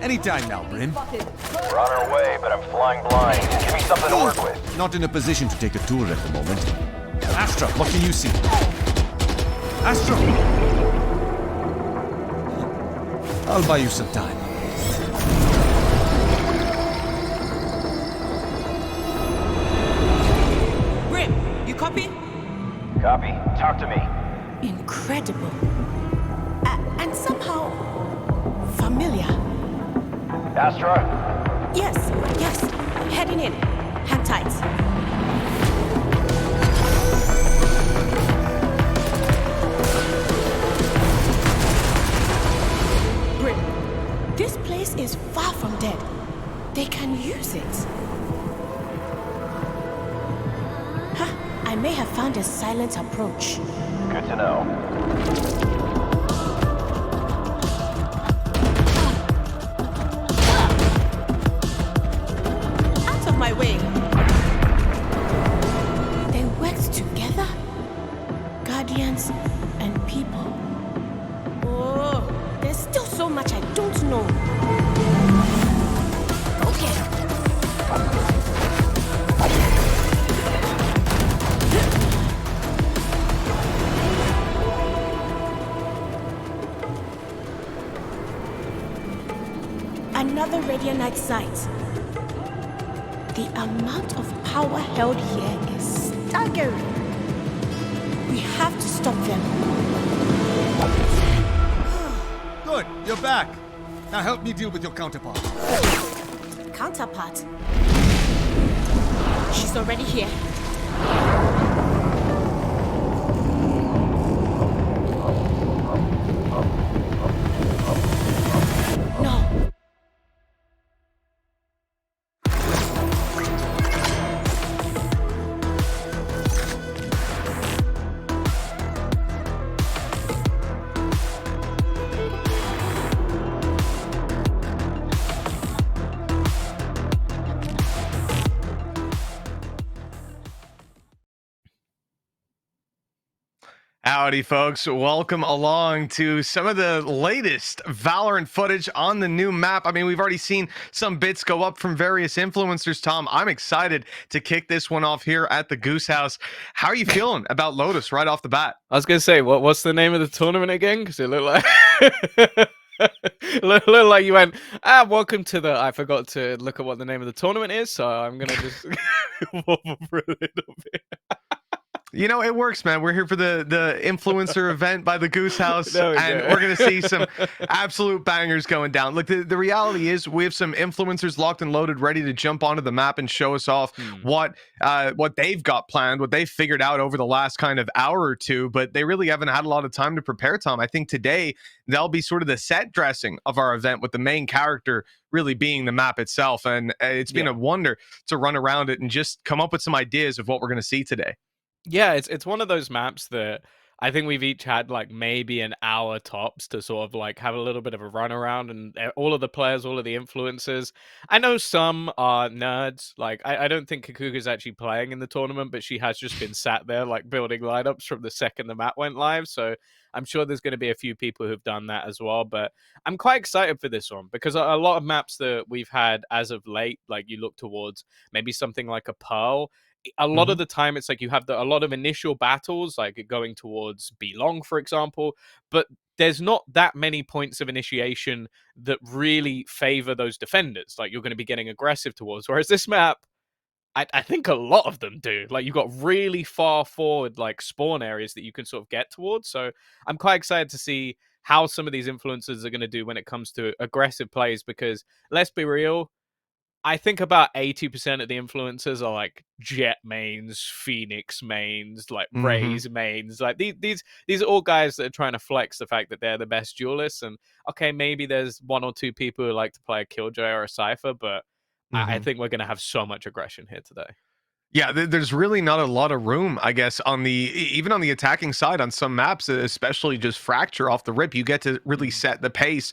Anytime now, Bryn. We're on our way, but I'm flying blind. Give me something to work with. Not in a position to take a tour at the moment. Astra, what can you see? Astra! I'll buy you some time. Bryn, you copy? Copy. Talk to me. Incredible. And somehow familiar. Astra? Yes. Heading in. Hang tight. Bryn, this place is far from dead. They can use it. Huh, I may have found a silent approach. Good to know. My way. They worked together? Guardians and people. Oh, there's still so much I don't know. Okay. Another Radianite site. The amount of power held here is staggering. We have to stop them. Good, you're back. Now help me deal with your counterpart. Counterpart? She's already here. No. Howdy, folks. Welcome along to some of the latest Valorant footage on the new map. I mean, we've already seen some bits go up from various influencers, Tom. I'm excited to kick this one off here at the Goose House. How are you feeling about Lotus right off the bat? I was going to say, what's the name of the tournament again? Because it looked like... look like you went, welcome to the... I forgot to look at what the name of the tournament is, so I'm going to just wobble for a little bit. You know, it works, man. We're here for the influencer event by the Goose House, we're going to see some absolute bangers going down. Look, the reality is we have some influencers locked and loaded, ready to jump onto the map and show us off what they've got planned, what they've figured out over the last kind of hour or two, but they really haven't had a lot of time to prepare, Tom. I think today they'll be sort of the set dressing of our event, with the main character really being the map itself. And it's been a wonder to run around it and just come up with some ideas of what we're going to see today. Yeah, it's one of those maps that I think we've each had like maybe an hour tops to sort of like have a little bit of a run around, and all of the players, all of the influencers. I know some are nerds. Like I don't think Kakuga's actually playing in the tournament, but she has just been sat there like building lineups from the second the map went live. So I'm sure there's going to be a few people who've done that as well. But I'm quite excited for this one because a lot of maps that we've had as of late, like you look towards maybe something like a Pearl. A lot of the time, it's like you have a lot of initial battles, like going towards Belong, for example, but there's not that many points of initiation that really favor those defenders. Like you're going to be getting aggressive towards. Whereas this map, I think a lot of them do. Like you've got really far forward, like spawn areas that you can sort of get towards. So I'm quite excited to see how some of these influencers are going to do when it comes to aggressive plays, because let's be real, I think about 80% of the influencers are like Jet mains, Phoenix mains, like Raze mains. Like these are all guys that are trying to flex the fact that they're the best duelists. And okay, maybe there's one or two people who like to play a Killjoy or a Cypher, but I think we're going to have so much aggression here today. Yeah, there's really not a lot of room, I guess, even on the attacking side on some maps, especially just Fracture off the rip. You get to really set the pace.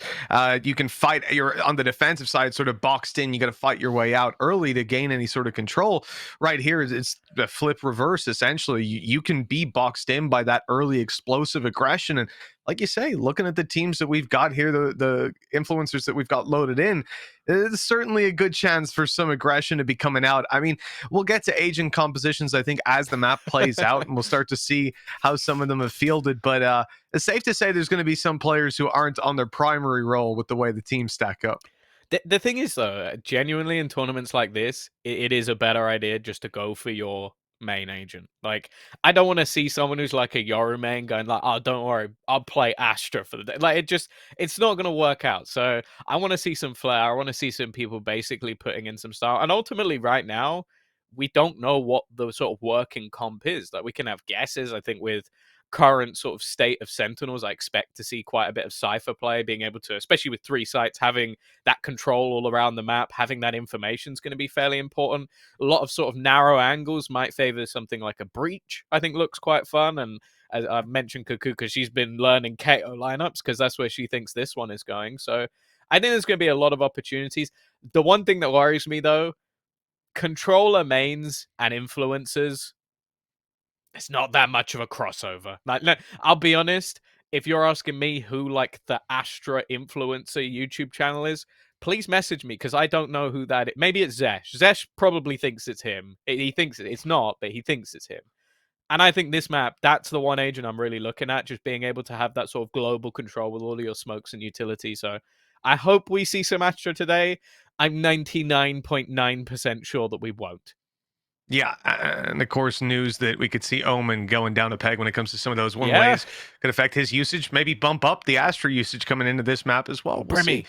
You can fight. You're on the defensive side, sort of boxed in. You got to fight your way out early to gain any sort of control. Right here, it's the flip reverse. Essentially, you can be boxed in by that early explosive aggression, and like you say, looking at the teams that we've got here, the influencers that we've got loaded in, there's certainly a good chance for some aggression to be coming out. I mean, we'll get to agent compositions, I think, as the map plays out, and we'll start to see how some of them have fielded. But it's safe to say there's going to be some players who aren't on their primary role with the way the teams stack up. The thing is, though, genuinely in tournaments like this, it is a better idea just to go for your main agent. Like, I don't want to see someone who's like a Yoru main going like, oh, don't worry, I'll play Astra for the day. Like, it's not going to work out. So I want to see some flair. I want to see some people basically putting in some style. And ultimately, right now, we don't know what the sort of working comp is. Like, we can have guesses. I think with current sort of state of Sentinels, I expect to see quite a bit of Cypher play, being able to, especially with 3 sites, having that control all around the map, having that information is going to be fairly important. A lot of sort of narrow angles might favor something like a Breach, I think looks quite fun. And as I've mentioned Cuckoo, because she's been learning KO lineups, because that's where she thinks this one is going. So I think there's going to be a lot of opportunities. The one thing that worries me, though, controller mains and influencers, it's not that much of a crossover. Like, no, I'll be honest, if you're asking me who like the Astra influencer YouTube channel is, please message me, because I don't know who that is. Maybe it's Zesh. Zesh probably thinks it's him. He thinks it's not, but he thinks it's him. And I think this map, that's the one agent I'm really looking at, just being able to have that sort of global control with all of your smokes and utility. So I hope we see some Astra today. I'm 99.9% sure that we won't. Yeah, and of course, news that we could see Omen going down a peg when it comes to some of those one-ways could affect his usage, maybe bump up the Astra usage coming into this map as well. We'll see.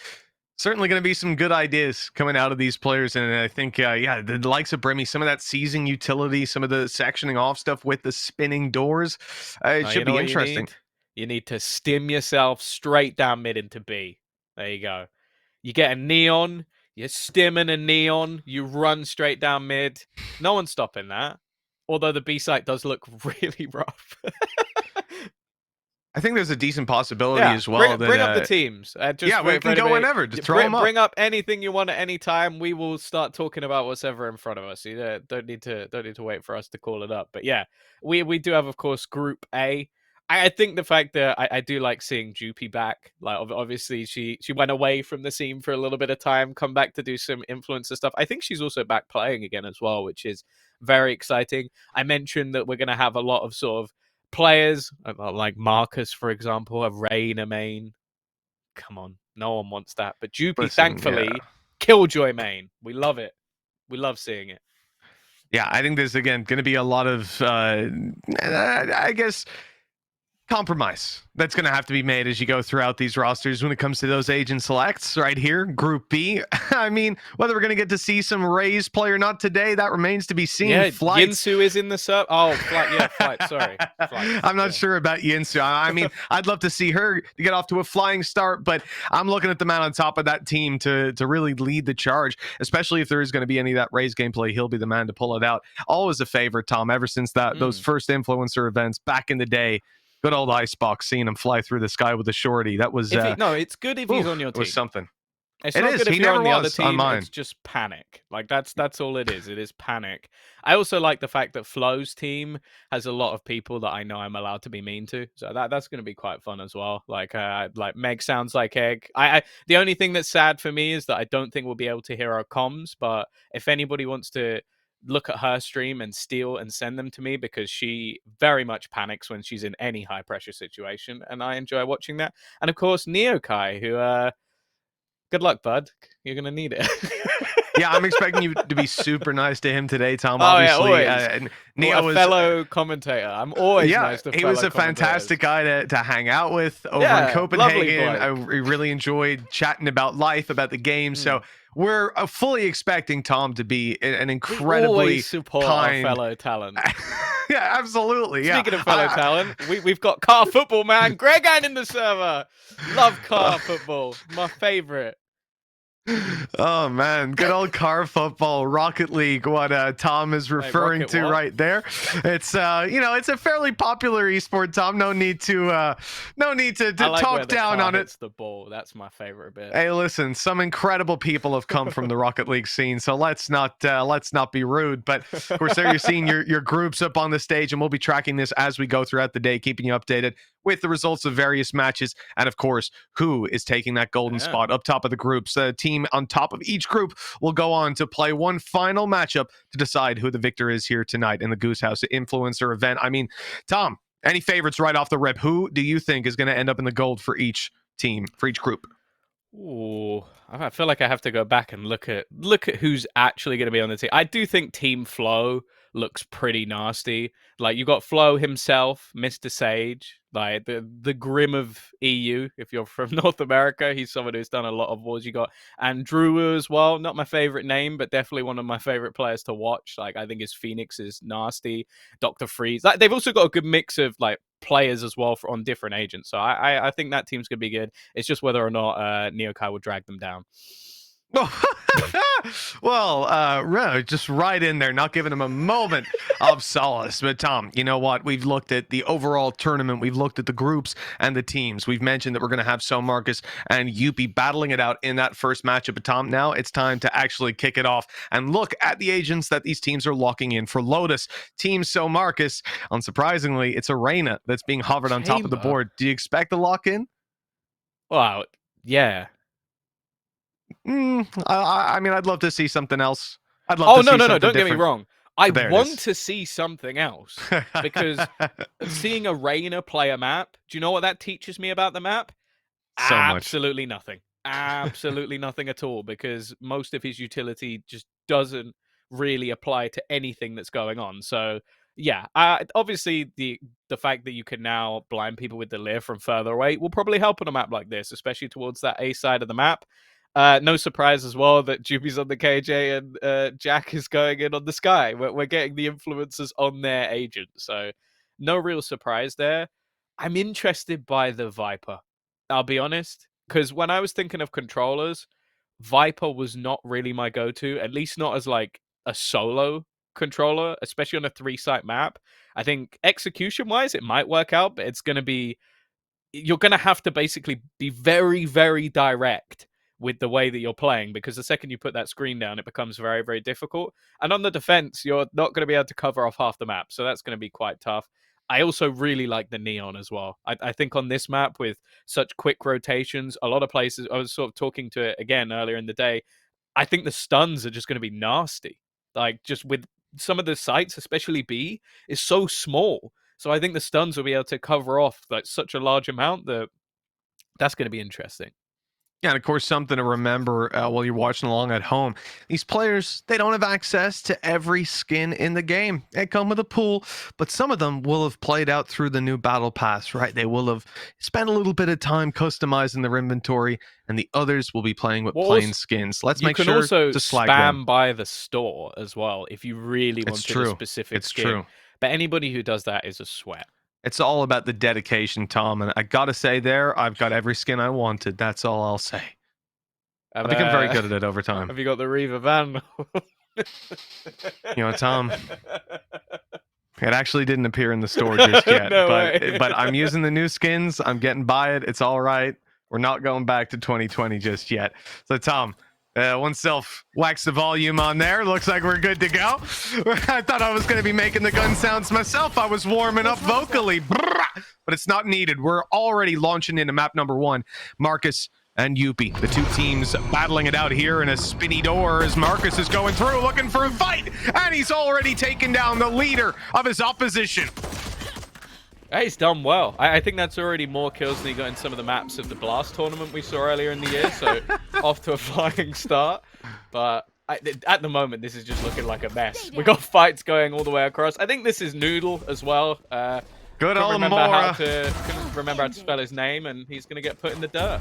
Certainly going to be some good ideas coming out of these players, and I think, yeah, the likes of Brimmy, some of that seizing utility, some of the sectioning off stuff with the spinning doors, it should be interesting. You need to stim yourself straight down mid into B. There you go. You get a Neon, you're stimming a Neon, you run straight down mid. No one's stopping that. Although the B site does look really rough. I think there's a decent possibility as well. Bring up the teams. Yeah, we can go whenever. Just throw them up. Bring up anything you want at any time. We will start talking about what's ever in front of us. You don't need to wait for us to call it up. But yeah, we do have, of course, Group A. I think the fact that I do like seeing Jupi back. Like, obviously, she went away from the scene for a little bit of time, come back to do some influencer stuff. I think she's also back playing again as well, which is very exciting. I mentioned that we're going to have a lot of sort of players, like Marcus, for example, a Reyna main. Come on, no one wants that. But Jupi, thankfully, Killjoy main. We love it. We love seeing it. Yeah, I think there's, again, going to be a lot of, I guess, compromise that's going to have to be made as you go throughout these rosters when it comes to those agent selects right here. Group B. I mean, whether we're going to get to see some Rays play or not today, that remains to be seen. Yeah, Flights. Yinsu is in the sub. Oh, Flight. Sorry. Flight. I'm not sure about Yinsu. I mean, I'd love to see her get off to a flying start, but I'm looking at the man on top of that team to really lead the charge, especially if there is going to be any of that Rays gameplay. He'll be the man to pull it out. Always a favorite, Tom, ever since those first influencer events back in the day. Good old Icebox, seeing him fly through the sky with a shorty. That was no, it's good if he's on your team. Was something. It's not good if you're on the other team. It's just panic. Like that's all it is. It is panic. I also like the fact that Flow's team has a lot of people that I know I'm allowed to be mean to. So that's going to be quite fun as well. Like MegSoundsLikeEgg. The only thing that's sad for me is that I don't think we'll be able to hear our comms. But if anybody wants to look at her stream and steal and send them to me, because she very much panics when she's in any high pressure situation, and I enjoy watching that. And of course, Neokai, who good luck, bud. You're gonna need it. Yeah, I'm expecting you to be super nice to him today, Tom. Oh, obviously, yeah, Neo was a fellow commentator. I'm always nice to he was a fantastic guy to hang out with over in Copenhagen. I really enjoyed chatting about life, about the game. So we're fully expecting Tom to be an incredibly support kind our fellow talent. Yeah, absolutely. Speaking of fellow talent, we've got car football, man. Gregan in the server. Love car football. My favorite. Oh man, good old car football, Rocket League, what Tom is referring to right there. It's it's a fairly popular esport, Tom. No need to talk down on it. It's the ball. That's my favorite bit. Hey, listen, some incredible people have come from the Rocket League scene, so let's not be rude. But of course, there you're seeing your groups up on the stage, and we'll be tracking this as we go throughout the day, keeping you updated with the results of various matches, and of course, who is taking that golden spot up top of the groups. The team on top of each group will go on to play one final matchup to decide who the victor is here tonight in the Goose House Influencer event. I mean, Tom, any favorites right off the rip? Who do you think is going to end up in the gold for each team, for each group? Ooh, I feel like I have to go back and look at who's actually going to be on the team. I do think Team Flow looks pretty nasty. Like, you got Flow himself, Mr. Sage, like the Grim of EU. If you're from North America, he's someone who's done a lot of wars. You got Andruwu as well. Not my favorite name, but definitely one of my favorite players to watch. Like, I think his Phoenix is nasty. Dr. Freeze. Like, they've also got a good mix of like players as well on different agents. So I think that team's gonna be good. It's just whether or not 𝗏𝗂𝗃 will drag them down. Well, just right in there, not giving him a moment of solace. But Tom, you know what? We've looked at the overall tournament. We've looked at the groups and the teams. We've mentioned that we're going to have SoMarcus and Jupi battling it out in that first matchup. But Tom, now it's time to actually kick it off and look at the agents that these teams are locking in. For Lotus, Team SoMarcus, unsurprisingly, it's 𝗏𝗏𝗏 that's being hovered on top of the board. Do you expect the lock in? Wow, yeah. I mean, I'd love to see something else. I'd love to see no, something don't get me different. wrong. I want to see something else because seeing 𝗏𝗏𝗏 play a map, do you know what that teaches me about the map? So Absolutely nothing. Absolutely nothing at all, because most of his utility just doesn't really apply to anything that's going on. So yeah, obviously the fact that you can now blind people with the Leer from further away will probably help on a map like this, especially towards that A side of the map. No surprise as well that Jupi's on the KJ and Jack is going in on the Sky. We're getting the influencers on their agent, so no real surprise there. I'm interested by the Viper, I'll be honest, because when I was thinking of controllers, Viper was not really my go-to, at least not as like a solo controller, especially on a 3-site map. I think execution-wise, it might work out, but it's going to be... You're going to have to basically be very, very direct with the way that you're playing, because the second you put that screen down, it becomes very, very difficult. And on the defense, you're not going to be able to cover off half the map, so that's going to be quite tough. I also really like the Neon as well. I think on this map, with such quick rotations, a lot of places, I was sort of talking to it again earlier in the day, I think the stuns are just going to be nasty. Like, just with some of the sites, especially B, is so small. So I think the stuns will be able to cover off like such a large amount that that's going to be interesting. Yeah, and of course, something to remember while you're watching along at home. These players, they don't have access to every skin in the game. They come with a pool, but some of them will have played out through the new battle pass, right? They will have spent a little bit of time customizing their inventory, and the others will be playing with plain skins. Let's make sure to slag them. You can also spam by the store as well if you really wanted a specific skin. It's true. But anybody who does that is a sweat. It's all about the dedication, Tom. And I got to say there, I've got every skin I wanted. That's all I'll say. I've become very good at it over time. Have you got the Reaver Van? You know, Tom, it actually didn't appear in the store just yet. But I'm using the new skins. I'm getting by it. It's all right. We're not going back to 2020 just yet. So, Tom, oneself wax the volume on there. Looks like we're good to go. I thought I was going to be making the gun sounds myself. I was warming up vocally, but it's not needed. We're already launching into map number 1. Marcus and Jupi, the two teams battling it out here in a spinny door as Marcus is going through looking for a fight, and he's already taken down the leader of his opposition. He's done well. I think that's already more kills than he got in some of the maps of the Blast tournament we saw earlier in the year, so off to a flying start. But at the moment, this is just looking like a mess. We got fights going all the way across. I think this is Noodle as well. Good old Mora. Couldn't remember how to spell his name, and he's going to get put in the dirt.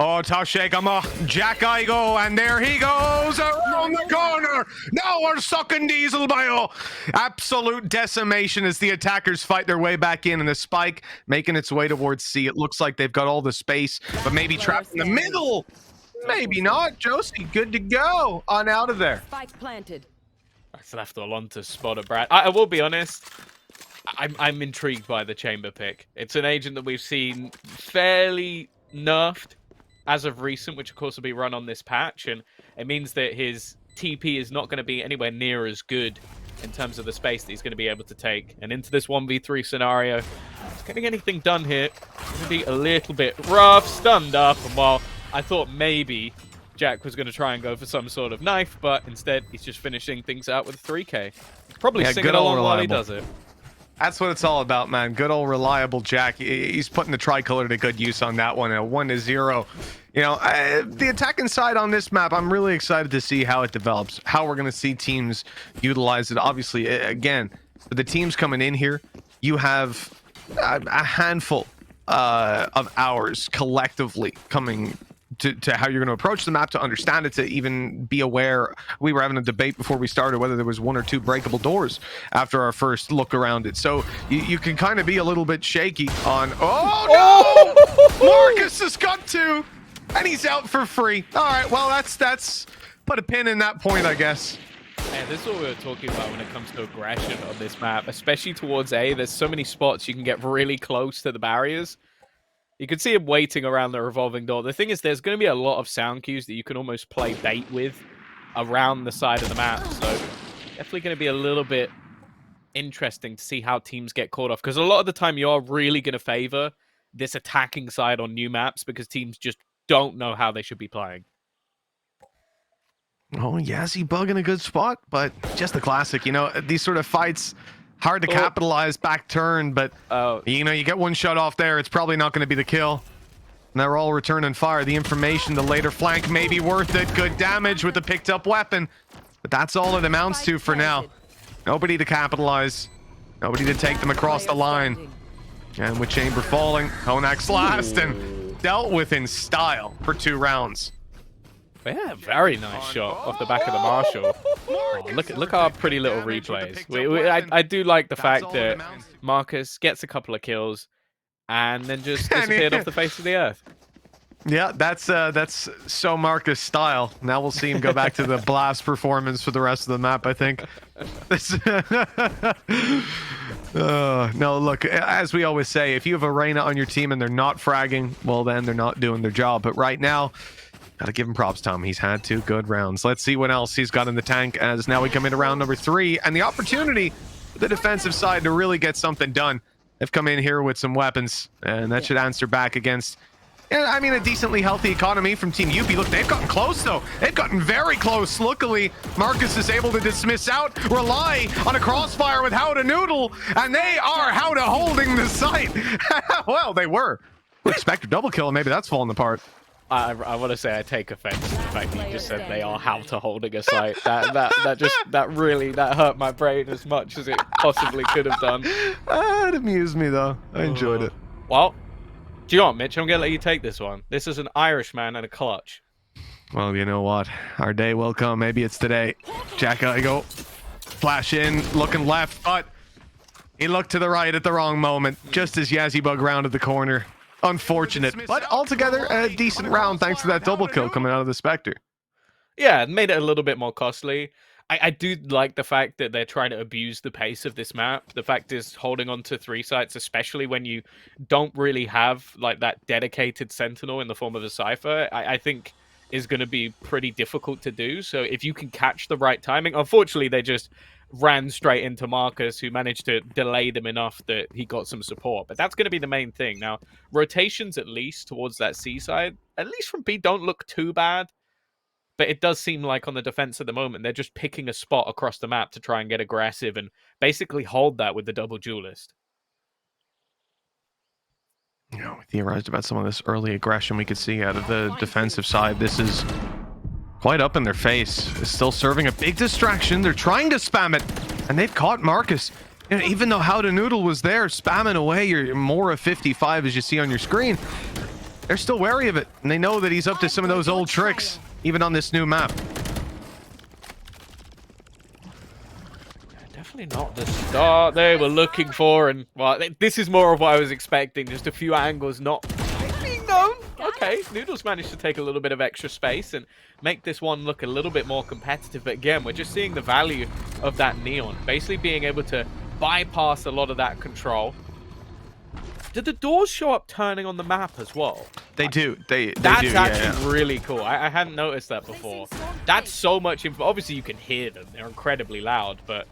Oh, Toshekama, Jack Igo, and there he goes around the corner. Now we're sucking 𝗏𝗏𝗏𝗏𝗏. Absolute decimation as the attackers fight their way back in, and the spike making its way towards C. It looks like they've got all the space, but maybe trapped in the middle. Maybe not. Josie, good to go. On out of there. Spike planted. 𝗧𝗲V𝗺 on to SpoderBrad. I will be honest. I'm intrigued by the chamber pick. It's an agent that we've seen fairly nerfed as of recent, which of course will be run on this patch, and it means that his TP is not going to be anywhere near as good in terms of the space that he's going to be able to take. And into this 1v3 scenario, it's getting anything done here. Gonna be a little bit rough, stunned up, and while I thought maybe Jack was going to try and go for some sort of knife, but instead he's just finishing things out with a 3K. Probably singing along while he does it. That's what it's all about, man. Good old reliable Jack. He's putting the tricolor to good use on that one. A 1-0. You know, the attacking side on this map, I'm really excited to see how it develops, how we're going to see teams utilize it. Obviously, again, for the teams coming in here, you have a handful of hours collectively coming to how you're going to approach the map, to understand it, to even be aware. We were having a debate before we started whether there was 1 or 2 breakable doors after our first look around it. So you can kind of be a little bit shaky on, oh no! Marcus has got 2 and he's out for free. All right, well, that's put a pin in that point, I guess. And this is what we were talking about when it comes to aggression on this map, especially towards A. There's so many spots you can get really close to the barriers. You can see him waiting around the revolving door. The thing is, there's going to be a lot of sound cues that you can almost play bait with around the side of the map. So definitely going to be a little bit interesting to see how teams get caught off. Because a lot of the time you are really going to favor this attacking side on new maps because teams just don't know how they should be playing. Oh, yazzybug in a good spot, but just the classic. You know, these sort of fights, hard to capitalize, back turn, but you know, you get one shot off there, it's probably not going to be the kill. And they're all returning fire. The information, the later flank may be worth it. Good damage with the picked up weapon, but that's all it amounts to for now. Nobody to capitalize, nobody to take them across the line. And with chamber falling, hhoenac's last and dealt with in style for 2 rounds. Yeah, very nice shot off the back of the Marshall. Oh, look our pretty little replays. I do like the fact that Marcus gets a couple of kills and then just disappeared off the face of the earth. Yeah, that's SoMarcus style. Now we'll see him go back to the blast performance for the rest of the map, I think. No, look, as we always say, if you have a Reyna on your team and they're not fragging, well, then they're not doing their job. But right now, gotta give him props, Tom. He's had 2 good rounds. Let's see what else he's got in the tank as now we come into round number 3. And the opportunity for the defensive side to really get something done. They've come in here with some weapons, and that should answer back against, I mean, a decently healthy economy from Team Jupi. Look, they've gotten close, though. They've gotten very close. Luckily, Marcus is able to dismiss out, rely on a crossfire with HowToNoodle, and they are Howto holding the site. Well, they were. Expect a double kill, and maybe that's falling apart. I want to say I take offense to the fact that you just said they are Howto holding a site. That really hurt my brain as much as it possibly could have done. It amused me though. I enjoyed it. Well, do you know what, Mitch? I'm gonna let you take this one. This is an Irishman and a clutch. Well, you know what? Our day will come. Maybe it's today. Jack, I go flash in, looking left, but he looked to the right at the wrong moment, just as yazzybug rounded the corner. Unfortunate, but altogether a decent round thanks to that double kill coming out of the Spectre. Yeah, it made it a little bit more costly. I do like the fact that they're trying to abuse the pace of this map. The fact is, holding on to 3 sites, especially when you don't really have like that dedicated sentinel in the form of a Cypher, I think is going to be pretty difficult to do. So if you can catch the right timing, unfortunately they just ran straight into Marcus, who managed to delay them enough that he got some support. But that's going to be the main thing. Now, rotations, at least towards that C side, at least from B, don't look too bad. But it does seem like on the defense at the moment, they're just picking a spot across the map to try and get aggressive and basically hold that with the double duelist. You know, we theorized about some of this early aggression we could see out of the defensive side. This is quite up in their face. It's still serving a big distraction. They're trying to spam it, and they've caught Marcus. And even though HowToNoodle was there spamming away your Mora 55 as you see on your screen, they're still wary of it, and they know that he's up to some of those old tricks, even on this new map. Definitely not the start they were looking for, and well, this is more of what I was expecting. Just a few angles not being known. Okay, Noodles managed to take a little bit of extra space and make this one look a little bit more competitive. But again, we're just seeing the value of that Neon, basically being able to bypass a lot of that control. Did the doors show up turning on the map as well? They do. They That's do, actually really cool. I hadn't noticed that before. That's so much info. Obviously, you can hear them. They're incredibly loud, but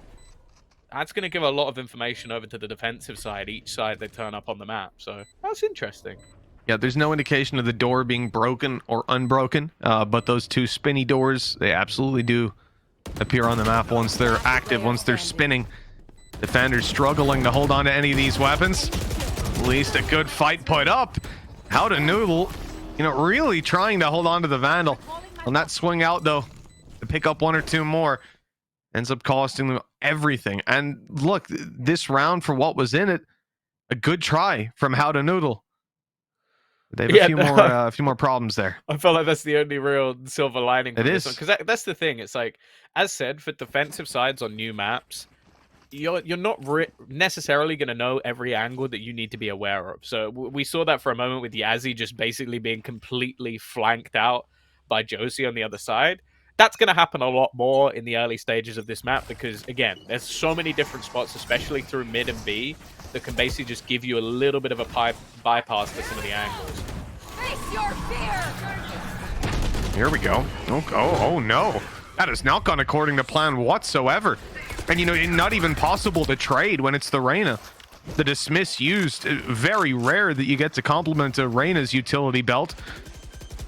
that's going to give a lot of information over to the defensive side, each side they turn up on the map. So that's interesting. Yeah, there's no indication of the door being broken or unbroken, but those two spinny doors, they absolutely do appear on the map once they're active, once they're spinning. Defenders struggling to hold on to any of these weapons. At least a good fight put up. HowToNoodle, you know, really trying to hold on to the Vandal. On that swing out, though, to pick up one or two more, ends up costing them everything. And look, this round, for what was in it, a good try from HowToNoodle. They have a few more problems there. I feel like that's the only real silver lining. It is, because that's the thing. It's like, as said, for defensive sides on new maps, you're not necessarily going to know every angle that you need to be aware of. So we saw that for a moment with Yazzy just basically being completely flanked out by Josie on the other side. That's going to happen a lot more in the early stages of this map because, again, there's so many different spots, especially through mid and B, that can basically just give you a little bit of a bypass to some of the angles. Face your fear! Here we go. Oh no. That has not gone according to plan whatsoever. And, you know, not even possible to trade when it's the Reyna. The dismiss used, very rare that you get to compliment a Reyna's utility belt.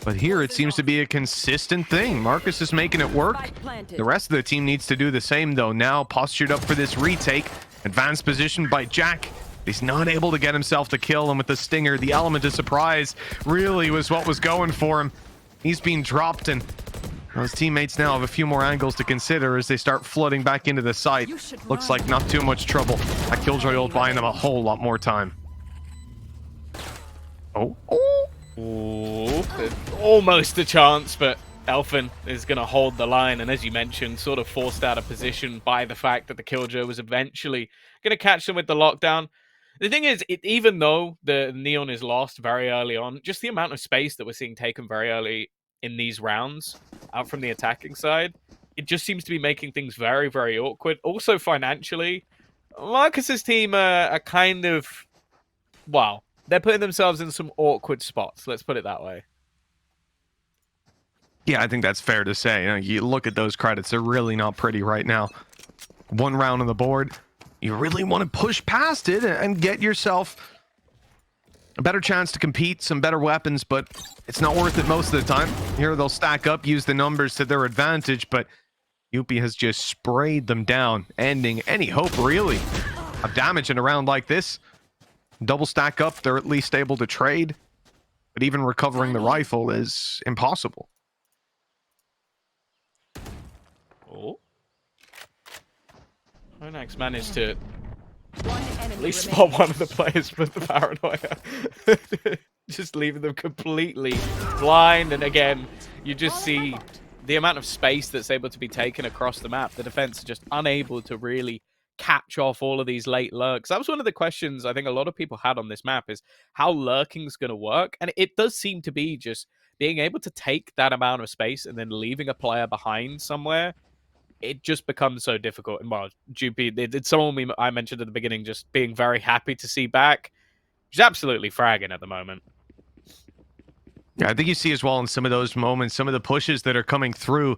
But here it seems to be a consistent thing. Marcus is making it work. The rest of the team needs to do the same, though. Now postured up for this retake. Advanced position by Jack. He's not able to get himself to kill, and with the stinger, the element of surprise really was what was going for him. He's being dropped, and his teammates now have a few more angles to consider as they start flooding back into the site. Looks like not too much trouble. That Killjoy ult buying them a whole lot more time. Oh. Ooh, almost a chance, but Elfin is going to hold the line, and as you mentioned, sort of forced out of position by the fact that the Killjoy was eventually going to catch them with the lockdown. The thing is, even though the Neon is lost very early on, just the amount of space that we're seeing taken very early in these rounds out from the attacking side, it just seems to be making things very, very awkward. Also financially, Marcus's team are kind of, well, they're putting themselves in some awkward spots. Let's put it that way. Yeah, I think that's fair to say. You know, you look at those credits, they're really not pretty right now. One round on the board. You really want to push past it and get yourself a better chance to compete, some better weapons, but it's not worth it most of the time. Here they'll stack up, use the numbers to their advantage, but Jupi has just sprayed them down, ending any hope, really, of damage in a round like this. Double stack up, they're at least able to trade, but even recovering the rifle is impossible. Oh. hhoenac managed to at least spot one of the players with the paranoia. Just leaving them completely blind, and again, you just see the amount of space that's able to be taken across the map. The defense are just unable to really catch off all of these late lurks. That was one of the questions I think a lot of people had on this map, is how lurking's going to work. And it does seem to be just being able to take that amount of space and then leaving a player behind somewhere. It just becomes so difficult. And well, Jupi, it's someone I mentioned at the beginning, just being very happy to see back. She's absolutely fragging at the moment. Yeah, I think you see as well in some of those moments, some of the pushes that are coming through,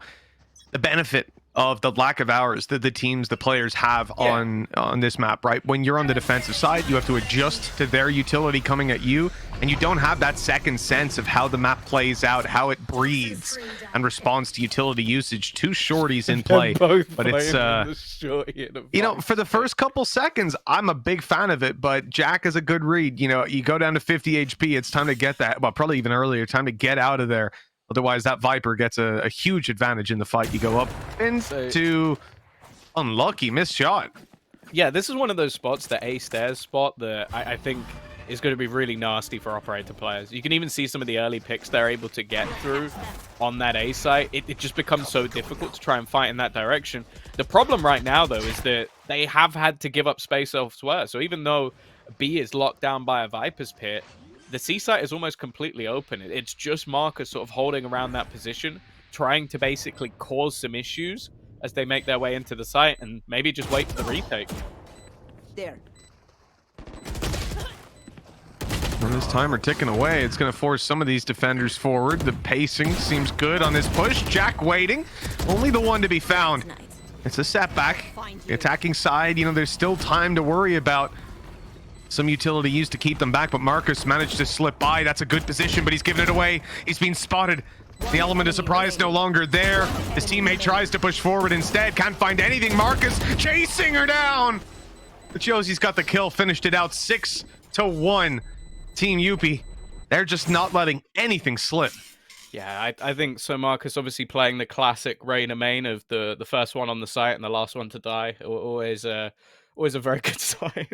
the benefit of the lack of hours that the teams, the players have on this map, right? When you're on the defensive side, you have to adjust to their utility coming at you, and you don't have that second sense of how the map plays out, how it breathes and responds to utility usage. Two shorties in play, but it's you know, for the first couple seconds, I'm a big fan of it, but Jack is a good read. You know, you go down to 50 HP, it's time to get that, well, probably even earlier, time to get out of there. Otherwise, that Viper gets a huge advantage in the fight. You go up into unlucky missed shot. Yeah, this is one of those spots, the A stairs spot, that I think is going to be really nasty for operator players. You can even see some of the early picks they're able to get through on that A site. It just becomes so difficult to try and fight in that direction. The problem right now, though, is that they have had to give up space elsewhere. So even though B is locked down by a Viper's pit, the C site is almost completely open. It's just Marcus sort of holding around that position, trying to basically cause some issues as they make their way into the site, and maybe just wait for the retake. There. And this timer ticking away. It's going to force some of these defenders forward. The pacing seems good on this push. Jack waiting. Only the one to be found. It's a setback. The attacking side, you know, there's still time to worry about some utility used to keep them back, but Marcus managed to slip by. That's a good position, but he's given it away. He's been spotted. The element of surprise no longer there. His teammate tries to push forward instead. Can't find anything. Marcus chasing her down. But Josie's got the kill, finished it out 6-1. Team Jupi, they're just not letting anything slip. Yeah, I think SoMarcus obviously playing the classic Reyna main of the first one on the site and the last one to die. Always a very good sign.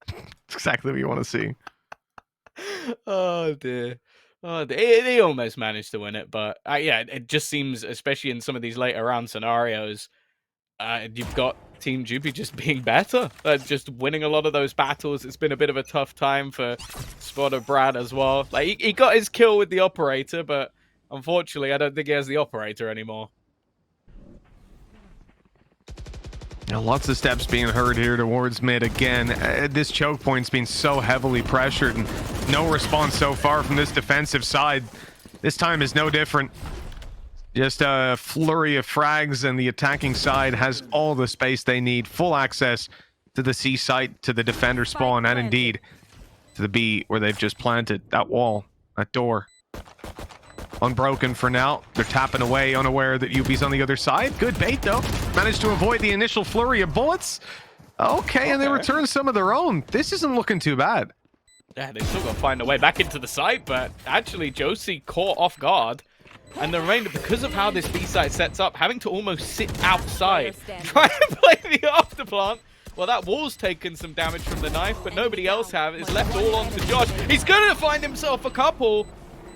It's exactly what you want to see. Oh dear. Oh, they almost managed to win it, but yeah, it just seems, especially in some of these later round scenarios, you've got Team Jupi just being better, just winning a lot of those battles. It's been a bit of a tough time for SpoderBrad as well. Like he got his kill with the operator, but unfortunately, I don't think he has the operator anymore. Now, lots of steps being heard here towards mid again. This choke point's been so heavily pressured and no response so far from this defensive side. This time is no different. Just a flurry of frags and the attacking side has all the space they need. Full access to the C site, to the defender spawn, and indeed to the B where they've just planted that wall, that door. Unbroken for now. They're tapping away, unaware that Jupi's on the other side. Good bait, though. Managed to avoid the initial flurry of bullets. Okay, and they return some of their own. This isn't looking too bad. Yeah, they still got to find a way back into the site, but actually Josie caught off guard. And the remainder, because of how this B site sets up, having to almost sit outside, trying to play the afterplant. Well, that wall's taken some damage from the knife, but nobody else have. It's left all on to Josh. He's going to find himself a couple.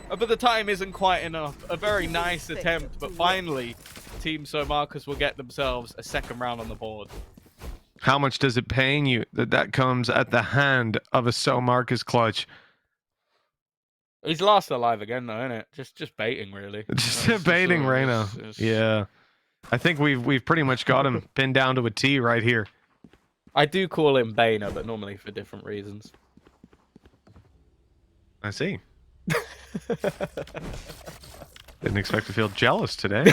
But the time isn't quite enough. A very nice attempt, but finally, Team SoMarcus will get themselves a second round on the board. How much does it pain you that comes at the hand of a SoMarcus clutch? He's last alive again, though, isn't it? Just baiting, really. Just baiting Reyna. Yeah, I think we've pretty much got him pinned down to a T right here. I do call him Bainer, but normally for different reasons. I see. Didn't expect to feel jealous today.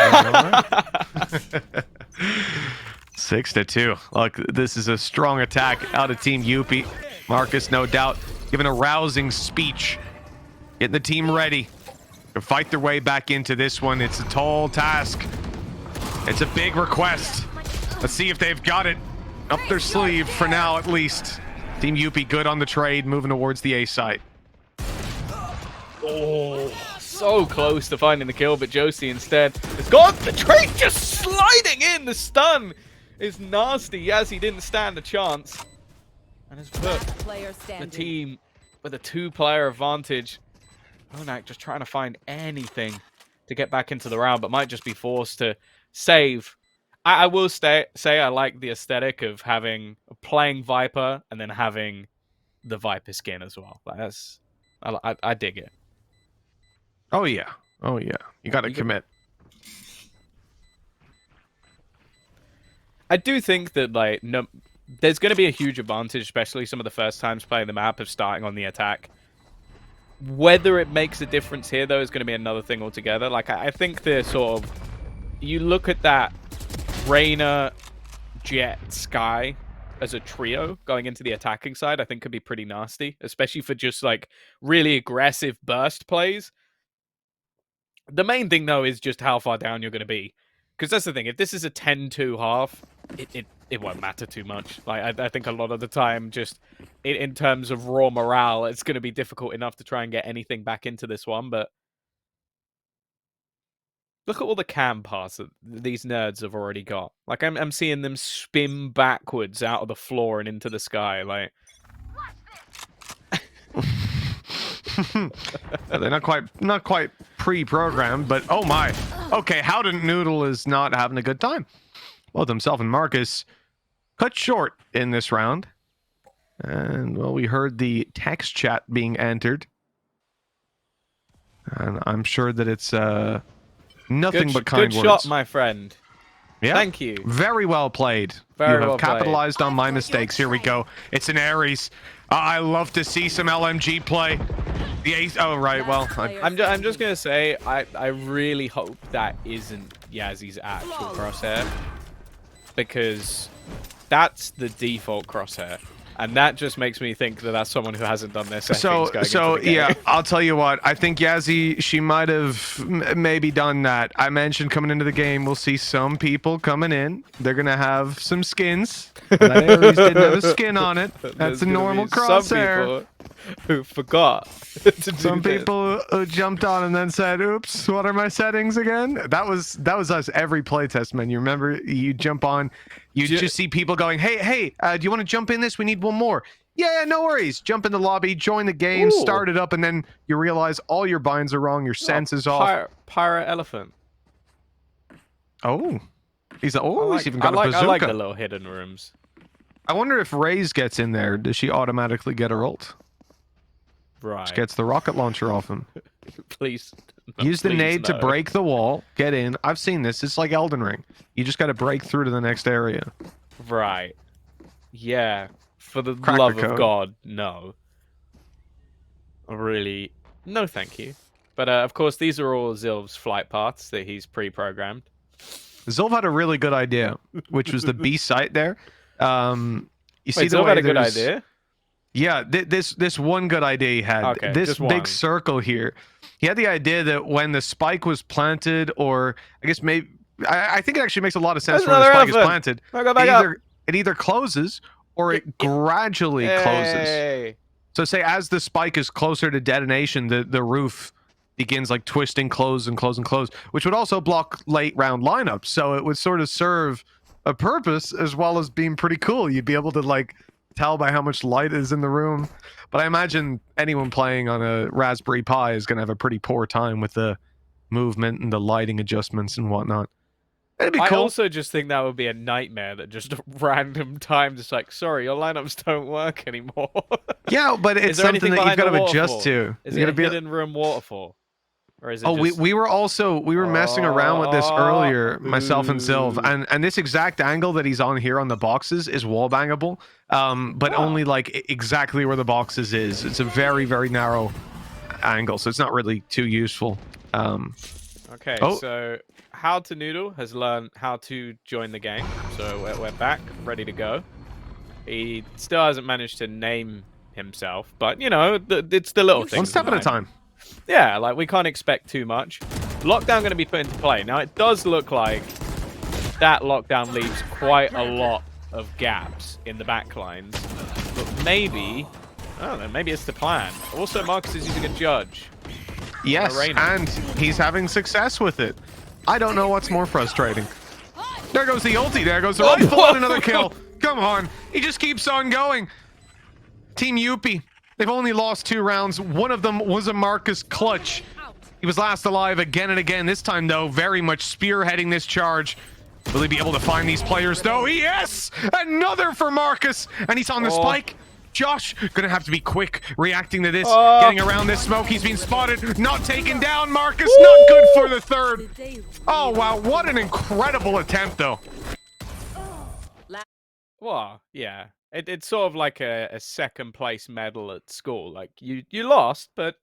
6-2. Look, this is a strong attack out of Team Jupi. Marcus, no doubt, giving a rousing speech, getting the team ready to fight their way back into this one. It's a tall task. It's a big request. Let's see if they've got it up their sleeve for now, at least. Team Jupi good on the trade, moving towards the A site. Oh, so close to finding the kill, but Josie instead has got the trade just sliding in. The stun is nasty as he didn't stand a chance. And has put the team with a 2-player advantage. hhoenac just trying to find anything to get back into the round, but might just be forced to save. I will say I like the aesthetic of playing Viper and then having the Viper skin as well. Like I dig it. Oh yeah, oh yeah. You got to commit. I do think that there's going to be a huge advantage, especially some of the first times playing the map, of starting on the attack. Whether it makes a difference here, though, is going to be another thing altogether. Like I think the sort of, you look at that Reyna, Jett, Skye as a trio going into the attacking side, I think could be pretty nasty, especially for just like really aggressive burst plays. The main thing, though, is just how far down you're going to be. Because that's the thing. If this is a 10-2 half, it won't matter too much. Like I think a lot of the time, just in terms of raw morale, it's going to be difficult enough to try and get anything back into this one. But look at all the cam paths that these nerds have already got. Like I'm seeing them spin backwards out of the floor and into the sky. Like they're not quite pre-programmed, but oh my. Okay, HowToNoodle is not having a good time. Both himself and Marcus cut short in this round. And well, we heard the text chat being entered. And I'm sure that it's nothing but kind words. Good shot, my friend. Yeah. Thank you. Very well played. Very you well have capitalized on my mistakes. Here we go. It's an Ares. I love to see some LMG play. The ace. Oh, right. Well, I'm just gonna say I really hope that isn't Yazzy's actual crosshair, because that's the default crosshair. And that just makes me think that that's someone who hasn't done their settings going into the game. Yeah, I'll tell you what. I think Yazzie, she might have maybe done that. I mentioned coming into the game, we'll see some people coming in. They're going to have some skins. They always didn't have a skin on it. That's a normal crosshair. Some people who forgot to do Some this. people who jumped on and then said, oops, what are my settings again? That was us every playtest, man. You remember, you jump on, you just see people going, hey, do you want to jump in this? We need one more. Yeah, no worries. Jump in the lobby, join the game, start it up, and then you realize all your binds are wrong, your sense is off. Pirate elephant. Oh. He's even got a bazooka. I like the little hidden rooms. I wonder if Raze gets in there, does she automatically get her ult? Right. She gets the rocket launcher off him. Please. Use the nade to break the wall. Get in. I've seen this. It's like Elden Ring. You just got to break through to the next area. Right. Yeah. For the Cracker love code. of God, no. Really, no thank you. But of course, these are all 𝗧𝗲's flight paths that he's pre-programmed. 𝗧𝗲 had a really good idea, which was the B site there. You see the 𝗧𝗲 way had a good there's- idea? Yeah, this one good idea he had. Okay, this just big one. circle here. He had the idea that when the spike was planted, or I guess maybe I think it actually makes a lot of sense There's when the another spike is elephant. planted. Back up. It either closes or it gradually closes. Hey. So say as the spike is closer to detonation, the roof begins like twisting, close and close and close, which would also block late round lineups. So it would sort of serve a purpose as well as being pretty cool. You'd be able to like tell by how much light is in the room. But I imagine anyone playing on a Raspberry Pi is going to have a pretty poor time with the movement and the lighting adjustments and whatnot. It'd be I cool. also just think that would be a nightmare that just a random time just like, sorry, your lineups don't work anymore. Yeah, but it's there something anything that you've got to behind the adjust waterfall? to. Is You it gotta a be- hidden room waterfall? Or is it Oh, just... we were messing around with this earlier, myself and 𝗧𝗲, and this exact angle that he's on here on the boxes is wall bangable, but only like exactly where the boxes is. It's a very, very narrow angle, so it's not really too useful. Okay, so HowToNoodle has learned how to join the game, so we're back, ready to go. He still hasn't managed to name himself, but you know, it's the little things. One step in at a life. time. Yeah, like we can't expect too much. Lockdown going to be put into play. Now it does look like that lockdown leaves quite a lot of gaps in the backlines, but maybe, I don't know, maybe it's the plan. Also, Marcus is using a judge. Yes, Arena. and he's having success with it. I don't know what's more frustrating. There goes the ulti. There goes the rifle and another kill. Come on. He just keeps on going. Team Jupi. They've only lost 2 rounds. One of them was a Marcus clutch. He was last alive again and again. This time, though, very much spearheading this charge. Will he be able to find these players, though? Yes! Another for Marcus. And he's on the spike. Josh, gonna have to be quick reacting to this. Getting around this smoke. He's been spotted. Not taken down. Marcus, not good for the third. Oh, wow. What an incredible attempt, though. Well, yeah. It's sort of like a second place medal at school. Like you lost, but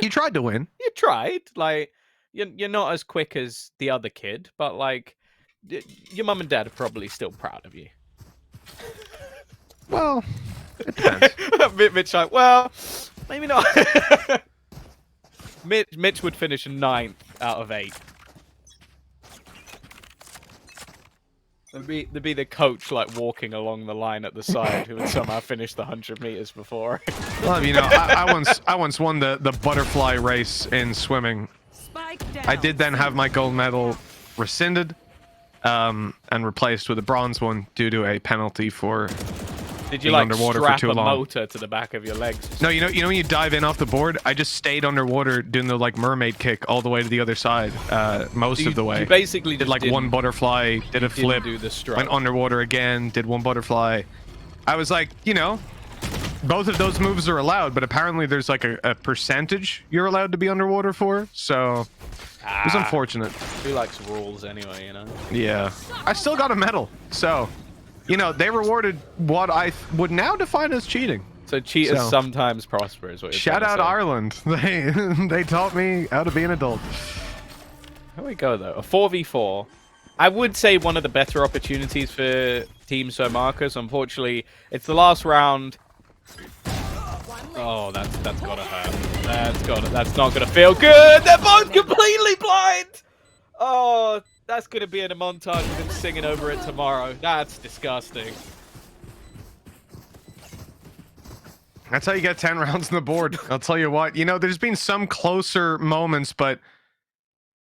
You tried to win. you tried. Like you're not as quick as the other kid, but like your mum and dad are probably still proud of you. Well, it depends. Mitch like, well, maybe not. Mitch would finish 9th out of 8. There'd be the coach like walking along the line at the side who would somehow finish the 100 meters before. Well, you know, I once won the butterfly race in swimming. I did then have my gold medal rescinded and replaced with a bronze one due to a penalty for Did you being like underwater for strap too a long. motor to the back of your legs? No, you know when you dive in off the board, I just stayed underwater doing the like mermaid kick all the way to the other side, most of the way. You basically Did just like one butterfly, did a flip, do the stroke. went underwater again, did one butterfly. I was like, you know, both of those moves are allowed, but apparently there's like a percentage you're allowed to be underwater for, so it was unfortunate. Who likes rules anyway, you know? Yeah. I still got a medal, so, you know, they rewarded what I would now define as cheating. So cheaters So- sometimes prosper is what you're Shout trying out to say. Ireland. They taught me how to be an adult. Here we go though. A 4v4. I would say one of the better opportunities for Team SoMarcus. Unfortunately, it's the last round. Oh, that's gotta hurt. That's not gonna feel good. They're both completely blind. Oh, that's gonna be in a montage of him singing over it tomorrow. That's disgusting. That's how you get 10 rounds on the board. I'll tell you what. You know, there's been some closer moments, but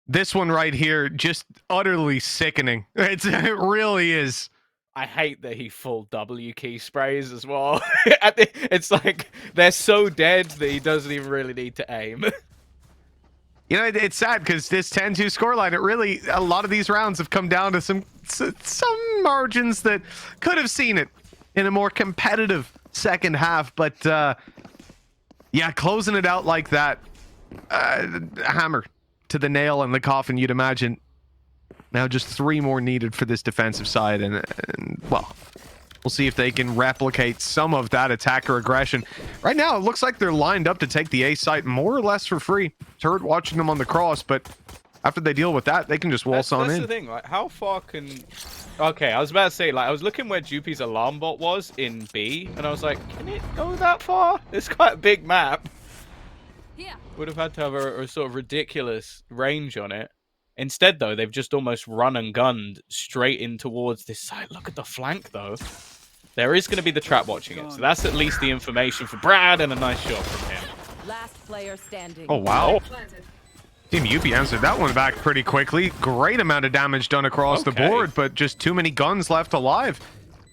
this one right here, just utterly sickening. It really is. I hate that he full W key sprays as well. It's like they're so dead that he doesn't even really need to aim. You know, it's sad because this 10-2 scoreline, it really, a lot of these rounds have come down to some margins that could have seen it in a more competitive second half. But yeah, closing it out like that, hammer to the nail in the coffin, you'd imagine. Now just 3 more needed for this defensive side, and well, we'll see if they can replicate some of that attacker aggression. Right now, it looks like they're lined up to take the A site more or less for free. Turret watching them on the cross, but after they deal with that, they can just waltz on in. That's the thing, like, how far can... Okay, I was about to say, like, I was looking where Jupi's alarm bot was in B, and I was like, can it go that far? It's quite a big map. Yeah. Would have had to have a sort of ridiculous range on it. Instead, though, they've just almost run and gunned straight in towards this side. Look at the flank, though. There is going to be the trap watching it, so that's at least the information for Brad, and a nice shot from him. Last player standing. Oh, wow. Team Jupi answered that one back pretty quickly. Great amount of damage done across the board, but just too many guns left alive.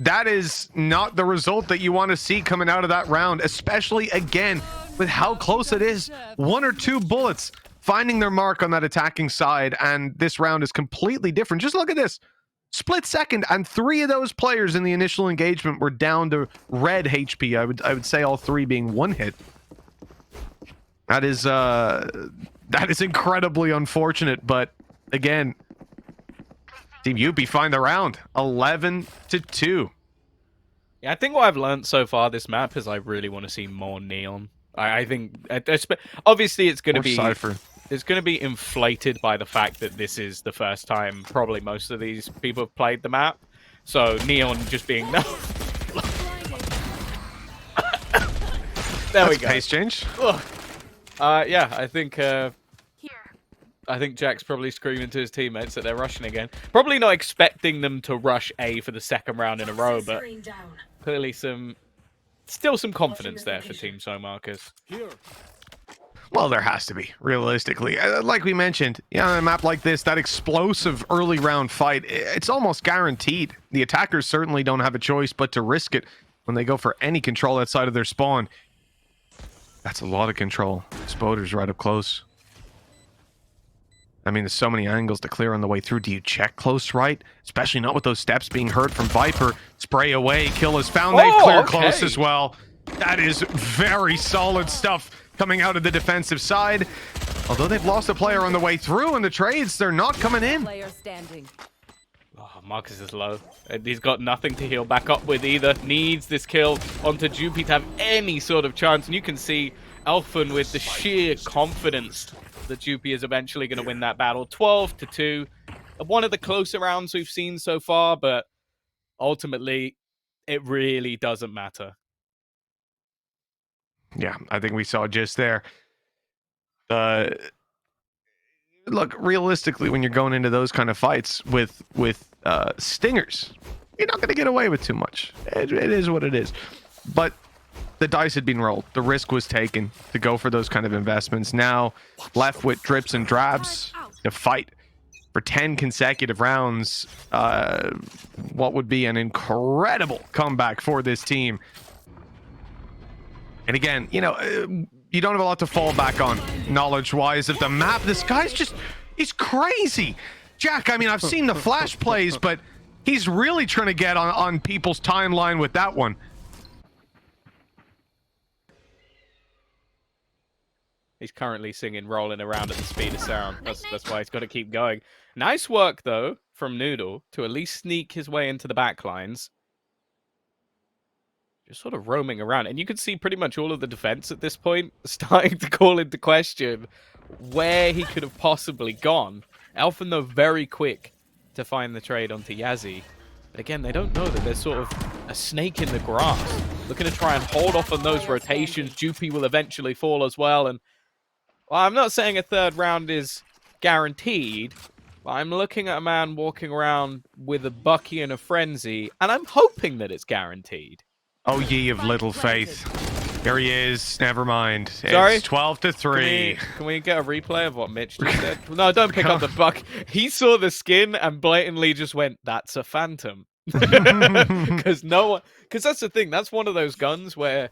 That is not the result that you want to see coming out of that round, especially, again, with how close it is. 1 or 2 bullets finding their mark on that attacking side, and this round is completely different. Just look at this. Split second, and 3 of those players in the initial engagement were down to red HP. I would say all 3 being 1 hit. That is incredibly unfortunate, but again, Team Jupi find the round 11-2. Yeah, I think what I've learned so far this map is I really want to see more neon. I think obviously it's going to be Cypher. It's going to be inflated by the fact that this is the first time probably most of these people have played the map. So neon just being no. There we go. Pace change. Yeah, I think Jack's probably screaming to his teammates that they're rushing again. Probably not expecting them to rush A for the second round in a row, but clearly still some confidence there for Team SoMarcus. Well, there has to be, realistically. Like we mentioned, on a map like this, that explosive early round fight, it's almost guaranteed. The attackers certainly don't have a choice but to risk it when they go for any control outside of their spawn. That's a lot of control. Spoder's right up close. I mean, there's so many angles to clear on the way through. Do you check close right? Especially not with those steps being heard from Viper. Spray away, kill is found. They clear close as well. That is very solid stuff coming out of the defensive side. Although they've lost a player on the way through in the trades, they're not coming in. Player standing. Oh, Marcus is low. He's got nothing to heal back up with either. Needs this kill onto Jupi to have any sort of chance. And you can see Elfin with the sheer confidence that Jupi is eventually going to win that battle. 12-2. One of the closer rounds we've seen so far, but ultimately, it really doesn't matter. Yeah, I think we saw just there. Look, realistically, when you're going into those kind of fights with stingers, you're not going to get away with too much. It is what it is. But the dice had been rolled. The risk was taken to go for those kind of investments. Now, left with drips and drabs to fight for 10 consecutive rounds. What would be an incredible comeback for this team. And again, you don't have a lot to fall back on knowledge-wise of the map. This guy's he's crazy. Jack, I mean, I've seen the flash plays, but he's really trying to get on people's timeline with that one. He's currently singing Rolling Around at the Speed of Sound. That's why he's got to keep going. Nice work, though, from Noodle to at least sneak his way into the backlines. Just sort of roaming around. And you can see pretty much all of the defense at this point starting to call into question where he could have possibly gone. Elfin, though, very quick to find the trade onto Yazzie. But again, they don't know that there's sort of a snake in the grass. Looking to try and hold off on those rotations. Jupi will eventually fall as well. And well, I'm not saying a third round is guaranteed, but I'm looking at a man walking around with a Bucky and a Frenzy, and I'm hoping that it's guaranteed. Oh, ye of little faith. Here he is. Never mind. Sorry? It's 12-3. Can we get a replay of what Mitch just said? No, don't pick up the buck. He saw the skin and blatantly just went, "That's a phantom." Because no one. Because that's the thing. That's one of those guns where,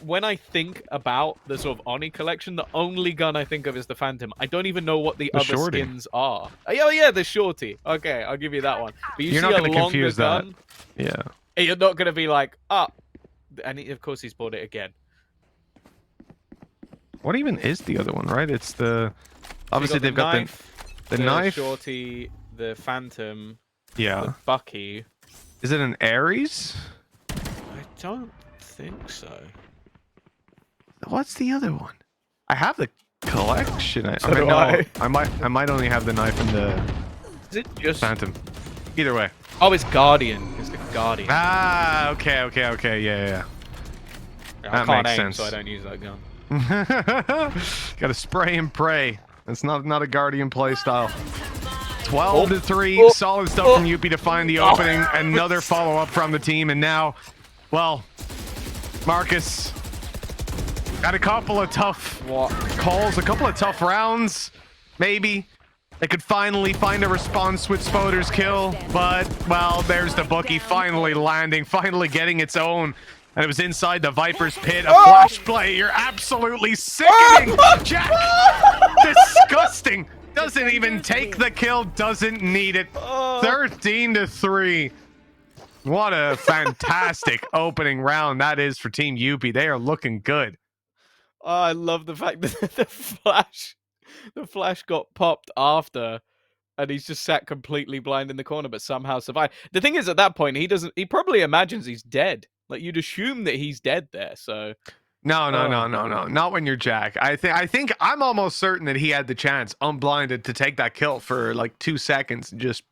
when I think about the sort of Oni collection, the only gun I think of is the Phantom. I don't even know what the other shorty. skins are. Oh yeah, the shorty. Okay, I'll give you that one. But You're not see going a to longer confuse that. gun, Yeah. you're not going to be like, and of course he's bought it again. What even is the other one, right? It's the... Obviously, they've got the knife. Shorty, the Phantom, Yeah. the Bucky. Is it an Ares? I don't think so. What's the other one? I have the collection. So do I. I might only have the knife and the Is it just... Phantom. Either way. Oh, it's Guardian. It's the Guardian. Ah, okay. Yeah. I that can't makes aim, sense. so I don't use that gun. Gotta spray and pray. It's not a Guardian play style. 12-3. Solid stuff from Jupi to find the opening. Another follow-up from the team. And now, well, Marcus got a couple of tough calls, a couple of tough rounds. Maybe they could finally find a response with Spoder's kill. But, well, there's the bookie finally landing, finally getting its own. And it was inside the Viper's pit. A flash play. You're absolutely sickening, Jack. Disgusting. Doesn't even take the kill. Doesn't need it. 13-3. What a fantastic opening round that is for Team Jupi. They are looking good. Oh, I love the fact that the flash got popped after, and he's just sat completely blind in the corner, but somehow survived. The thing is, at that point, he probably imagines he's dead. Like, you'd assume that he's dead there, so... No. Not when you're Jack. I think I'm almost certain that he had the chance, unblinded, to take that kill for like 2 seconds and just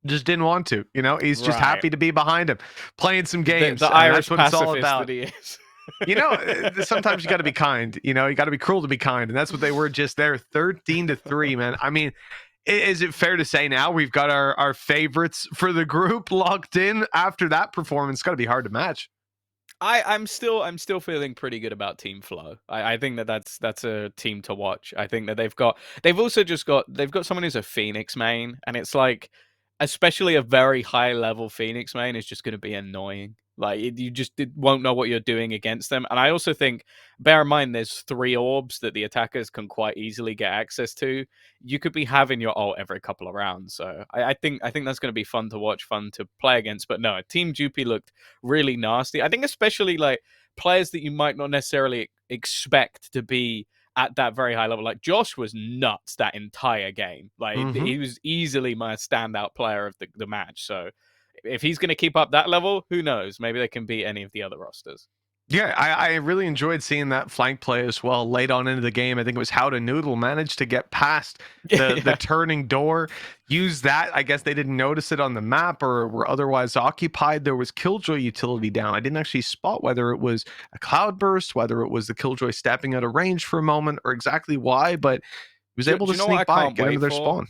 didn't want to. You know, he's just happy to be behind him, playing some games. The Irish that's what it's all pacifist about. that he is. You know, sometimes you got to be kind. You know, you got to be cruel to be kind, and that's what they were just there. 13-3, man. I mean, is it fair to say now we've got our favorites for the group locked in after that performance? It's got to be hard to match. I'm still feeling pretty good about Team Flow. I think that's a team to watch. I think that they've got someone who's a Phoenix main, and it's like, especially a very high level Phoenix main is just going to be annoying. Like, you just won't know what you're doing against them. And I also think, bear in mind, there's 3 orbs that the attackers can quite easily get access to. You could be having your ult every couple of rounds. So I think that's going to be fun to watch, fun to play against. But no, Team Jupi looked really nasty. I think especially like players that you might not necessarily expect to be at that very high level. Like, Josh was nuts that entire game. Like, he was easily my standout player of the match. So if he's going to keep up that level, who knows? Maybe they can beat any of the other rosters. Yeah, I really enjoyed seeing that flank play as well late on into the game. I think it was HowToNoodle managed to get past the turning door, use that. I guess they didn't notice it on the map or were otherwise occupied. There was Killjoy utility down. I didn't actually spot whether it was a cloud burst, whether it was the Killjoy stepping out of range for a moment, or exactly why, but he was able to sneak by and get into their spawn.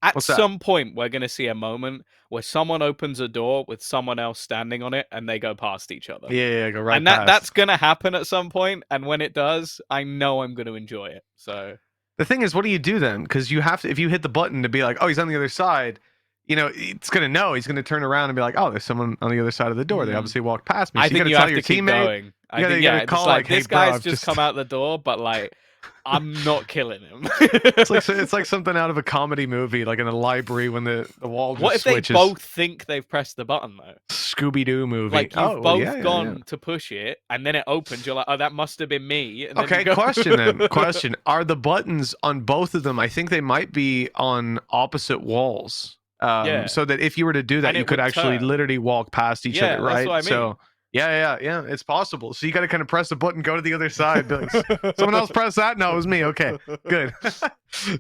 At some point, we're going to see a moment where someone opens a door with someone else standing on it and they go past each other. Yeah, go right and past. that's going to happen at some point. And when it does, I know I'm going to enjoy it. So the thing is, what do you do then? Because you have to, if you hit the button to be like, oh, he's on the other side, you know, it's going to know. He's going to turn around and be like, oh, there's someone on the other side of the door. They obviously walked past me. So I think you have to keep going. You gotta call like, hey, this bro, guy's just come out the door, but like, I'm not killing him. it's like something out of a comedy movie, like in a library when the wall just What if switches. they both think they've pressed the button though? Scooby-Doo movie. Like, you've both gone to push it, and then it opens. You're like, oh, that must have been me. And okay, question then. Question: are the buttons on both of them? I think they might be on opposite walls. So that if you were to do that, And you it could would actually turn. literally walk past each other, right? That's what I mean. So. Yeah, it's possible. So you got to kind of press the button, go to the other side. Be like, someone else press that? No, it was me. Okay, good.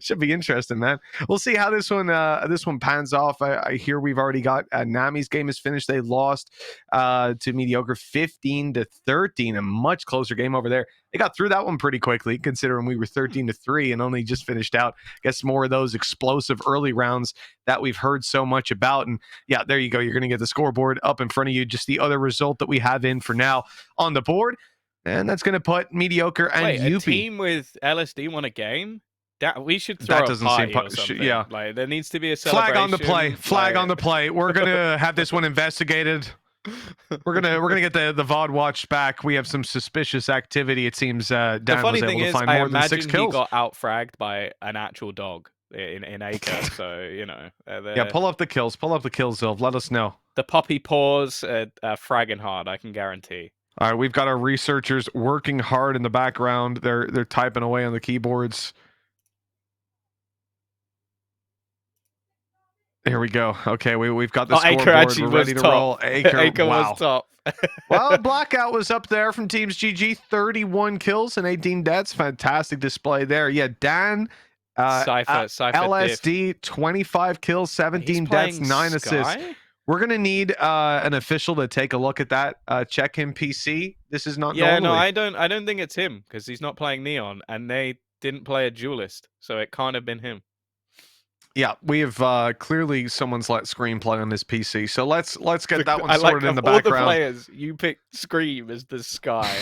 Should be interesting, man. We'll see how this one pans off. I hear we've already got Nami's game is finished. They lost to Mediocre 15-13, a much closer game over there. They got through that one pretty quickly, considering we were 13-3 and only just finished out. I guess more of those explosive early rounds that we've heard so much about. And yeah, there you go. You're going to get the scoreboard up in front of you. Just the other result that we have in for now on the board. And that's going to put Mediocre and Wait, Jupi. a team with LSD won a game? We should throw That a doesn't party seem or something. yeah. Like, there needs to be a celebration. Flag on the play. Flag like... on the play. We're gonna have this one investigated. We're gonna get the VOD watched back. We have some suspicious activity. It seems Dan the funny was able thing to is, find I more than 6 imagine kills. he got out-fragged by an actual dog in Acre. So, you know. Yeah, pull up the kills. Pull up the kills, Zilv. Let us know. The puppy paws fragging hard, I can guarantee. All right, we've got our researchers working hard in the background. They're typing away on the keyboards. Here we go. Okay, we've got the scoreboard. We're ready to roll. Acre wow. was top. Well, Blackout was up there from Teams GG. 31 kills and 18 deaths. Fantastic display there. Yeah, Dan, Cypher LSD, 25 kills, 17 deaths, 9 assists. We're going to need an official to take a look at that. Check him PC. This is not Yeah, normally. no, I don't think it's him because he's not playing Neon and they didn't play a duelist. So it can't have been him. Yeah, we have clearly someone's let Scream play on this PC. So let's get that one sorted in the all background. the players, you pick Scream as the sky.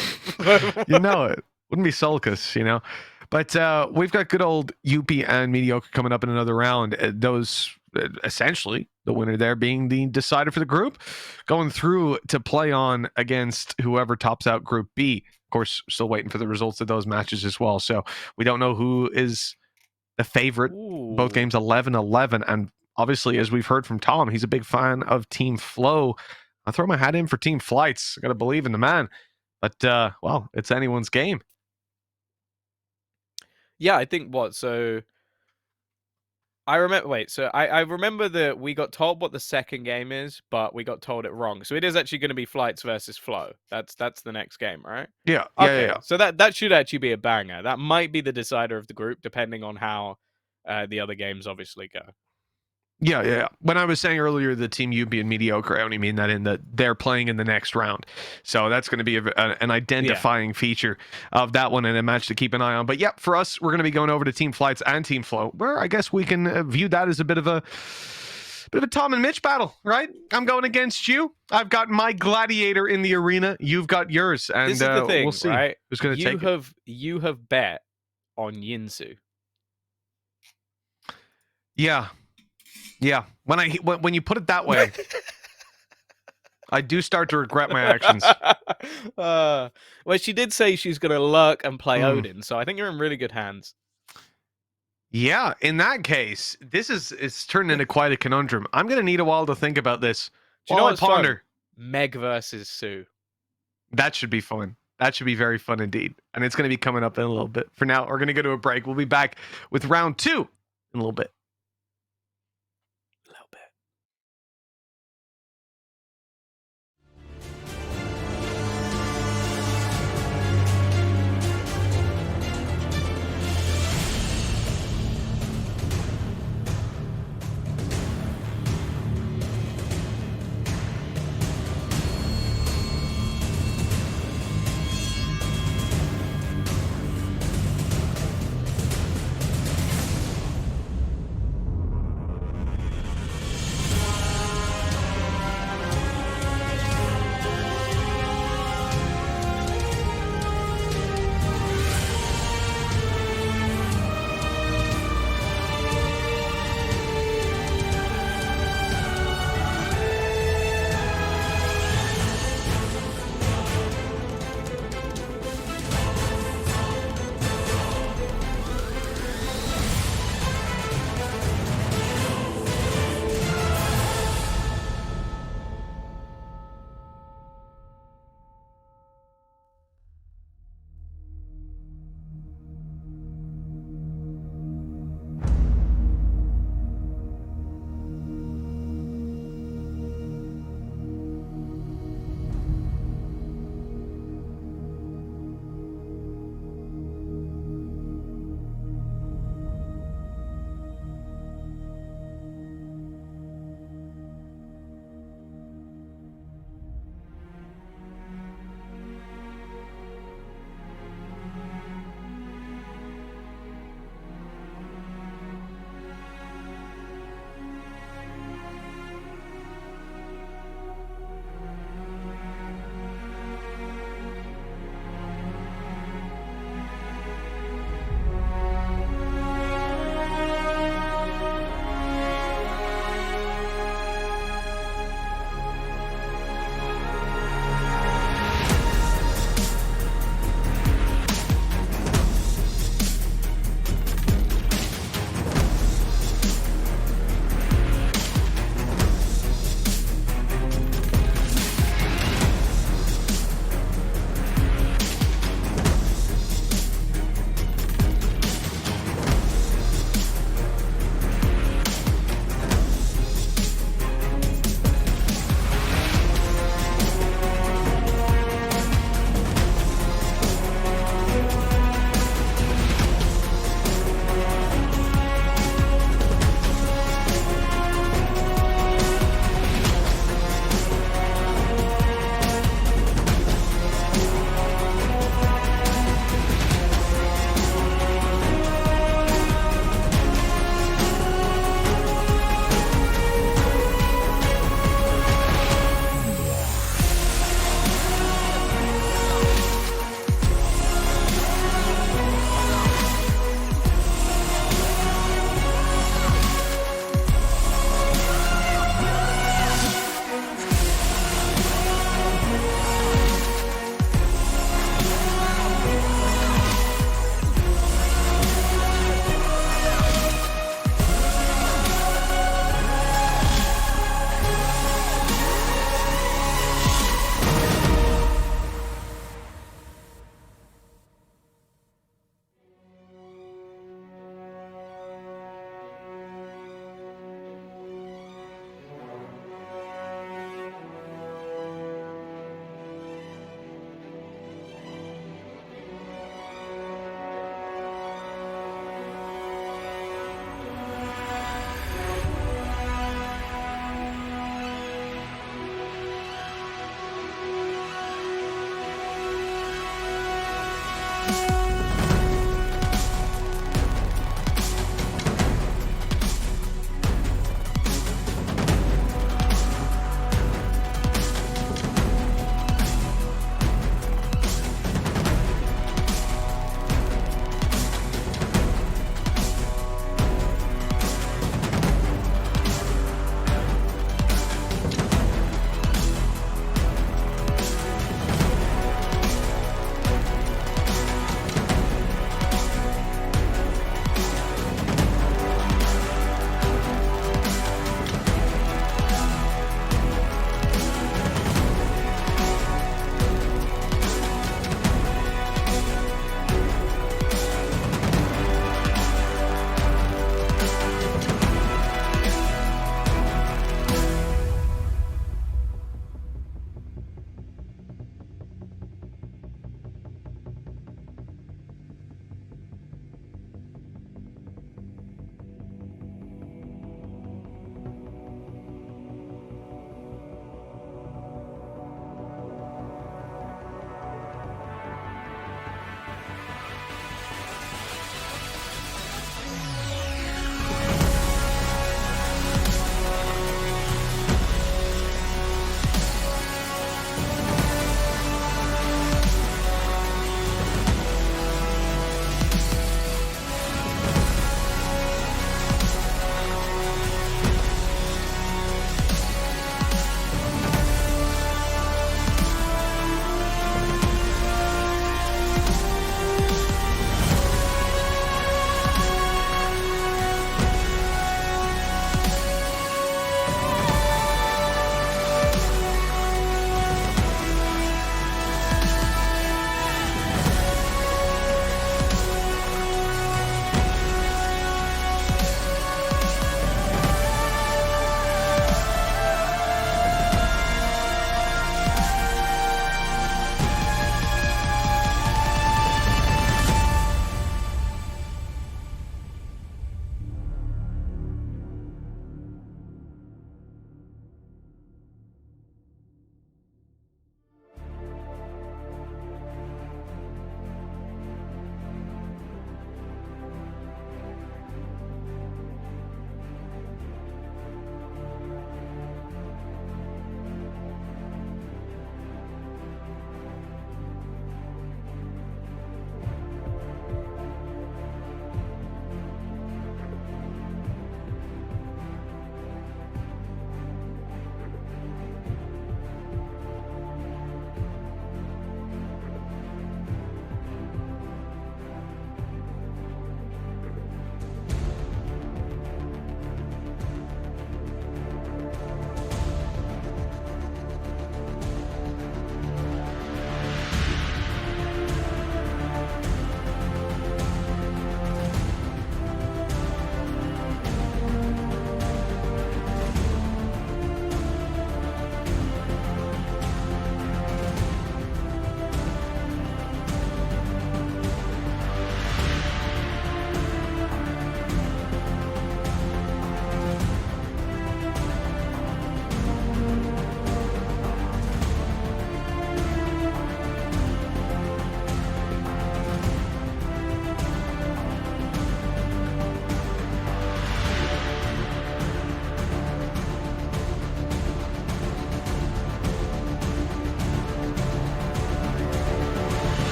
You know it. Wouldn't be 𝗏𝗏, you know. But we've got good old Jupi and Mediocre coming up in another round. Those essentially the winner there being the decider for the group, going through to play on against whoever tops out Group B. Of course, still waiting for the results of those matches as well. So we don't know who is the favorite. Ooh. Both games 11-11, and obviously, as we've heard from Tom, he's a big fan of Team Flow. I throw my hat in for Team Flights. I gotta believe in the man. But well, it's anyone's game. Yeah, I think what so. I remember. Wait, so I remember that we got told what the second game is, but we got told it wrong. So it is actually going to be Flights versus Flow. That's the next game, right? Yeah, Okay. yeah. So that should actually be a banger. That might be the decider of the group, depending on how the other games obviously go. Yeah. When I was saying earlier the Team Jupi and Mediocre, I only mean that in that they're playing in the next round. So that's going to be an identifying feature of that one and a match to keep an eye on. But yeah, for us, we're going to be going over to Team Flights and Team Flow, where I guess we can view that as a bit of a Tom and Mitch battle, right? I'm going against you. I've got my gladiator in the arena. You've got yours, and This is the thing, we'll see right? who's going to take it. You have bet on Yinsu. Yeah. When you put it that way, I do start to regret my actions. Well, she did say she's going to lurk and play Odin, so I think you're in really good hands. Yeah, in that case, it's turned into quite a conundrum. I'm going to need a while to think about this. Do you know what's ponder? Fun? Meg versus Sue. That should be fun. That should be very fun indeed. And it's going to be coming up in a little bit. For now, we're going to go to a break. We'll be back with round 2 in a little bit.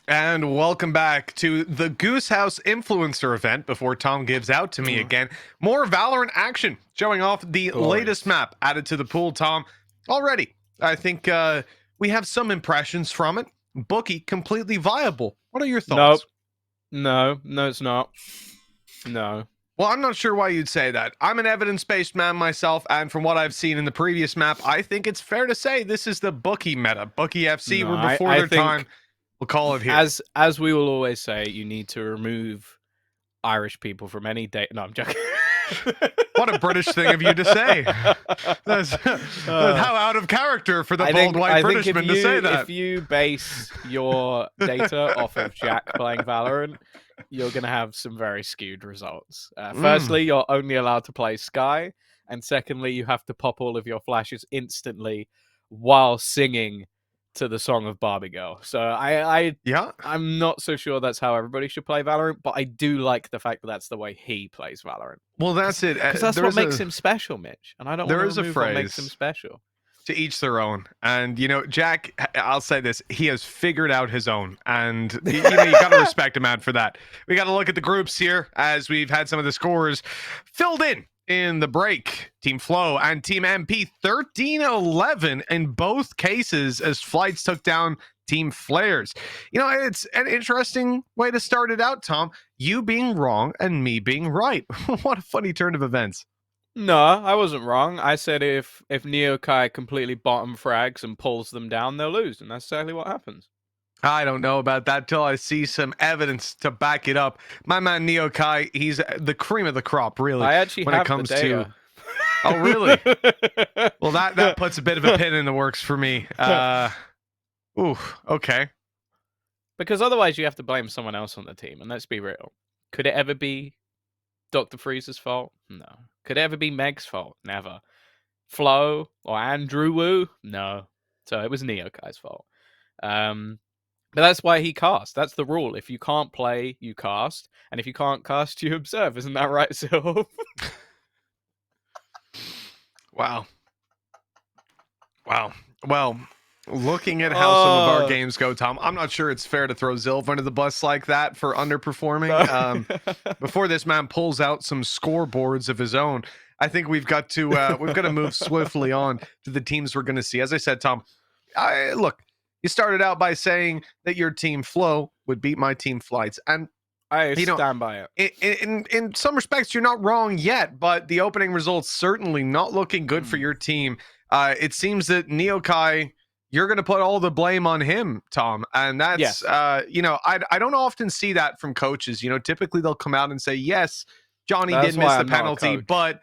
And welcome back to the Goose House Influencer event before Tom gives out to me again. More Valorant action, showing off the latest map added to the pool, Tom. Already, I think we have some impressions from it. 𝗏𝗧𝗺, completely viable. What are your thoughts? Nope. No, it's not. No. Well, I'm not sure why you'd say that. I'm an evidence-based man myself, and from what I've seen in the previous map, I think it's fair to say this is the 𝗏𝗧𝗺 meta. 𝗏𝗧𝗺 FC No, were before I their think- time. We'll call it here. As we will always say, you need to remove Irish people from any date. No, I'm joking. What a British thing of you to say. That's how out of character for the bold white Britishman to say that. If you base your data off of Jack playing Valorant, you're going to have some very skewed results. Firstly, you're only allowed to play Sky. And secondly, you have to pop all of your flashes instantly while singing to the song of Barbie Girl. So I'm not so sure that's how everybody should play Valorant, but I do like the fact that that's the way he plays Valorant. Well, that's it. Because that's what makes him special, Mitch. And I don't want to remove what makes him special. To each their own. And, you know, Jack, I'll say this, he has figured out his own. And, you know, you got to respect a man for that. We got to look at the groups here as we've had some of the scores filled in the break. Team Flow and Team MP 13-11 in both cases as Flights took down Team Flares. You know, it's an interesting way to start it out, Tom. You being wrong and me being right. What a funny turn of events. No, I wasn't wrong. I said if 𝗏𝗃𝗀𝗃 completely bottom frags and pulls them down, they'll lose. And that's exactly what happens. I don't know about that till I see some evidence to back it up. My man 𝗏𝗃𝗀𝗃, he's the cream of the crop, really. I actually when have it comes the data. Oh, really? Well, that puts a bit of a pin in the works for me. Ooh, okay. Because otherwise you have to blame someone else on the team. And let's be real. Could it ever be 𝗏𝗏𝗺's fault? No. Could it ever be Meg's fault? Never. Flo or Andruwu? No. So it was 𝗏𝗃𝗀𝗃's fault. But that's why he cast. That's the rule. If you can't play, you cast. And if you can't cast, you observe. Isn't that right, Sylv? Wow. Well, looking at how some of our games go, Tom, I'm not sure it's fair to throw 𝗧𝗲 under the bus like that for underperforming. Before this man pulls out some scoreboards of his own, I think we've got to move swiftly on to the teams we're going to see. As I said, Tom, look, you started out by saying that your team Flow would beat my team Flights, and I stand by it. In some respects, you're not wrong yet, but the opening results certainly not looking good for your team. It seems that 𝗏𝗃𝗀𝗃, you're going to put all the blame on him, Tom, and that's you know, I don't often see that from coaches. You know, typically they'll come out and say, yes, Johnny did miss the penalty, but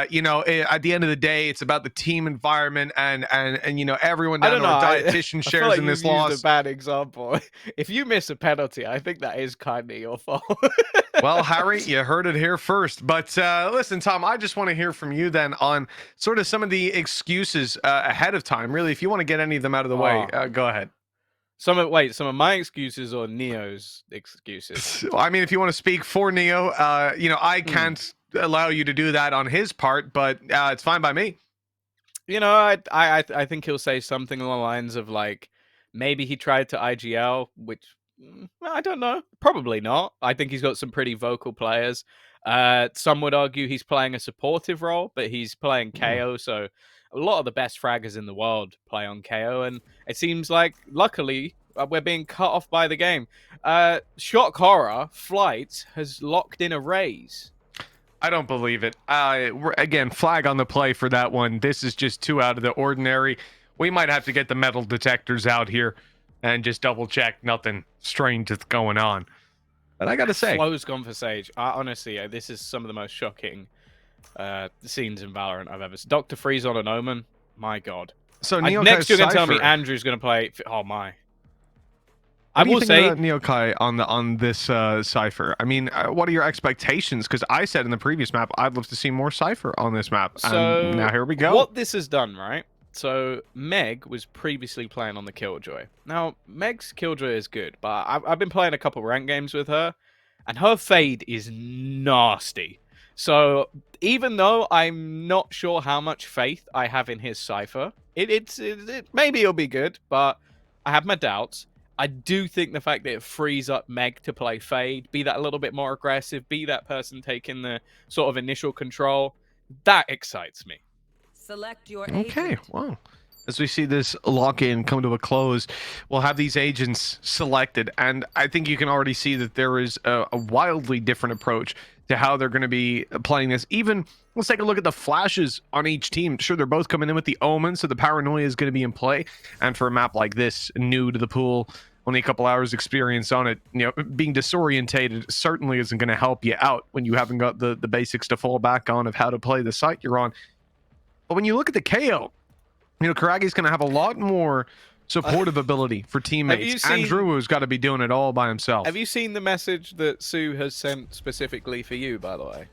you know, at the end of the day, it's about the team environment, and you know, everyone down to our dietitian shares like in this used loss. A bad example. If you miss a penalty, I think that is kind of your fault. Well, Harry, you heard it here first. But listen, Tom, I just want to hear from you then on sort of some of the excuses ahead of time. Really, if you want to get any of them out of the way, go ahead. Some of my excuses or Neo's excuses? I mean, if you want to speak for Neo, you know, I can't allow you to do that on his part, but it's fine by me. You know, I think he'll say something along the lines of like, maybe he tried to IGL, which I don't know. Probably not. I think he's got some pretty vocal players. Some would argue he's playing a supportive role, but he's playing KO, so a lot of the best fraggers in the world play on KO, and it seems like, luckily, we're being cut off by the game. Shock horror, Flight has locked in a raise. I don't believe it. Again, flag on the play for that one. This is just too out of the ordinary. We might have to get the metal detectors out here and just double check nothing strange is going on. But I gotta say, Flow's gone for Sage. Honestly, this is some of the most shocking scenes in Valorant I've ever seen. 𝗏𝗏𝗺's on an Omen. My God. So next you're gonna tell me Andrew's gonna play. Oh my. I will say 𝗏𝗃𝗀𝗃 on this Cypher. I mean, what are your expectations? Because I said in the previous map I'd love to see more Cypher on this map. So and now here we go. What this has done, right? So Meg was previously playing on the Killjoy. Now Meg's Killjoy is good, but I've been playing a couple rank games with her, and her fade is nasty. So even though I'm not sure how much faith I have in his Cypher, maybe it'll be good, but I have my doubts. I do think the fact that it frees up Meg to play Fade, be that a little bit more aggressive, be that person taking the sort of initial control, that excites me. Select your Okay, agent. well, as we see this lock-in come to a close, we'll have these agents selected, and I think you can already see that there is a wildly different approach to how they're going to be playing this. Even, let's take a look at the flashes on each team. Sure, they're both coming in with the Omen, so the Paranoia is going to be in play, and for a map like this, new to the pool, only a couple hours experience on it, you know, being disorientated certainly isn't going to help you out when you haven't got the basics to fall back on of how to play the site you're on. But when you look at the KO, you know, Karagi's going to have a lot more supportive ability for teammates. Andruwu's got to be doing it all by himself. Have you seen the message that 𝗬 has sent specifically for you, by the way?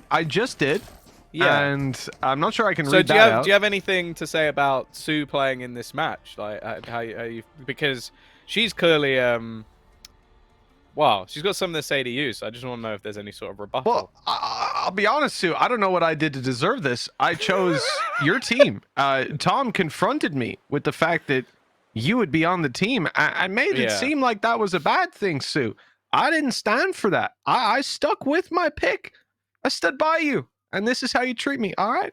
I just did. Yeah. And I'm not sure I can So read that out. do you have anything to say about 𝗬 playing in this match? Like how you, because she's clearly well, she's got something to say to you, so I just want to know if there's any sort of rebuttal. Well, I'll be honest, 𝗬. I don't know what I did to deserve this. I chose your team. Tom confronted me with the fact that you would be on the team. I made it seem like that was a bad thing, 𝗬. I didn't stand for that. I stuck with my pick. I stood by you. And this is how you treat me, all right?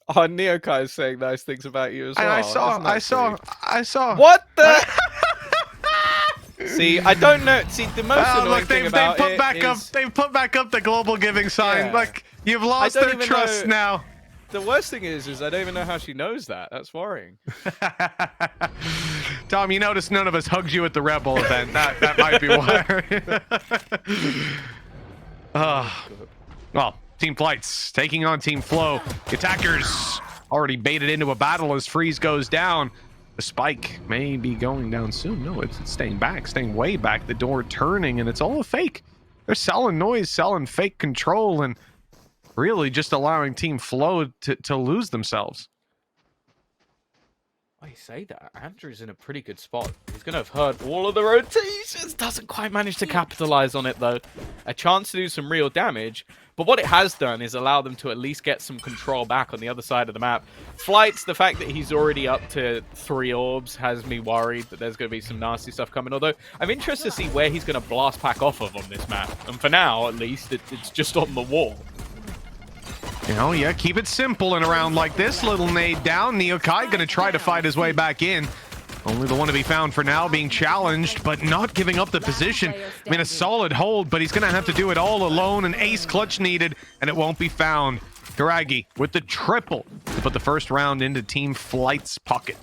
Oh, Neokai is saying nice things about you as well. And I saw. What the? See, I don't know. See, the most annoying thing about it is... They've put back up the global giving sign. Yeah. Like, you've lost their trust now. The worst thing is I don't even know how she knows that. That's worrying. Tom, you notice none of us hugged you at the Rebel event. That might be why. Well, Team Flights taking on Team Flow. The attackers already baited into a battle as Freeze goes down. The spike may be going down soon. No, it's staying back, staying way back. The door turning, and it's all a fake. They're selling noise, selling fake control, and really just allowing Team Flow to lose themselves. I say that. Andrew's in a pretty good spot. He's going to have heard all of the rotations. Doesn't quite manage to capitalize on it, though. A chance to do some real damage. But what it has done is allow them to at least get some control back on the other side of the map. Flights, the fact that he's already up to 3 orbs has me worried that there's going to be some nasty stuff coming. Although, I'm interested to see where he's going to blast pack off of on this map. And for now, at least, it's just on the wall. You know, yeah, keep it simple in a round like this. Little nade down. Neokai going to try to fight his way back in. Only the one to be found for now, being challenged, but not giving up the position. I mean, a solid hold, but he's going to have to do it all alone. An ace clutch needed, and it won't be found. Karagii with the triple to put the first round into Team Flight's pocket.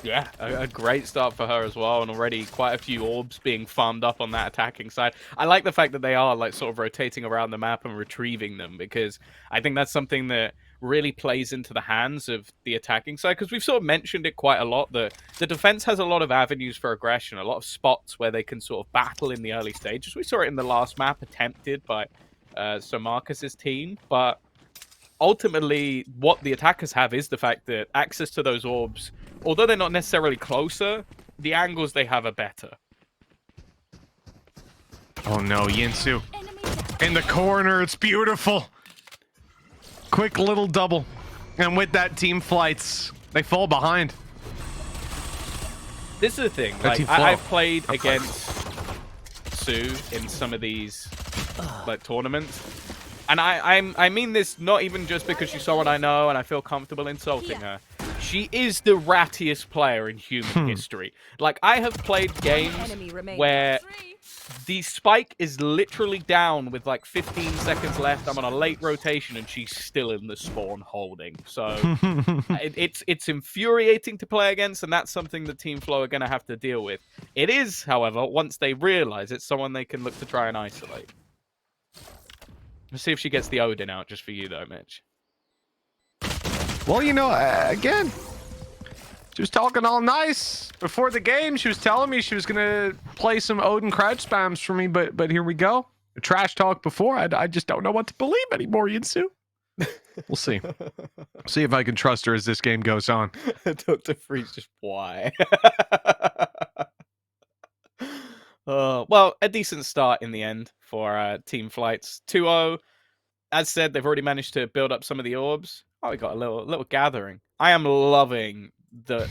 Yeah, a great start for her as well, and already quite a few orbs being farmed up on that attacking side. I like the fact that they are like sort of rotating around the map and retrieving them, because I think that's something that really plays into the hands of the attacking side, because we've sort of mentioned it quite a lot. The defense has a lot of avenues for aggression, a lot of spots where they can sort of battle in the early stages. We saw it in the last map attempted by SoMarcus's team, but ultimately what the attackers have is the fact that access to those orbs, although they're not necessarily closer, the angles they have are better. Oh no, Yinsu in the corner. It's beautiful. Quick little double. And with that, Team Flights, they fall behind. This is the thing. Like, I've played against 𝗬 in some of these like tournaments. And I mean this not even just because she's someone I know and I feel comfortable insulting her. She is the rattiest player in human history. Like, I have played games where the spike is literally down with like 15 seconds left. I'm on a late rotation and she's still in the spawn holding. So it's infuriating to play against, and that's something the Team Flow are going to have to deal with. It is, however, once they realize it's someone they can look to try and isolate. Let's see if she gets the Odin out just for you, though, Mitch. Well, you know, again, she was talking all nice before the game. She was telling me she was going to play some Odin crouch spams for me, but here we go. Trash talk before. I just don't know what to believe anymore, Yinsu. We'll see. See if I can trust her as this game goes on. Dr. Freeze, just why? Well, a decent start in the end for Team Flights. 2-0. As said, they've already managed to build up some of the orbs. Oh, we got a little gathering. I am loving the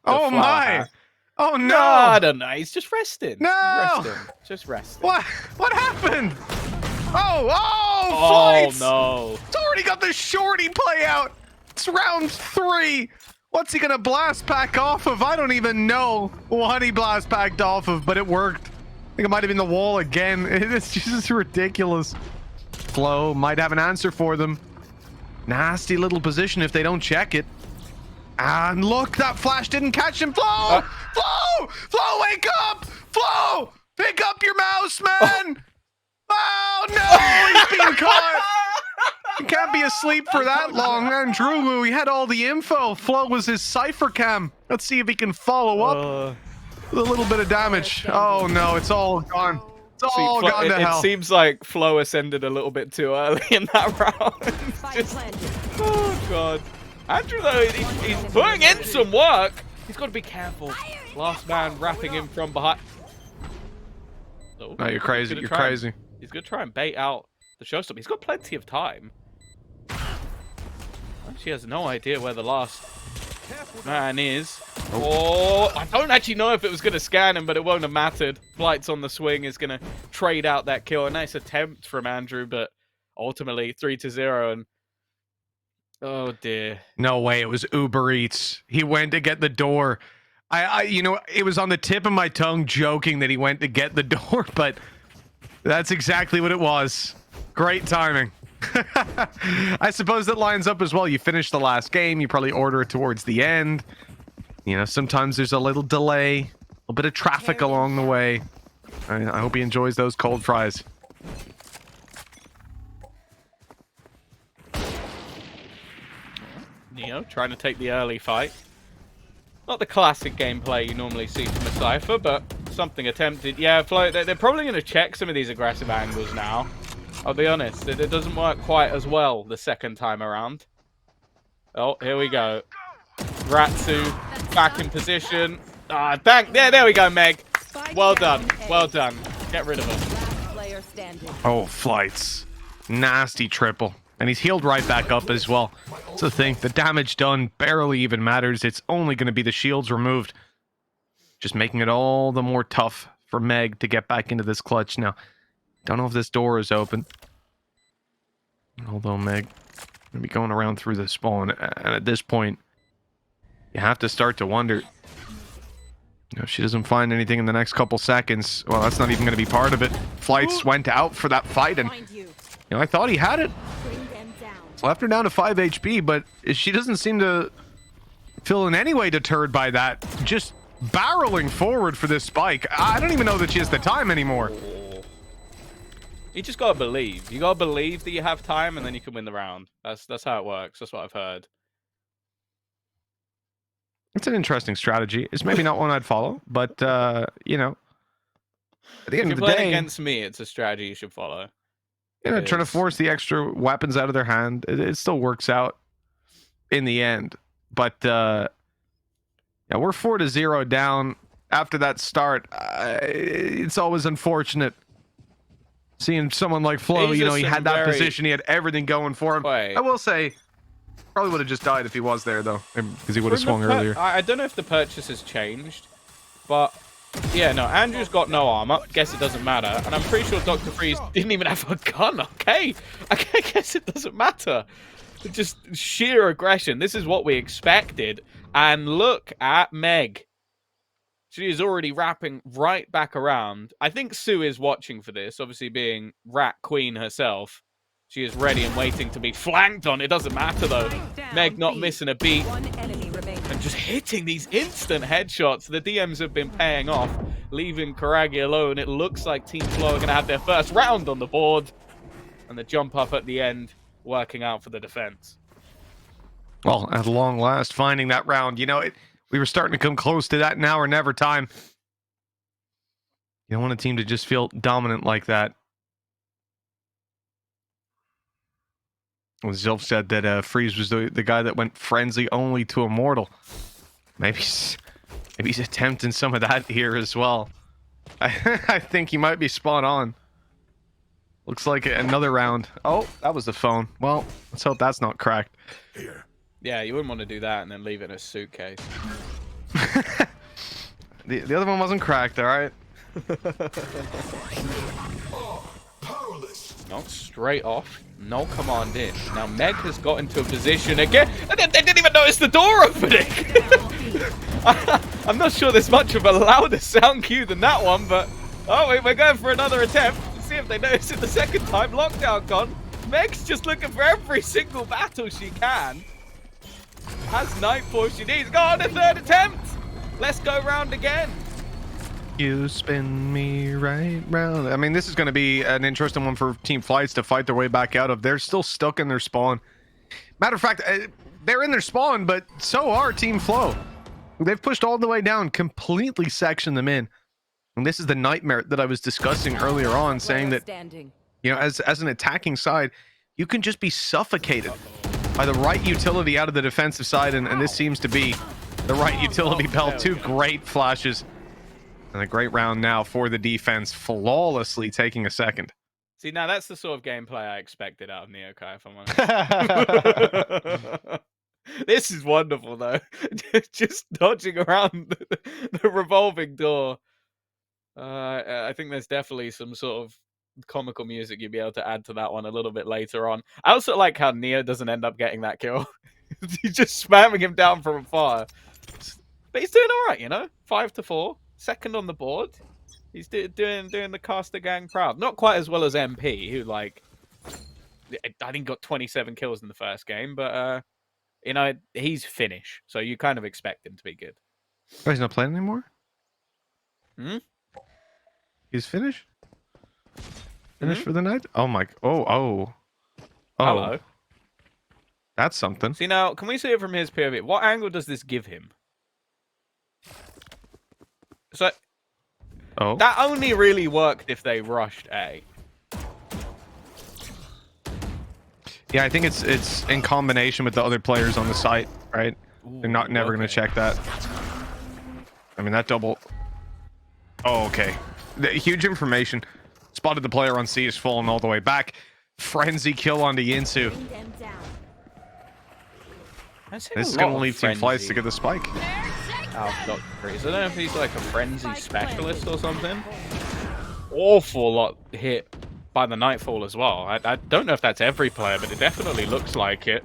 Oh flower my! hat. Oh no! No, I don't know. He's just resting. No! Resting. Just resting. What happened? Oh, Oh Flights! no! It's already got the shorty play out. It's round 3. What's he gonna blast pack off of? I don't even know what he blast packed off of, but it worked. I think it might have been the wall again. It's just ridiculous. Flow might have an answer for them. Nasty little position if they don't check it. And look, that flash didn't catch him. Flow! Flow, wake up! Flow! Pick up your mouse, man! Oh no, he's being caught! You can't be asleep for that long. Andruwu, he had all the info. Flow was his cipher cam. Let's see if he can follow up with a little bit of damage. Oh no, it's all gone. It's all gone to hell. It seems like FlowAscended a little bit too early in that round. Oh god. Andrew though, he's putting in some work. He's got to be careful. Last man wrapping him from behind. Oh, No, you're crazy. You're crazy. He's going to try and bait out the showstopper. He's got plenty of time. She has no idea where the last man is. Oh, I don't actually know if it was going to scan him, but it won't have mattered. Flight's on the swing is going to trade out that kill. A nice attempt from Andrew, but ultimately 3-0. And oh dear. No way, it was Uber Eats. He went to get the door. You know, it was on the tip of my tongue joking that he went to get the door, but that's exactly what it was. Great timing. I suppose that lines up as well. You finish the last game, you probably order it towards the end. You know, sometimes there's a little delay, a little bit of traffic along the way. I hope he enjoys those cold fries. Neo trying to take the early fight. Not the classic gameplay you normally see from a Cypher, but something attempted. Yeah, Flo, they're probably going to check some of these aggressive angles now. I'll be honest, it doesn't work quite as well the second time around. Oh, here we go. 𝗏𝗏𝗺 back in position. Ah, bang! There we go, Meg. Well done. Well done. Get rid of him. Oh, Flights. Nasty triple. And he's healed right back up as well. That's the thing. The damage done barely even matters. It's only going to be the shields removed. Just making it all the more tough for Meg to get back into this clutch. Now, don't know if this door is open. Although Meg going to be going around through the spawn. And at this point, you have to start to wonder. You know, if she doesn't find anything in the next couple seconds, well, that's not even going to be part of it. Flights went out for that fight, and you know, I thought he had it. Left her down to 5 HP, but she doesn't seem to feel in any way deterred by that. Just barreling forward for this spike. I don't even know that she has the time anymore. You just gotta believe. You gotta believe that you have time, and then you can win the round. That's how it works. That's what I've heard. It's an interesting strategy. It's maybe not one I'd follow, but you know, at the end of the day, against me, it's a strategy you should follow. You know, trying to force the extra weapons out of their hand, it still works out in the end. But yeah, we're 4-0 down after that start. It's always unfortunate seeing someone like Flo. You know, he had that position, he had everything going for him. I will say, probably would have just died if he was there though, because he would have swung earlier. I don't know if the purchase has changed, but yeah, no, Andrew's got no armor. Guess it doesn't matter. And I'm pretty sure Dr. Freeze didn't even have a gun. Okay, I guess it doesn't matter. Just sheer aggression. This is what we expected. And look at Meg. She is already wrapping right back around. I think Sue is watching for this, obviously being Rat Queen herself. She is ready and waiting to be flanked on. It doesn't matter, though. Meg not missing a beat. And just hitting these instant headshots. The DMs have been paying off, leaving karagii alone. It looks like Team Flow are going to have their first round on the board. And the jump up at the end, working out for the defense. Well, at long last, finding that round. You know, we were starting to come close to that now or never time. You don't want a team to just feel dominant like that. Zilf said that Freeze was the guy that went frenzy only to Immortal. Maybe he's attempting some of that here as well. I think he might be spot on. Looks like another round. Oh, that was the phone. Well, let's hope that's not cracked. Yeah, you wouldn't want to do that and then leave it in a suitcase. The other one wasn't cracked, all right? Not straight off. No command in. Now Meg has got into a position again. And they didn't even notice the door opening. I'm not sure there's much of a louder sound cue than that one, but oh wait, we're going for another attempt. Let's see if they notice it the second time. Lockdown gone. Meg's just looking for every single battle she can. Has Nightfall she needs. Go on a third attempt. Let's go round again. You spin me right round. I mean, this is going to be an interesting one for Team Flights to fight their way back out of. They're still stuck in their spawn. Matter of fact, they're in their spawn, but so are Team Flow. They've pushed all the way down, completely sectioned them in. And this is the nightmare that I was discussing earlier on, saying that, you know, as an attacking side, you can just be suffocated by the right utility out of the defensive side, and this seems to be the right utility belt. Two great flashes. And a great round now for the defense, flawlessly taking a second. See, now that's the sort of gameplay I expected out of NeoKai, if I'm honest. This is wonderful, though. Just dodging around the revolving door. I think there's definitely some sort of comical music you'd be able to add to that one a little bit later on. I also like how Neo doesn't end up getting that kill. He's just spamming him down from afar. But he's doing all right, you know? 5-4. Second on the board. He's doing the caster gang proud. Not quite as well as MP, who, like, I think got 27 kills in the first game, but you know, he's Finnish, so you kind of expect him to be good. Oh, he's not playing anymore? Hmm? He's Finnish? Finnish for the night? Oh my, oh. Hello. That's something. See, now, can we see it from his POV? What angle does this give him? So, that only really worked if they rushed A. Yeah, I think it's in combination with the other players on the site, right? Ooh, They're never going to check that. I mean, that double... Oh, okay. Huge information. Spotted the player on C, is falling all the way back. Frenzy kill onto Yinsu. This is going to leave Team Flights to get the spike. Dr. Freeze. I don't know if he's like a frenzy specialist or something. Awful lot hit by the Nightfall as well. I don't know if that's every player, but it definitely looks like it.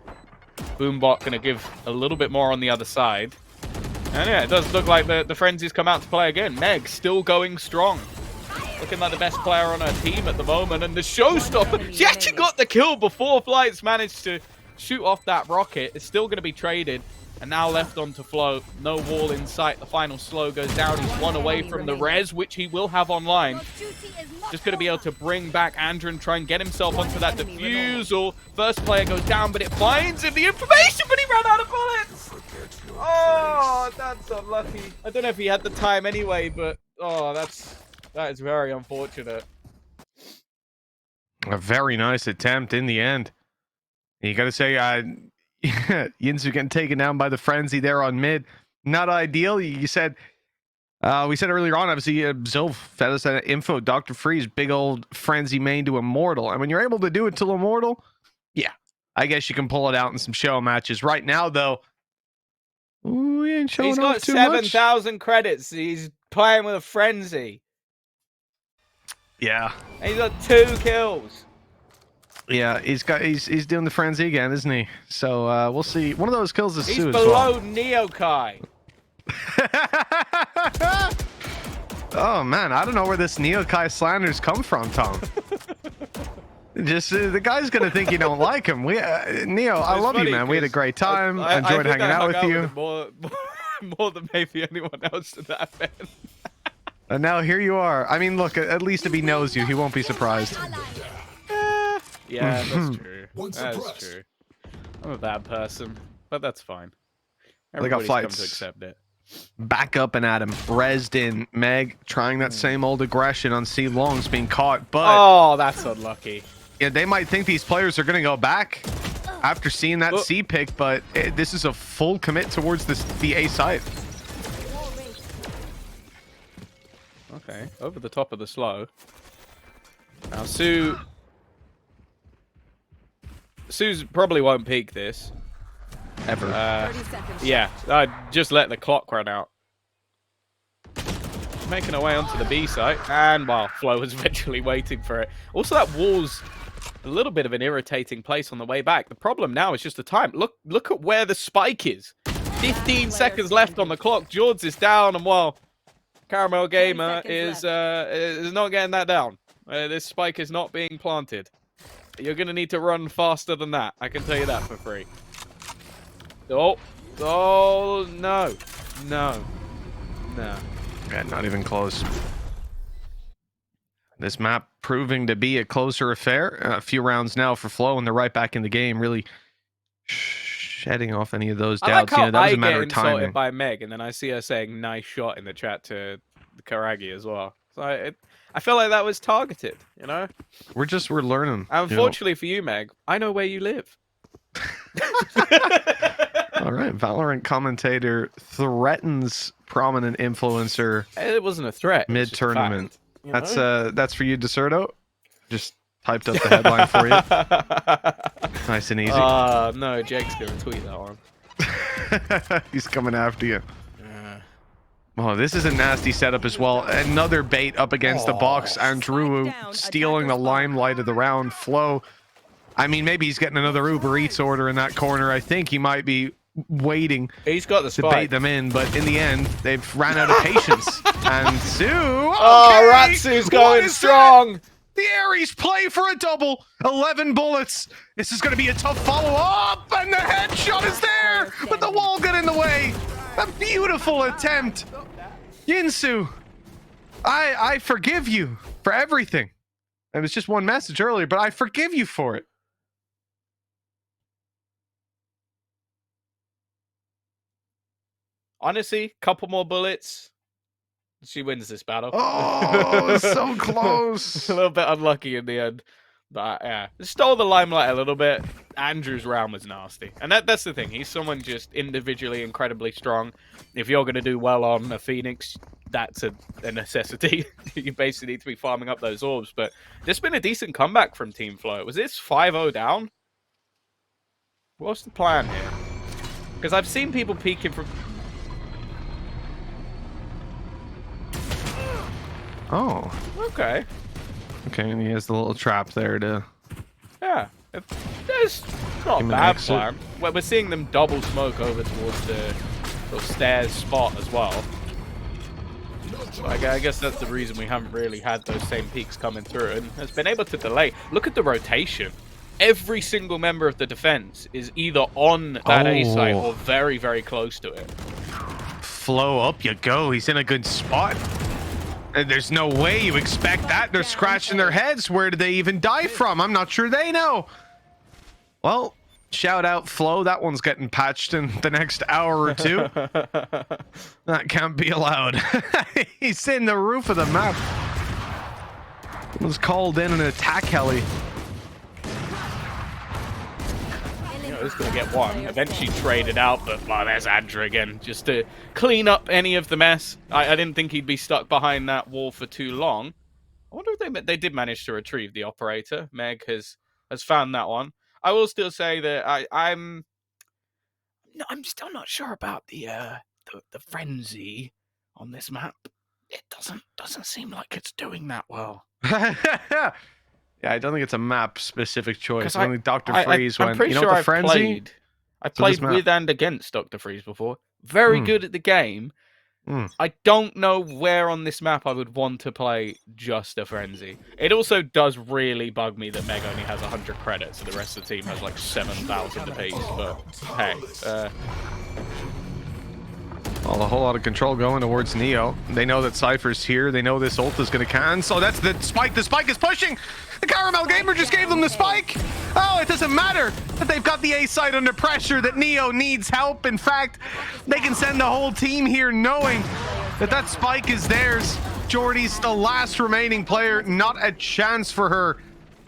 Boombot going to give a little bit more on the other side. And yeah, it does look like the frenzy's come out to play again. Meg still going strong. Looking like the best player on her team at the moment. And the showstopper, she actually got the kill before Flights managed to shoot off that rocket. It's still going to be traded. And now left on to Flow. No wall in sight. The final slow goes down. He's one away from the res, which he will have online. Just going to be able to bring back Andrew and try and get himself onto that defusal. First player goes down, but it finds him the information, but he ran out of bullets. Oh, that's unlucky. I don't know if he had the time anyway, but oh, that is very unfortunate. A very nice attempt in the end. You got to say, Yinsu getting taken down by the frenzy there on mid. Not ideal. You said, we said earlier on, obviously, Zilv fed us that info. Dr. Freeze, big old frenzy main to Immortal. And when you're able to do it to Immortal, yeah, I guess you can pull it out in some show matches. Right now, though, we ain't showing He's off got 7,000 credits. He's playing with a frenzy. Yeah. And he's got 2 kills. Yeah, he's doing the frenzy again, isn't he? So we'll see. One of those kills is He's Sue as below well. NeoKai. Oh man, I don't know where this NeoKai slanders come from, Tom. Just the guy's gonna think you don't like him. Neo, I love you, man. We had a great time. I enjoyed hanging out with you. More than maybe anyone else in that event. And now here you are. I mean, look, at least if he knows you, he won't be surprised. Yeah, that's true. That's true. I'm a bad person, but that's fine. Everybody's come to accept it. Back up and at him. Rezzed in. Meg trying that same old aggression on C Long's being caught, but... Oh, that's unlucky. Yeah, they might think these players are going to go back after seeing that C pick, but this is a full commit towards the A side. Okay, over the top of the slow. Now Sue 𝗬𝗲 probably won't peek this. Ever. 30 seconds. Yeah, just let the clock run out. Making our way onto the B site, and well, Flo was eventually waiting for it. Also, that wall's a little bit of an irritating place on the way back. The problem now is just the time. Look at where the spike is. 15 seconds left on the clock. Jords is down, and well, TheCaramelGamer is not getting that down. This spike is not being planted. You're gonna need to run faster than that. I can tell you that for free. Oh no, no, no. Yeah, not even close. This map proving to be a closer affair. A few rounds now for Flo, and they're right back in the game, really shedding off any of those doubts. I like how that was I a matter get of timing. insulted by Meg, and then I see her saying "nice shot" in the chat to the karagii as well. So I feel like that was targeted, you know. We're learning. Unfortunately for you, Meg, I know where you live. All right, Valorant commentator threatens prominent influencer It wasn't a threat. mid tournament. You know? That's for you, 𝗧𝗏. Just typed up the headline for you. Nice and easy. No, Jake's gonna tweet that one. He's coming after you. Oh, this is a nasty setup as well. Another bait up against the box. Andruwu stealing the limelight of the round. Flo, I mean, maybe he's getting another Uber Eats order in that corner. I think he might be waiting He's got the to spike. bait them in, but in the end, they've ran out of patience. And 𝗬𝗏, Oh, okay, Ratsu's what going is strong. that? The Aries play for a double. 11 bullets. This is going to be a tough follow-up, and the headshot is there, but the wall got in the way. A beautiful attempt. Yinsu, I forgive you for everything. It was just one message earlier, but I forgive you for it. Honestly, couple more bullets. She wins this battle. Oh, so close. A little bit unlucky in the end. But yeah, stole the limelight a little bit. Andrew's round was nasty. And that's the thing. He's someone just individually incredibly strong. If you're going to do well on a Phoenix, that's a necessity. You basically need to be farming up those orbs. But there's been a decent comeback from Team Flo. Was this 5-0 down? What's the plan here? Because I've seen people peeking from... Oh. Okay. Okay, and he has the little trap there to... Yeah. It's not a Give him an bad exit. plan. Well, we're seeing them double smoke over towards the little stairs spot as well. So I guess that's the reason we haven't really had those same peaks coming through and has been able to delay. Look at the rotation. Every single member of the defense is either on that A site or very, very close to it. Flo, up you go. He's in a good spot. And there's no way you expect that. They're scratching their heads. Where did they even die from? I'm not sure they know. Well, shout out Flo. That one's getting patched in the next hour or two. That can't be allowed. He's in the roof of the map. Was called in an attack heli. He's going to get one. Eventually traded out, but well, there's Andrew again. Just to clean up any of the mess. I didn't think he'd be stuck behind that wall for too long. I wonder if they did manage to retrieve the operator. Meg has found that one. I will still say that I'm still not sure about the frenzy on this map. It doesn't seem like it's doing that well. Yeah, I don't think it's a map-specific choice. I think Dr. I'm Freeze went, pretty you know sure what, the frenzy? I played with and against Dr. Freeze before. Very good at the game. I don't know where on this map I would want to play just a frenzy. It also does really bug me that Meg only has 100 credits and the rest of the team has like 7,000 apiece. But hey, well, a whole lot of control going towards Neo. They know that Cypher's here. They know this ult is going to can. So that's the spike. The spike is pushing. The TheCaramelGamer just gave them the spike. Oh, it doesn't matter that they've got the A site under pressure, that Neo needs help. In fact, they can send the whole team here knowing that that spike is theirs. Jorhdys, the last remaining player, not a chance for her.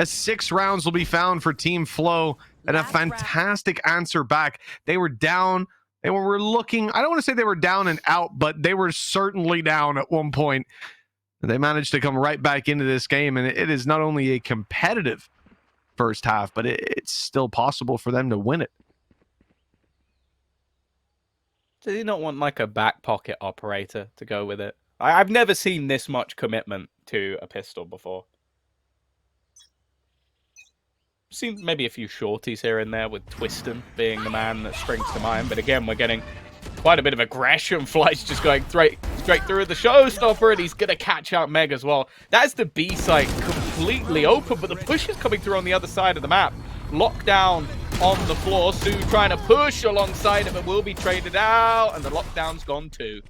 As 6 rounds will be found for Team Flo, and a fantastic answer back. They were down. They were looking, I don't want to say they were down and out, but they were certainly down at one point. They managed to come right back into this game, and it is not only a competitive first half, but it's still possible for them to win it. Does he not want like a back pocket operator to go with it? I've never seen this much commitment to a pistol before. Seen maybe a few shorties here and there, with Twiston being the man that springs to mind. But again, we're getting quite a bit of aggression. Flight's just going straight through the showstopper, and he's going to catch out Meg as well. That's the B site completely open, but the push is coming through on the other side of the map. Lockdown on the floor. Sue trying to push alongside it, but will be traded out, and the lockdown's gone too.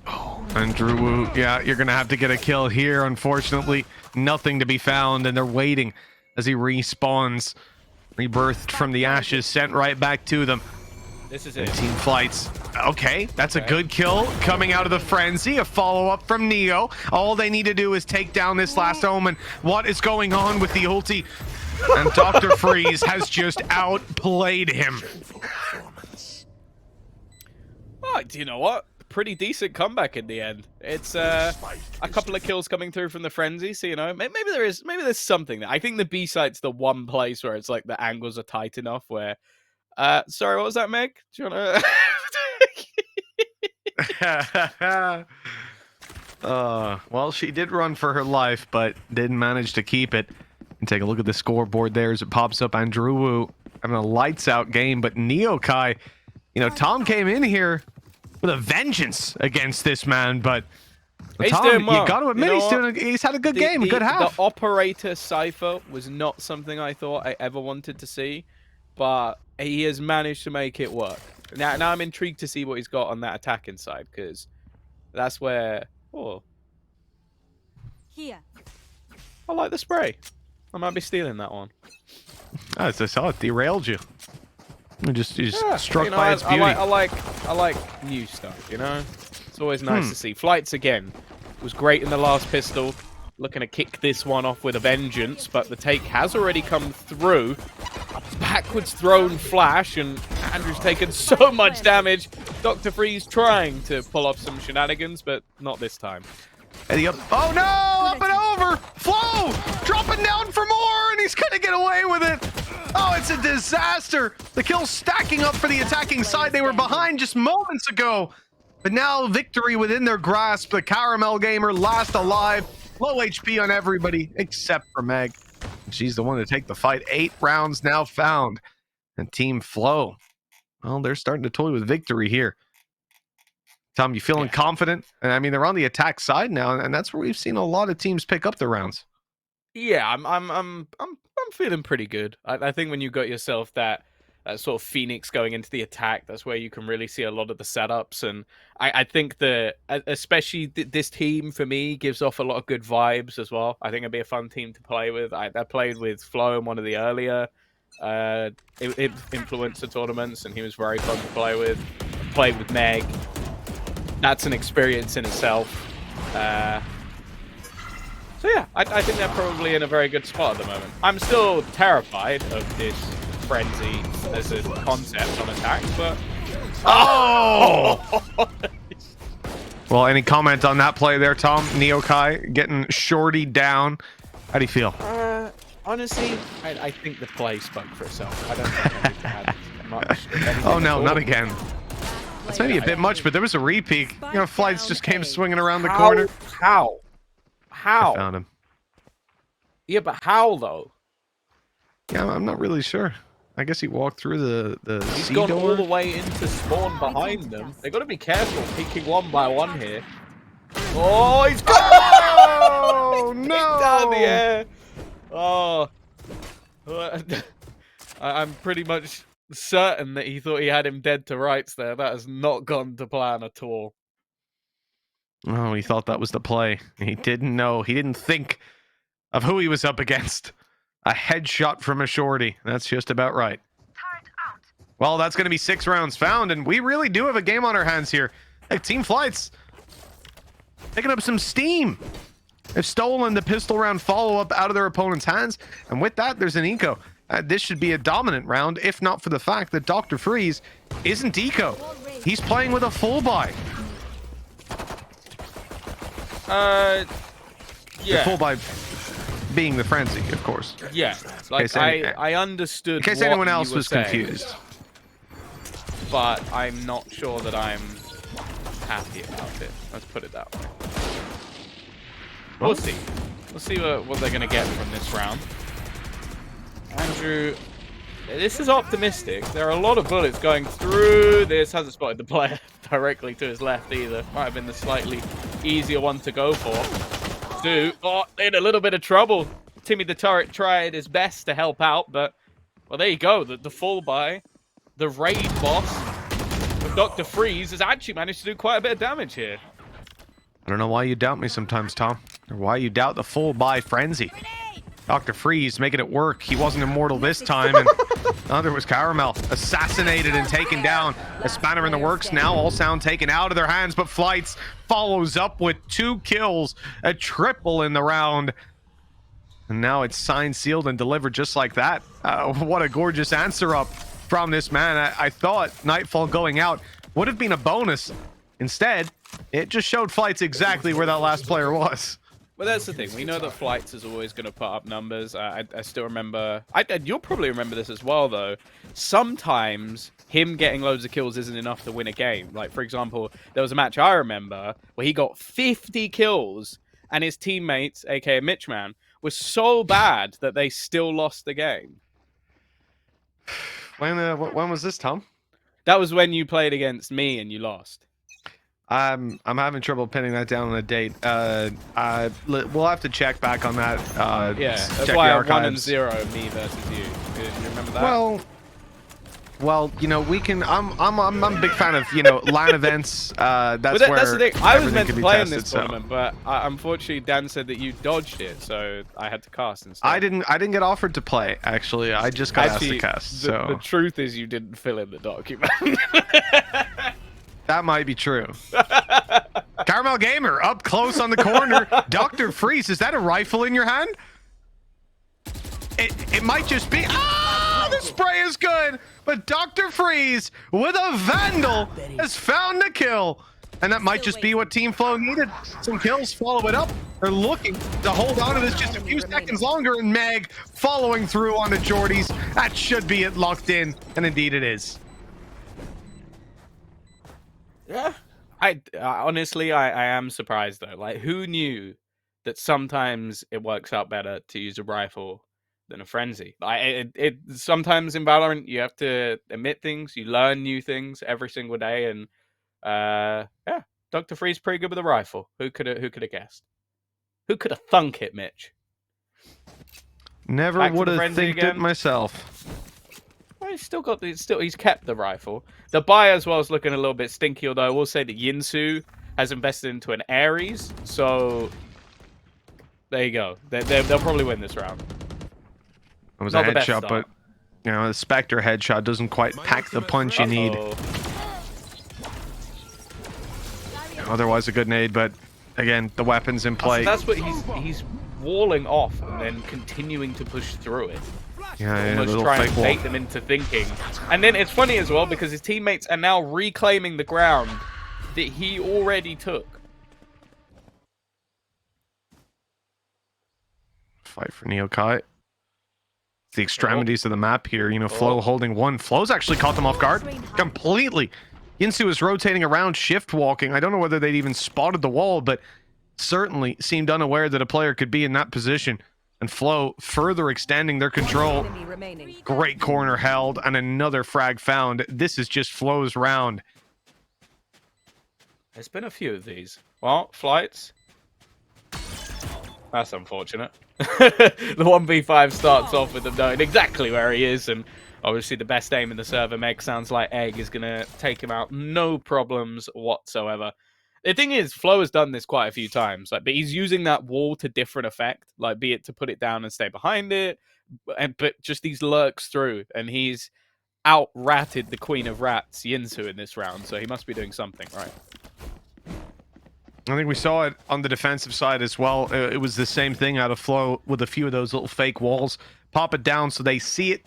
Oh, Andruwu, yeah, you're going to have to get a kill here. Unfortunately, nothing to be found, and they're waiting as he respawns. Rebirthed from the ashes, sent right back to them. This is it. Team Flights. Okay, that's a good kill coming out of the frenzy. A follow-up from Neo. All they need to do is take down this last Omen. What is going on with the ulti? And Dr. Freeze has just outplayed him. Oh, do you know what? Pretty decent comeback in the end. It's a couple of kills coming through from the frenzy, so you know, maybe there's something there. I think the B site's the one place where it's like the angles are tight enough where sorry, what was that, Meg? Do you wanna well, she did run for her life, but didn't manage to keep it. And take a look at the scoreboard there as it pops up. Andruwu having a lights out game, but 𝗃𝗃𝗃, you know, Tom came in here with a vengeance against this man, but Tom, doing well. You got to admit, you know he's had a good game, a good half. The operator Cypher was not something I thought I ever wanted to see, but he has managed to make it work. Now I'm intrigued to see what he's got on that attacking side, because that's where Here. I like the spray. I might be stealing that one. Oh, I saw it derailed you. You just struck you know, by its beauty. I like new stuff, you know? It's always nice to see. Flights, again, was great in the last pistol. Looking to kick this one off with a vengeance, but the take has already come through. A backwards thrown flash, and Andrew's taken so much damage. Dr. Freeze trying to pull off some shenanigans, but not this time. Oh no! Up and over! Flow! Dropping down for more, and he's gonna get away with it! Oh, it's a disaster! The kills stacking up for the attacking side. They were behind just moments ago. But now victory within their grasp. The CaramelGamer last alive. Low HP on everybody except for Meg. She's the one to take the fight. 8 rounds now found. And Team Flow, well, they're starting to toy with victory here. Tom, you feeling confident? And I mean, they're on the attack side now, and that's where we've seen a lot of teams pick up the rounds. Yeah, I'm feeling pretty good. I think when you got yourself that sort of Phoenix going into the attack, that's where you can really see a lot of the setups. And I think that especially this team for me gives off a lot of good vibes as well. I think it'd be a fun team to play with. I played with Flo in one of the earlier influencer tournaments, and he was very fun to play with. Played with Meg. That's an experience in itself. So yeah, I think they're probably in a very good spot at the moment. I'm still terrified of this frenzy as a concept on attack, but well, any comment on that play there, Tom? 𝗃𝗃𝗃 getting shorty down. How do you feel? Honestly, I think the play spoke for itself. I don't think I had much. Oh no, not again. That's maybe a bit much, but there was a repeat. You know, Flights just came swinging around the corner. How? I found him. Yeah, but how though? Yeah, I'm not really sure. I guess he walked through the He's sea gone door. all the way into spawn behind them. They got to be careful, peeking one by one here. Oh, he's gone! Oh no! Down the air. Oh, I'm pretty much certain that he thought he had him dead to rights there. That has not gone to plan at all. Oh, he thought that was the play. He didn't know. He didn't think of who he was up against. A headshot from a shorty. That's just about right. Well, that's going to be 6 rounds found, and we really do have a game on our hands here. Like, Team Flights picking up some steam. They've stolen the pistol round follow-up out of their opponent's hands, and with that, there's an eco. This should be a dominant round, if not for the fact that Dr. Freeze isn't eco. He's playing with a full buy. Yeah. Full buy. being the frenzy, of course. Yeah, like I understood. In case what anyone you else were was saying, confused. but I'm not sure that I'm happy about it. Let's put it that way. We'll see. We'll see what they're going to get from this round. Andrew, this is optimistic. There are a lot of bullets going through this. Hasn't spotted the player directly to his left either. Might have been the slightly easier one to go for. Oh, in a little bit of trouble. Timmy the Turret tried his best to help out, but, well, there you go. The fall by the raid boss of Dr. Freeze has actually managed to do quite a bit of damage here. I don't know why you doubt me sometimes, Tom. Or why you doubt the full buy frenzy. Dr. Freeze making it work. He wasn't immortal this time, and there was Caramel assassinated and taken down. A spanner in the works now. All sound taken out of their hands, but Flights follows up with 2 kills, a triple in the round. And now it's signed, sealed, and delivered just like that. What a gorgeous answer up from this man. I thought Nightfall going out would have been a bonus. Instead, it just showed Flights exactly where that last player was. Well, that's the thing. We know that Flights is always going to put up numbers. I still remember... you'll probably remember this as well, though. Sometimes him getting loads of kills isn't enough to win a game. Like, for example, there was a match I remember where he got 50 kills, and his teammates, aka Mitchman, were so bad that they still lost the game. When was this, Tom? That was when you played against me and you lost. I'm having trouble pinning that down on a date. We'll have to check back on that. Yeah, that's why I'm 1-0 me versus you. Do you remember that? Well, you know, we can. I'm a big fan of, you know, LAN events. That's where that's the thing. I was meant to play in tested, this tournament, but unfortunately Dan said that you dodged it, so I had to cast instead. I didn't get offered to play. Actually, I just got asked to cast. So the truth is, you didn't fill in the document. That might be true. CaramelGamer up close on the corner. Dr. Freeze, is that a rifle in your hand? It might just be. The spray is good, but Dr. Freeze with a Vandal has found the kill. And that might just be what Team Flow needed. Some kills, follow it up. They're looking to hold on to this just a few seconds longer, and Meg following through on the Jorhdys. That should be it locked in, and indeed it is. Yeah, honestly, I am surprised though. Like, who knew that sometimes it works out better to use a rifle than a frenzy? Like, it sometimes in Valorant you have to admit things, you learn new things every single day, and yeah, Dr. Freeze pretty good with a rifle. Who could have guessed? Who could have thunk it, Mitch? Never would have thinked it myself. Well, he's kept the rifle. The buy as well is looking a little bit stinky, although I will say that Yinsu has invested into an Ares, so there you go. They'll probably win this round. It was a headshot, but you know, the Spectre headshot doesn't quite pack the punch you need. Otherwise a good nade, but again, the weapon's in play. That's what he's walling off and then continuing to push through it. Yeah, almost trying to bait them into thinking. And then it's funny as well because his teammates are now reclaiming the ground that he already took. Fight for 𝗏𝗃𝗀𝗃. The extremities of the map here. You know, Flow holding one. Flow's actually caught them off guard completely. Yinsu is rotating around, shift walking. I don't know whether they'd even spotted the wall, but certainly seemed unaware that a player could be in that position. And Flow further extending their control. Great corner held and another frag found. This is just Flow's round. There's been a few of these. Well, Flights. That's unfortunate. The 1v5 starts off with them knowing exactly where he is, and obviously the best aim in the server, MegSoundsLikeEgg, is going to take him out no problems whatsoever. The thing is, Flow has done this quite a few times, like, but he's using that wall to different effect, like be it to put it down and stay behind it, but just these lurks through, and he's out-ratted the Queen of Rats, Yinsu, in this round, so he must be doing something right. I think we saw it on the defensive side as well. It was the same thing out of Flow with a few of those little fake walls. Pop it down so they see it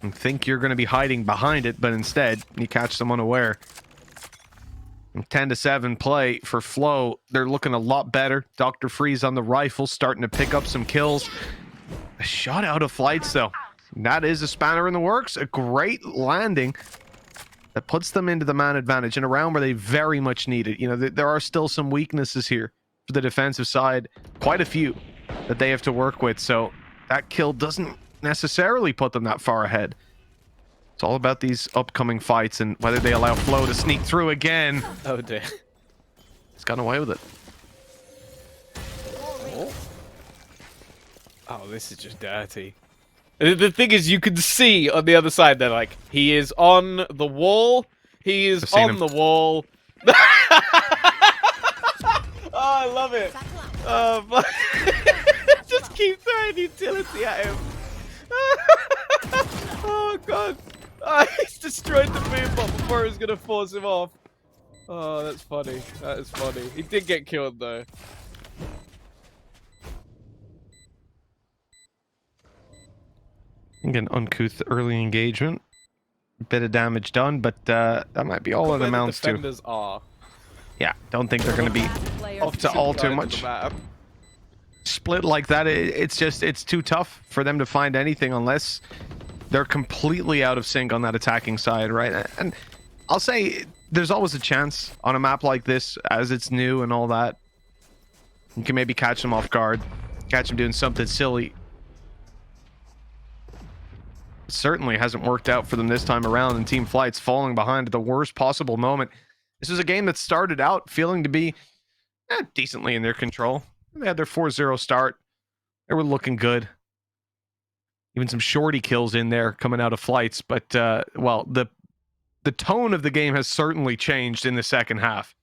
and think you're going to be hiding behind it, but instead you catch them unaware. 10-7 play for Flow. They're looking a lot better. Dr. Freeze on the rifle, starting to pick up some kills. A shot out of flights, though. That is a spanner in the works. A great landing that puts them into the man advantage in a round where they very much need it. You know, there are still some weaknesses here for the defensive side. Quite a few that they have to work with. So that kill doesn't necessarily put them that far ahead. It's all about these upcoming fights and whether they allow Flow to sneak through again. Oh dear. He's gotten away with it. Oh, this is just dirty. The thing is, you can see on the other side, they're like, he is on the wall. He is on the wall. Oh, I love it. Just keep throwing utility at him. Oh, God. Oh, he's destroyed the boom bot before he was going to force him off. Oh, that's funny. That is funny. He did get killed, though. An uncouth early engagement. Bit of damage done, but that might be all it amounts to. Defenders are. Yeah, don't think they're going to be up to all too much. Split like that, it's too tough for them to find anything unless they're completely out of sync on that attacking side, right? And I'll say there's always a chance on a map like this, as it's new and all that. You can maybe catch them off guard, catch them doing something silly. Certainly hasn't worked out for them this time around, and Team Flight's falling behind at the worst possible moment. This was a game that started out feeling to be decently in their control. They had their 4-0 start. They were looking good. Even some shorty kills in there coming out of Flights, but well, the tone of the game has certainly changed in the second half.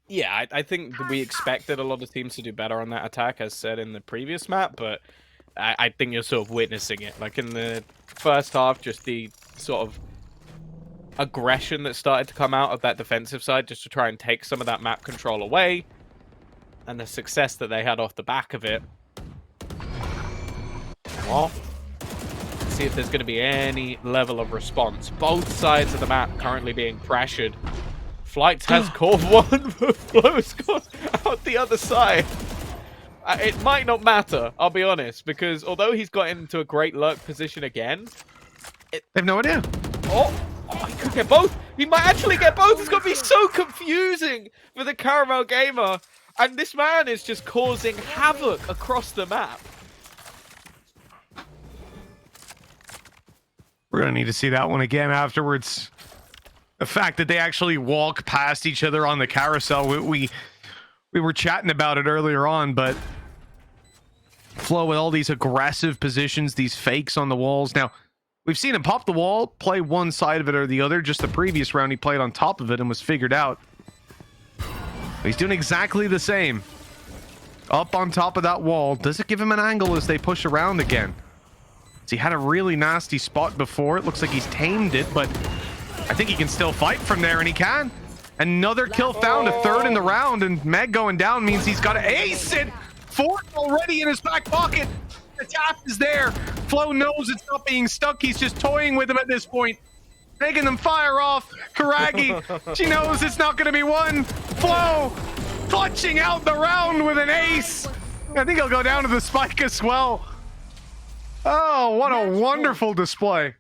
Yeah, I think we expected a lot of teams to do better on that attack, as said in the previous map, but I think you're sort of witnessing it. Like in the first half, just the sort of aggression that started to come out of that defensive side just to try and take some of that map control away, and the success that they had off the back of it. Well, let's see if there's going to be any level of response. Both sides of the map currently being pressured. Flights has caught one, but Flow's gone out the other side. It might not matter, I'll be honest, because although he's got into a great lurk position again... They have no idea. Oh, he could get both. He might actually get both. It's going to be so confusing for the TheCaramelGamer. And this man is just causing havoc across the map. We're going to need to see that one again afterwards. The fact that they actually walk past each other on the carousel, we were chatting about it earlier on, but Flow with all these aggressive positions, these fakes on the walls. Now, we've seen him pop the wall, play one side of it or the other. Just the previous round, he played on top of it and was figured out. He's doing exactly the same. Up on top of that wall. Does it give him an angle as they push around again? So he had a really nasty spot before. It looks like he's tamed it, but I think he can still fight from there, and he can. Another kill found, a third in the round, and Meg going down means he's got to ace it. Fourth already in his back pocket. The tap is there. Flow knows it's not being stuck. He's just toying with him at this point. Making them fire off. Karagii, she knows it's not going to be one. Flow clutching out the round with an ace. I think he'll go down to the spike as well. Oh, what a wonderful display.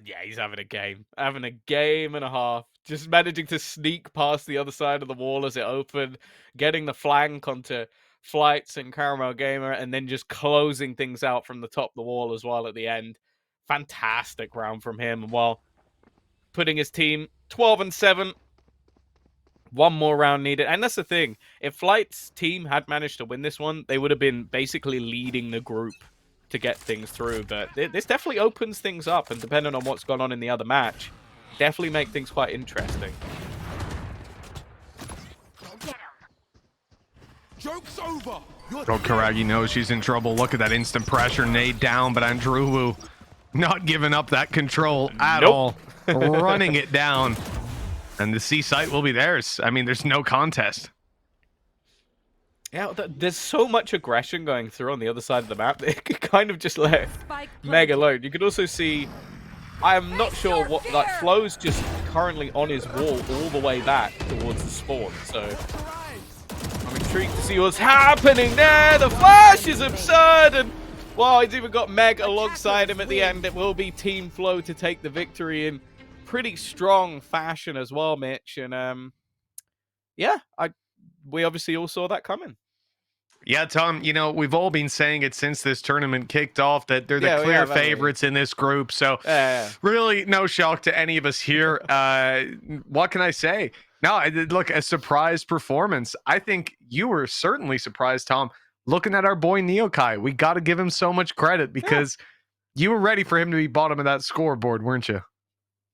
Yeah, he's having a game. Having a game and a half. Just managing to sneak past the other side of the wall as it opened. Getting the flank onto Flights and TheCaramelGamer. And then just closing things out from the top of the wall as well at the end. Fantastic round from him. While putting his team 12-7. One more round needed. And that's the thing. If Flight's team had managed to win this one, they would have been basically leading the group to get things through, but this definitely opens things up, and depending on what's gone on in the other match, definitely make things quite interesting. Joke's over. Karagii knows she's in trouble. Look at that instant pressure, nade down, but Andruwu not giving up that control at all, running it down, and the C site will be theirs. I mean, there's no contest. Yeah, there's so much aggression going through on the other side of the map that it could kind of just left Meg alone. You could also see, I am not sure what, like, Flow's just currently on his wall all the way back towards the spawn. So I'm intrigued to see what's happening there. The flash is absurd, and well, he's even got Meg alongside him at the end. It will be Team Flow to take the victory in pretty strong fashion as well, Mitch. And yeah, we obviously all saw that coming. Yeah, Tom, you know, we've all been saying it since this tournament kicked off that they're the clear favorites in this group. So really no shock to any of us here. What can I say? No, look, a surprise performance. I think you were certainly surprised, Tom, looking at our boy 𝗃𝗀𝗃. We got to give him so much credit because you were ready for him to be bottom of that scoreboard, weren't you?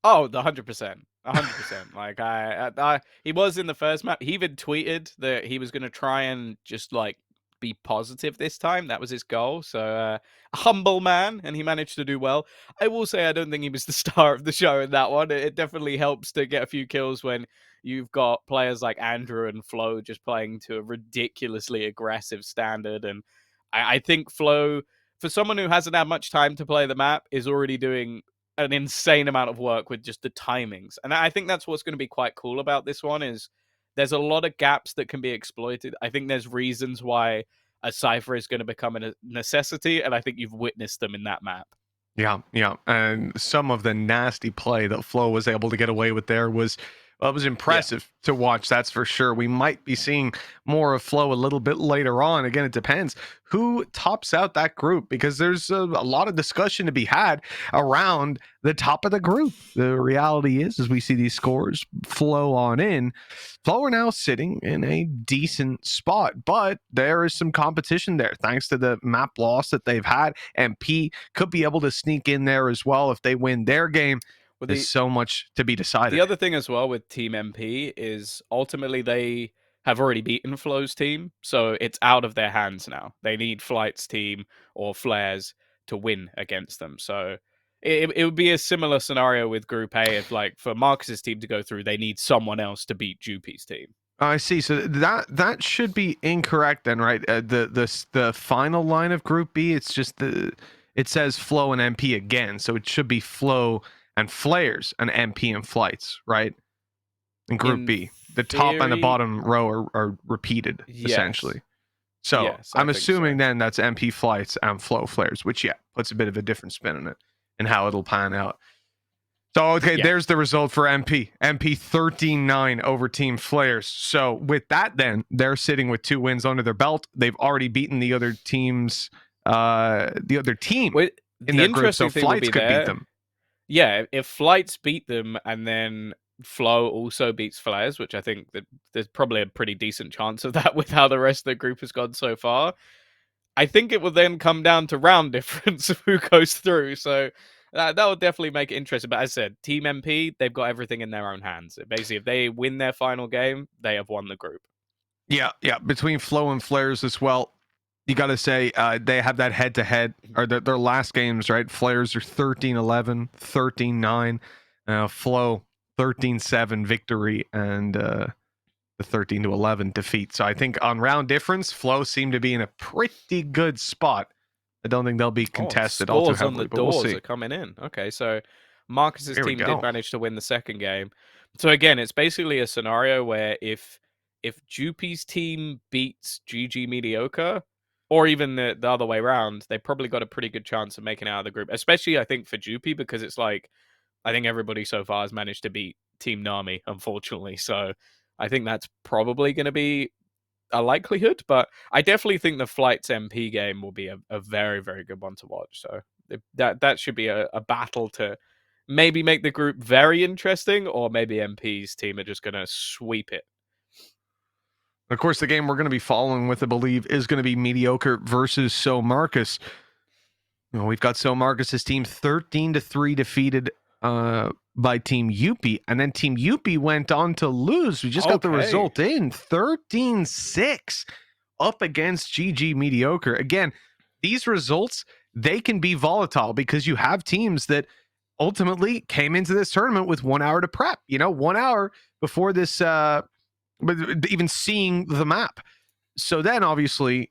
Oh, 100%. 100%. Like he was in the first map. He even tweeted that he was going to try and just like be positive this time. That was his goal. So a humble man, and he managed to do well. I will say I don't think he was the star of the show in that one. It definitely helps to get a few kills when you've got players like Andruwu and Flow just playing to a ridiculously aggressive standard. And I think Flow, for someone who hasn't had much time to play the map, is already doing an insane amount of work with just the timings. And I think that's what's going to be quite cool about this one is there's a lot of gaps that can be exploited. I think there's reasons why a Cypher is going to become a necessity, and I think you've witnessed them in that map. Yeah. And some of the nasty play that Flow was able to get away with there was impressive to watch, that's for sure. We might be seeing more of Flow a little bit later on. Again, it depends who tops out that group because there's a lot of discussion to be had around the top of the group. The reality is, as we see these scores flow on in, Flow are now sitting in a decent spot, but there is some competition there thanks to the map loss that they've had. MP could be able to sneak in there as well if they win their game. There's so much to be decided. The other thing as well with Team MP is ultimately they have already beaten Flow's team, so it's out of their hands now. They need Flight's team or Flair's to win against them. So it would be a similar scenario with Group A if, like, for Marcus's team to go through, they need someone else to beat Jupi's team. I see. So that should be incorrect then, right? The final line of Group B, it's just it says Flow and MP again, so it should be Flow and Flares and MP and Flights, right? In Group B, the top and the bottom row are repeated essentially. So I'm assuming then that's MP Flights and Flow Flares, which puts a bit of a different spin on it and how it'll pan out. So okay, there's the result for MP. MP 13-9 over Team Flares. So with that, then they're sitting with 2 wins under their belt. They've already beaten the other teams, the other team in their group. So Flights could beat them. Yeah, if Flights beat them and then Flow also beats Flares, which I think that there's probably a pretty decent chance of that with how the rest of the group has gone so far, I think it will then come down to round difference of who goes through. So that will definitely make it interesting. But as I said, Team MP, they've got everything in their own hands. Basically, if they win their final game, they have won the group. Yeah. Between Flow and Flares as well, you got to say they have that head-to-head, or their last games, right? Flares are 13-11, 13-9. Flow 13-7 victory, and the 13-11 defeat. So I think on round difference, Flow seem to be in a pretty good spot. I don't think they'll be contested all too heavily, but we'll see. Scores are coming in. Okay, so Marcus's team did manage to win the second game. So again, it's basically a scenario where if Jupi's team beats GGMediocre, or even the other way around, they probably got a pretty good chance of making it out of the group. Especially, I think, for Jupi, because it's like, I think everybody so far has managed to beat Team Nami, unfortunately. So I think that's probably going to be a likelihood. But I definitely think the Flights MP game will be a very, very good one to watch. So that should be a battle to maybe make the group very interesting, or maybe MP's team are just going to sweep it. Of course, the game we're going to be following with, I believe, is going to be Mediocre versus SoMarcus. We've got SoMarcus's team 13-3 defeated by Team Jupi, and then Team Jupi went on to lose. We just got the result in 13-6 up against GGMediocre. Again, these results, they can be volatile because you have teams that ultimately came into this tournament with 1 hour to prep. 1 hour before this. But even seeing the map. So then obviously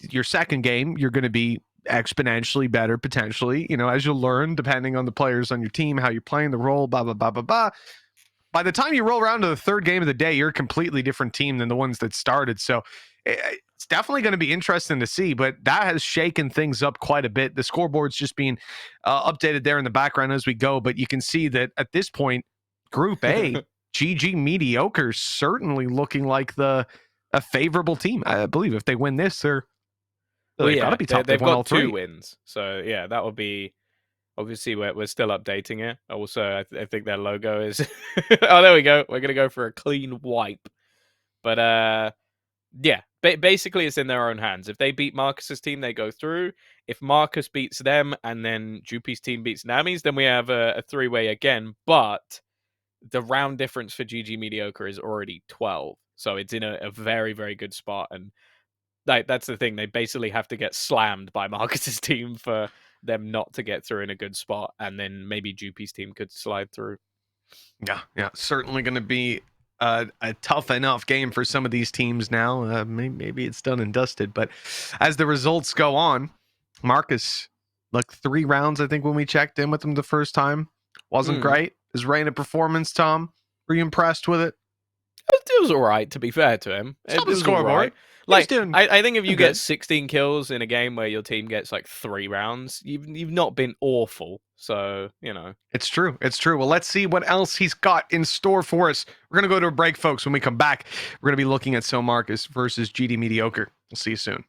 your second game, you're going to be exponentially better potentially, you know, as you learn, depending on the players on your team, how you're playing the role, blah, blah, blah, blah, blah. By the time you roll around to the third game of the day, you're a completely different team than the ones that started. So it's definitely going to be interesting to see, but that has shaken things up quite a bit. The scoreboard's just being updated there in the background as we go, but you can see that at this point, Group A, GGMediocre certainly looking like a favorable team. I believe if they win this, they've got to be top. They've won got all 2 three. wins. So yeah, that would be obviously we're still updating it. Also, I think their logo is oh, there we go. We're gonna go for a clean wipe. But yeah, basically it's in their own hands. If they beat Marcus's team, they go through. If Marcus beats them and then Jupi's team beats Nami's, then we have a 3-way again. But the round difference for GGMediocre is already 12. So it's in a very, very good spot. And that's the thing. They basically have to get slammed by Marcus's team for them not to get through in a good spot. And then maybe Jupi's team could slide through. Yeah. Certainly going to be a tough enough game for some of these teams now. Maybe it's done and dusted. But as the results go on, Marcus, like 3 rounds, I think, when we checked in with him the first time, wasn't great. His reign of performance, Tom, were you impressed with it? It was all right, to be fair to him. It was all right. Like, I think if you get 16 kills in a game where your team gets like 3 rounds, you've not been awful. So, you know. It's true. Well, let's see what else he's got in store for us. We're going to go to a break, folks. When we come back, we're going to be looking at SoMarcus versus GGMediocre. We'll see you soon.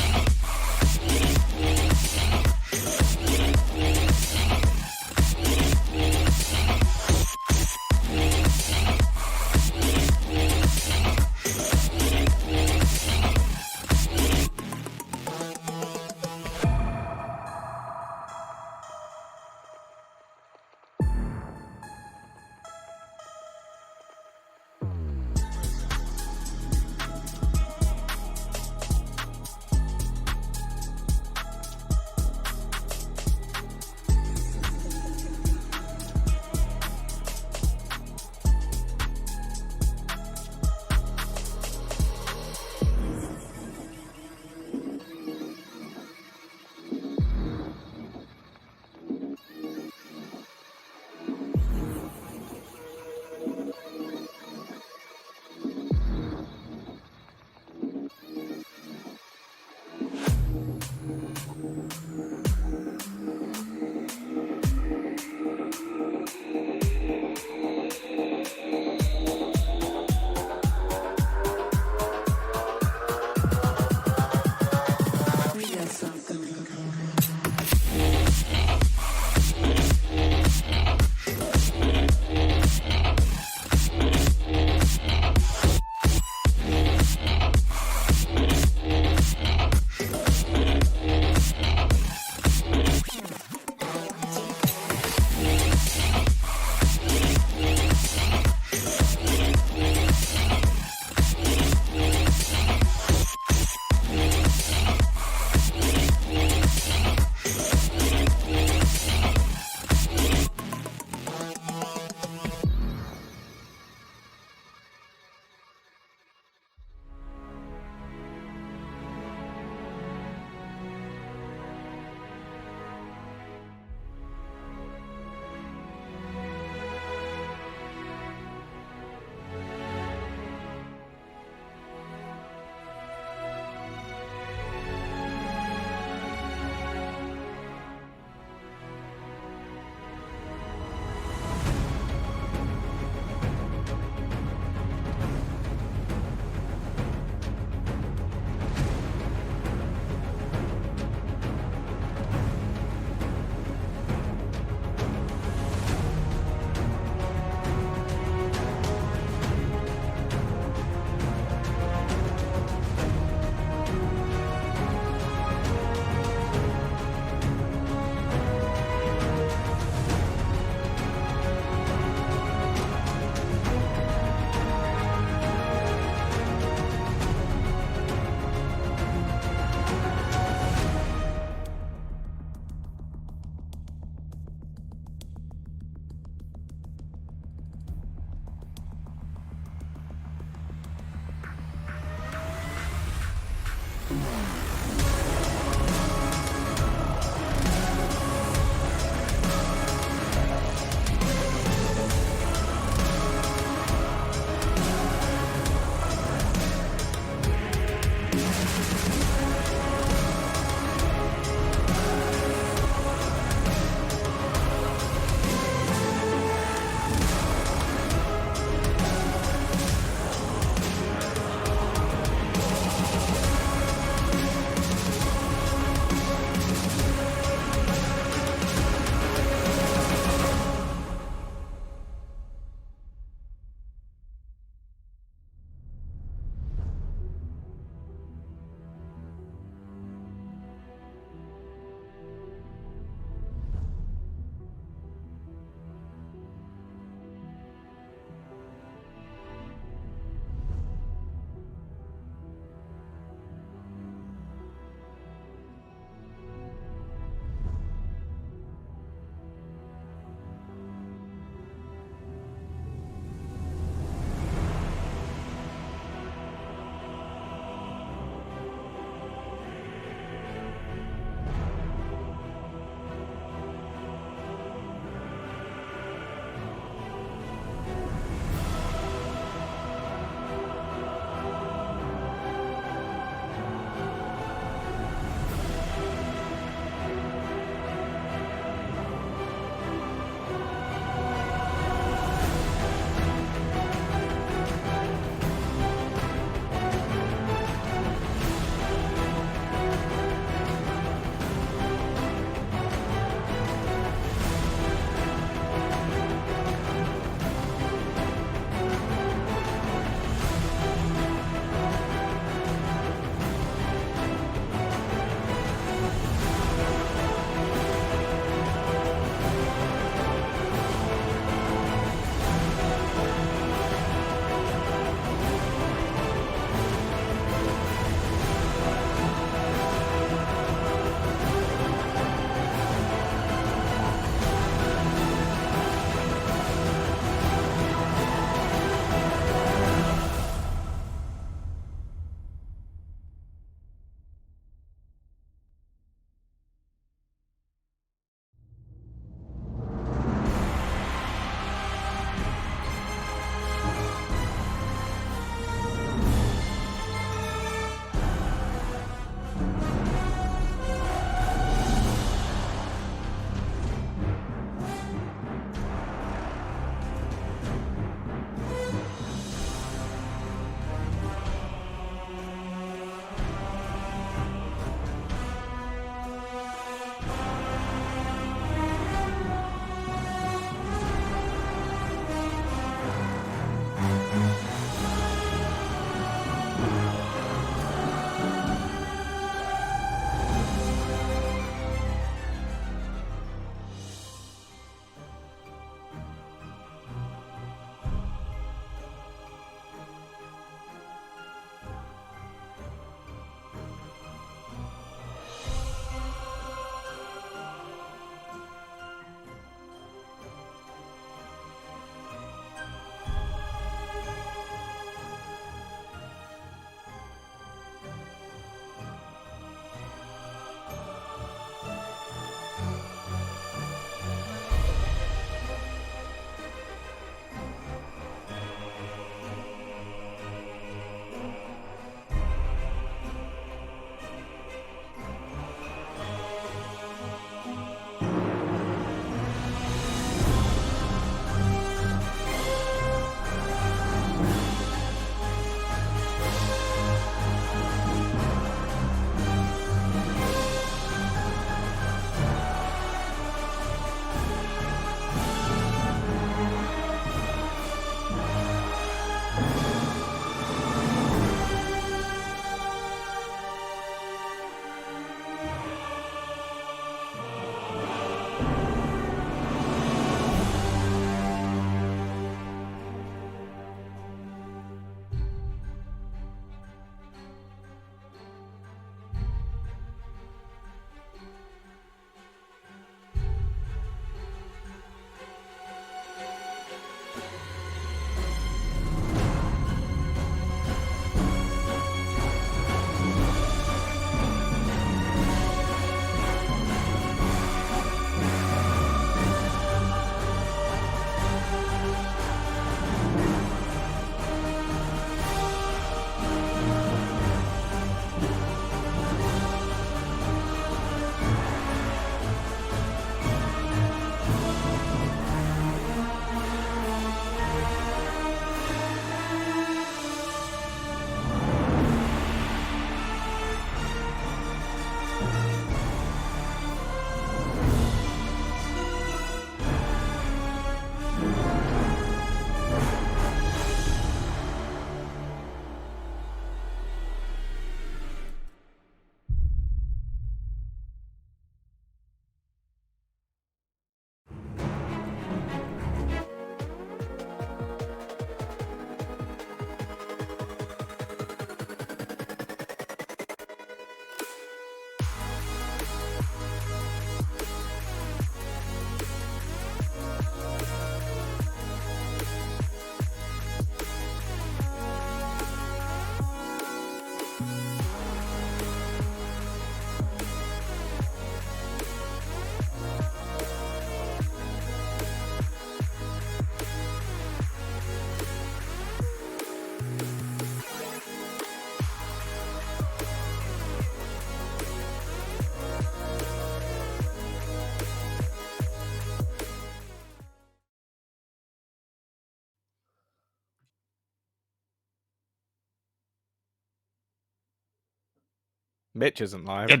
Mitch isn't live. You had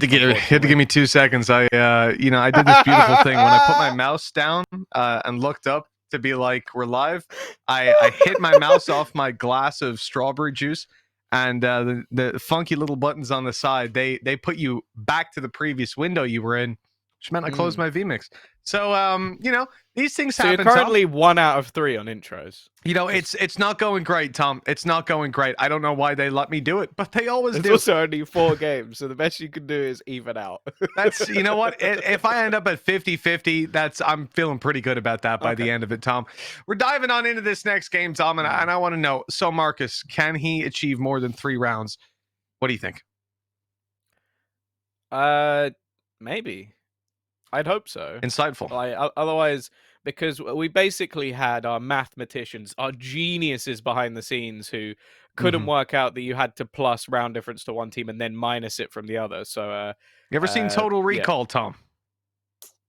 to give me 2 seconds. I you know, I did this beautiful thing when I put my mouse down and looked up to be like, we're live. I hit my mouse off my glass of strawberry juice, and the funky little buttons on the side, they put you back to the previous window you were in, which meant I closed my vmix. So you know, these things So happen. you're currently 1 out of 3 on intros. You know, it's not going great, Tom. It's not going great. I don't know why they let me do it, but they always There's do. also only 4 games, so the best you can do is even out. That's, you know what? If I end up at 50-50, I'm feeling pretty good about that by the end of it, Tom. We're diving on into this next game, Tom, and I want to know, SoMarcus, can he achieve more than 3 rounds? What do you think? Maybe. I'd hope so. Insightful. Otherwise, because we basically had our mathematicians, our geniuses behind the scenes who couldn't work out that you had to plus round difference to one team and then minus it from the other. So, you ever seen Total Recall, Tom?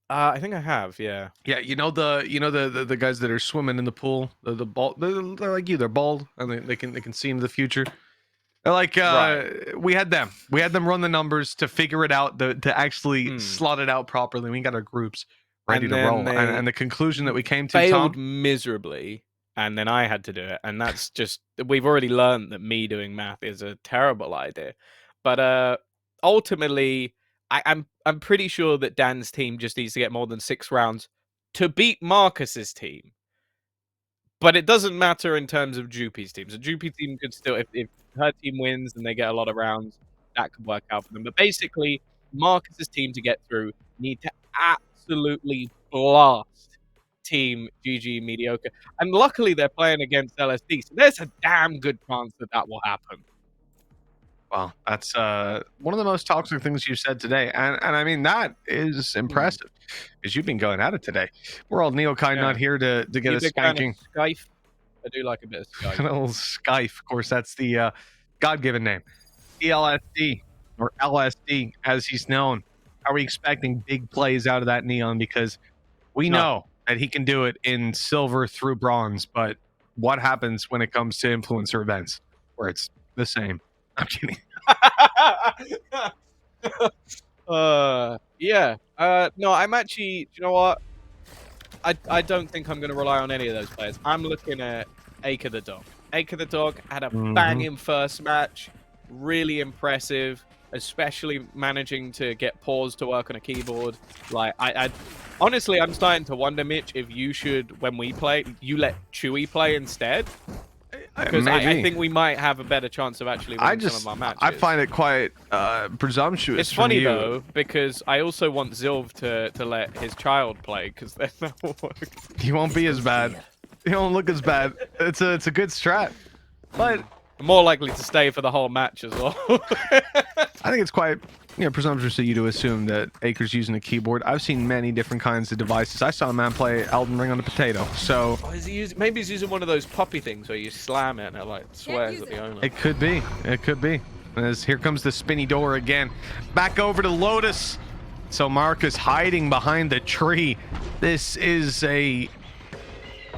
I think I have, yeah. Yeah, you know the guys that are swimming in the pool, the ball, they're like you, they're bald and they can see into the future. They're like we had them run the numbers to figure it out, to actually slot it out properly. We got our groups ready to roll, and the conclusion that we came to, failed Tom, miserably, and then I had to do it, and that's just, we've already learned that me doing math is a terrible idea. But ultimately, I'm pretty sure that Dan's team just needs to get more than 6 rounds to beat Marcus's team. But it doesn't matter in terms of Jupi's team. So Jupi team could still, if her team wins and they get a lot of rounds, that could work out for them. But basically, Marcus's team to get through need to absolutely blast Team GGMediocre. And luckily, they're playing against LSD, so there's a damn good chance that that will happen. Wow, that's one of the most toxic things you said today, and I mean that is impressive, because you've been going at it today. We're all Neokai, not here to get a spanking. Skype. I do like a bit of Skype. An old Skype, of course. That's the God-given name, ELSD or LSD, as he's known. Are we expecting big plays out of that Neon? Because we know that he can do it in silver through bronze, but what happens when it comes to influencer events where it's the same? I'm kidding. Yeah. No, I'm actually, you know what? I don't think I'm going to rely on any of those players. I'm looking at AcreTheDog. AcreTheDog had a banging first match. Really impressive, especially managing to get pause to work on a keyboard. Like, I honestly, I'm starting to wonder, Mitch, if you should, when we play, you let Chewy play instead. Because I think we might have a better chance of actually winning some of our matches. I find it quite presumptuous. It's funny though, because I also want 𝗧𝗲 to let his child play, because then that will work. He won't be as bad. He won't look as bad. It's a good strat, but more likely to stay for the whole match as well. I think it's quite presumptuous of you to assume that Acre's using a keyboard. I've seen many different kinds of devices. I saw a man play Elden Ring on a potato. So is he using, maybe he's using one of those puppy things where you slam it and it like swears at the owner. It could be. It could be. As here comes the spinny door again. Back over to Lotus. SoMarcus hiding behind the tree. This is a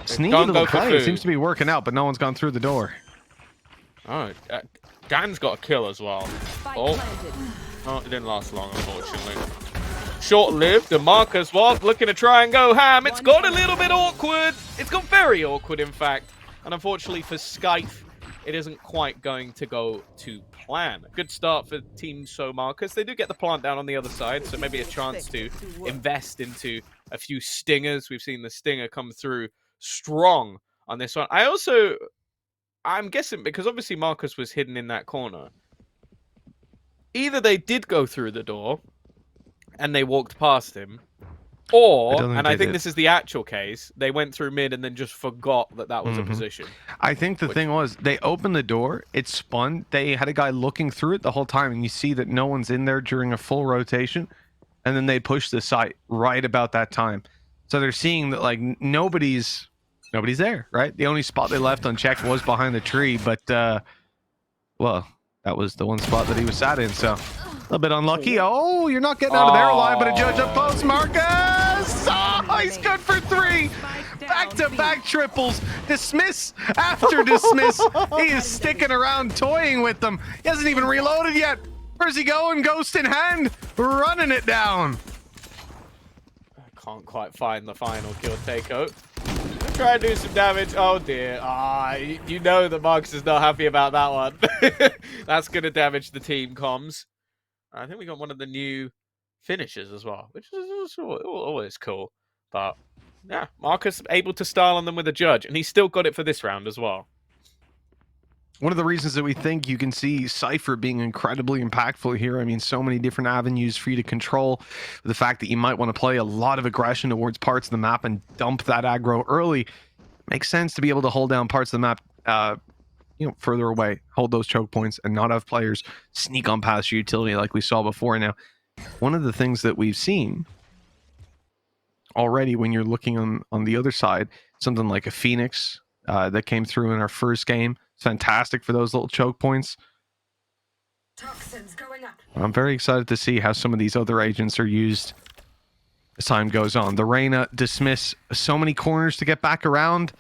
sneaky little play. It seems to be working out, but no one's gone through the door. Oh, Dan's got a kill as well. Oh, it didn't last long, unfortunately. Short-lived. The Marcus was looking to try and go ham. It's got a little bit awkward. It's got very awkward, in fact. And unfortunately for Skype, it isn't quite going to go to plan. Good start for Team SoMarcus. They do get the plant down on the other side, so maybe a chance to invest into a few stingers. We've seen the stinger come through strong on this one. I'm guessing, because obviously Marcus was hidden in that corner, either they did go through the door and they walked past him, or, and I think this is the actual case, they went through mid and then just forgot that that was a position. I think the thing was, they opened the door, it spun, they had a guy looking through it the whole time, and you see that no one's in there during a full rotation, and then they push the site right about that time. So they're seeing that, like, nobody's there, right? The only spot they left unchecked was behind the tree, but well, that was the one spot that he was sat in, so a little bit unlucky. Oh, you're not getting out of there alive, but a judge up close. Marcus! Oh, he's good for 3. Back-to-back triples. Dismiss after dismiss. He is sticking around, toying with them. He hasn't even reloaded yet. Where's he going? Ghost in hand, running it down. I can't quite find the final kill, Taiko. Try and do some damage. Oh dear. You know that Marcus is not happy about that one. That's going to damage the team comms. I think we got one of the new finishers as well, which is always cool. But yeah, Marcus able to style on them with a judge, and he still got it for this round as well. One of the reasons that we think you can see Cypher being incredibly impactful here, I mean, so many different avenues for you to control. The fact that you might want to play a lot of aggression towards parts of the map and dump that aggro early makes sense to be able to hold down parts of the map, further away, hold those choke points, and not have players sneak on past your utility like we saw before. Now, one of the things that we've seen already when you're looking on the other side, something like a Phoenix that came through in our first game. Fantastic for those little choke points. Toxins going up. I'm very excited to see how some of these other agents are used as time goes on. The Reyna dismiss so many corners to get back around.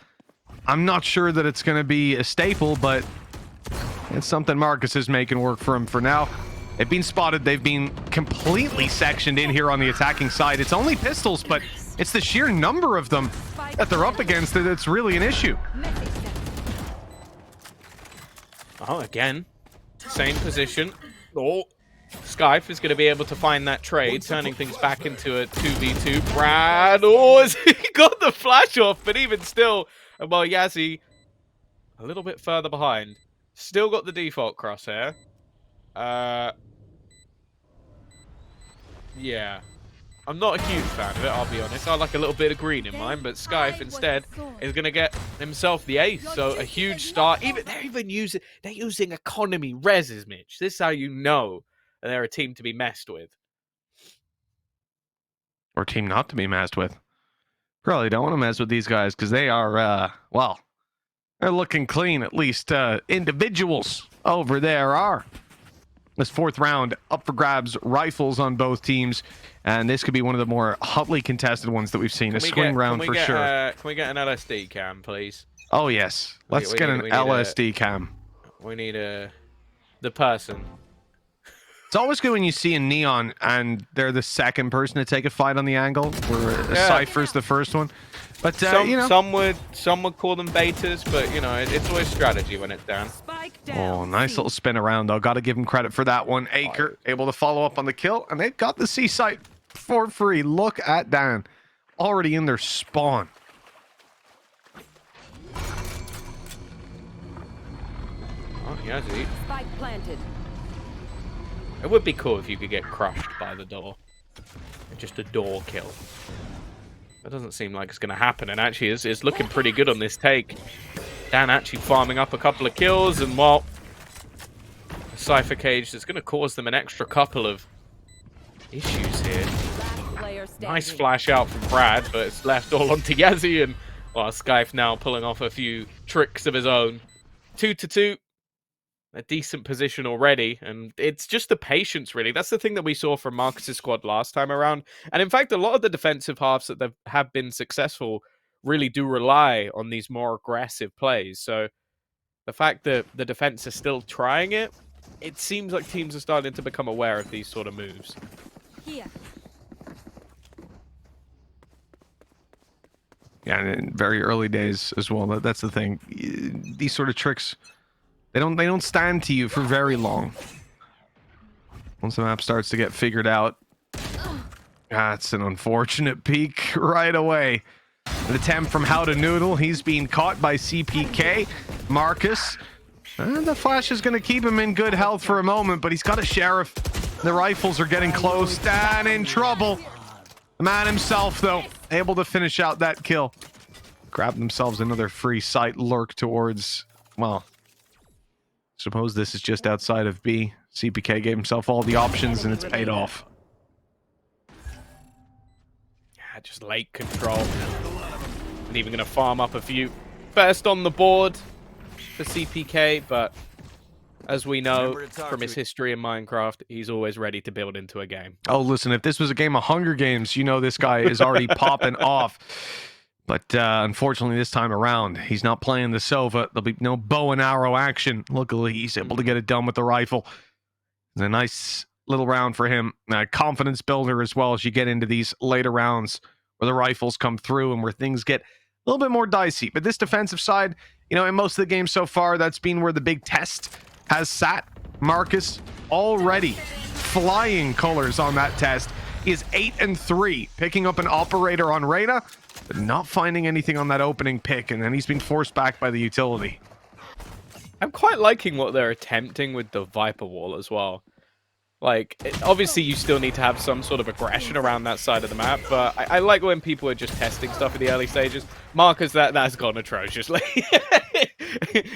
I'm not sure that it's going to be a staple, but it's something Marcus is making work for him for now. They've been spotted. They've been completely sectioned in here on the attacking side. It's only pistols, but it's the sheer number of them that they're up against that's really an issue. Oh, again, same position. Oh, Skype is going to be able to find that trade, turning things back into a 2v2. Brad, he got the flash off, but even still, well, Yazzy, a little bit further behind. Still got the default crosshair. Yeah. I'm not a huge fan of it, I'll be honest. I like a little bit of green in mine, but Skype instead is going to get himself the ace. So a huge start. They're using economy reses, Mitch. This is how you know they're a team to be messed with. Or a team not to be messed with. Probably don't want to mess with these guys because they are, they're looking clean. At least individuals over there are. This fourth round up for grabs, rifles on both teams, and this could be one of the more hotly contested ones that we've seen. A swing round for sure. Can we get an LSD cam, please? Oh yes, let's get an LSD cam. We need the person. It's always good when you see a neon and they're the second person to take a fight on the angle, where Cypher's the first one. But some would call them betas, but it's always strategy when it's down. Oh, nice little spin around though. Got to give him credit for that one. Acre able to follow up on the kill, and they've got the C site for free. Look at Dan, already in their spawn. Oh, Yazzy. Spike planted. It would be cool if you could get crushed by the door. Just a door kill. That doesn't seem like it's going to happen, and actually it's looking pretty good on this take. Dan actually farming up a couple of kills, and well, a Cypher cage that's going to cause them an extra couple of issues here. Nice flash out from Brad, but it's left all onto Yazzy, and Skype now pulling off a few tricks of his own. 2-2. A decent position already, and it's just the patience, really. That's the thing that we saw from Marcus's squad last time around. And in fact, a lot of the defensive halves that have been successful really do rely on these more aggressive plays. So the fact that the defense is still trying it, it seems like teams are starting to become aware of these sort of moves. Here. Yeah, and in very early days as well. That's the thing. These sort of tricks, they don't stand to you for very long. Once the map starts to get figured out, that's an unfortunate peek right away. An attempt from HowToNoodle. He's being caught by SeePeeKay. Marcus. And the flash is going to keep him in good health for a moment, but he's got a sheriff. The rifles are getting close. Dan in trouble. The man himself, though, able to finish out that kill. Grab themselves another free site lurk towards, well, suppose this is just outside of B. SeePeeKay gave himself all the options, and it's paid off. Yeah, just late control. And even going to farm up a few. First on the board for SeePeeKay, but as we know from his history in Minecraft, he's always ready to build into a game. Oh, listen, if this was a game of Hunger Games, you know this guy is already popping off. But unfortunately, this time around, he's not playing the Sova. There'll be no bow and arrow action. Luckily, he's able to get it done with the rifle. It's a nice little round for him. Confidence builder as well as you get into these later rounds where the rifles come through and where things get a little bit more dicey. But this defensive side, you know, in most of the games so far, that's been where the big test has sat. Marcus already flying colors on that test. He is 8-3, picking up an operator on Reyna, but not finding anything on that opening pick, and then he's been forced back by the utility. I'm quite liking what they're attempting with the Viper wall as well. Like, obviously you still need to have some sort of aggression around that side of the map, but I like when people are just testing stuff in the early stages. Marcus, that's gone atrociously.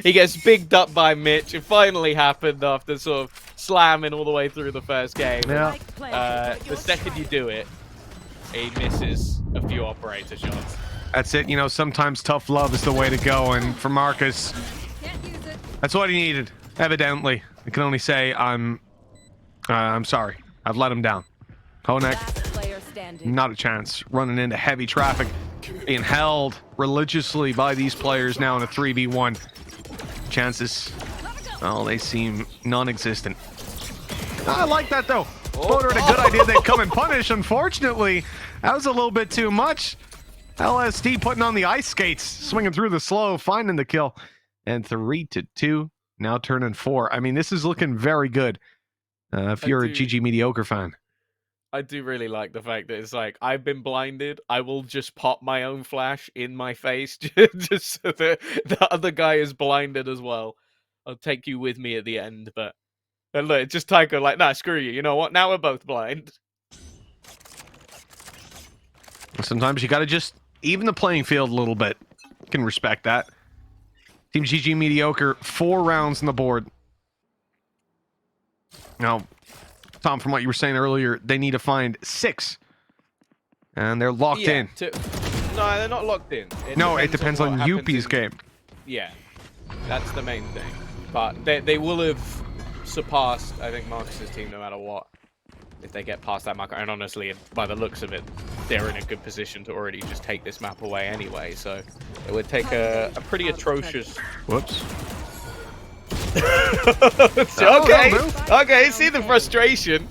He gets bigged up by Mitch. It finally happened after sort of slamming all the way through the first game. Yeah. The second you do it, he misses a few operator shots. That's it. You know, sometimes tough love is the way to go, and for Marcus, that's what he needed, evidently. I can only say I'm sorry. I've let him down. hhoenac, not a chance. Running into heavy traffic, being held religiously by these players now in a 3v1. Chances, well, they seem non-existent. I like that, though. Spoder had a good idea they'd come and punish. Unfortunately, that was a little bit too much. LSD putting on the ice skates, swinging through the slow, finding the kill. And 3-2, now turning 4. I mean, this is looking very good. If you're a GGMediocre fan. I do really like the fact that it's like, I've been blinded, I will just pop my own flash in my face just so that the other guy is blinded as well. I'll take you with me at the end, but look, it's just Taiko like, nah, screw you, you know what, now we're both blind. Sometimes you gotta just even the playing field a little bit. You can respect that. Team GGMediocre, 4 rounds on the board. Now, Tom, from what you were saying earlier, they need to find 6. And they're locked in. No, they're not locked in. It depends on Jupi's game. Yeah, that's the main thing. But they will have surpassed, I think, Marcus's team no matter what. If they get past that marker. And honestly, by the looks of it, they're in a good position to already just take this map away anyway. So it would take a pretty atrocious... Whoops. Okay, see the frustration.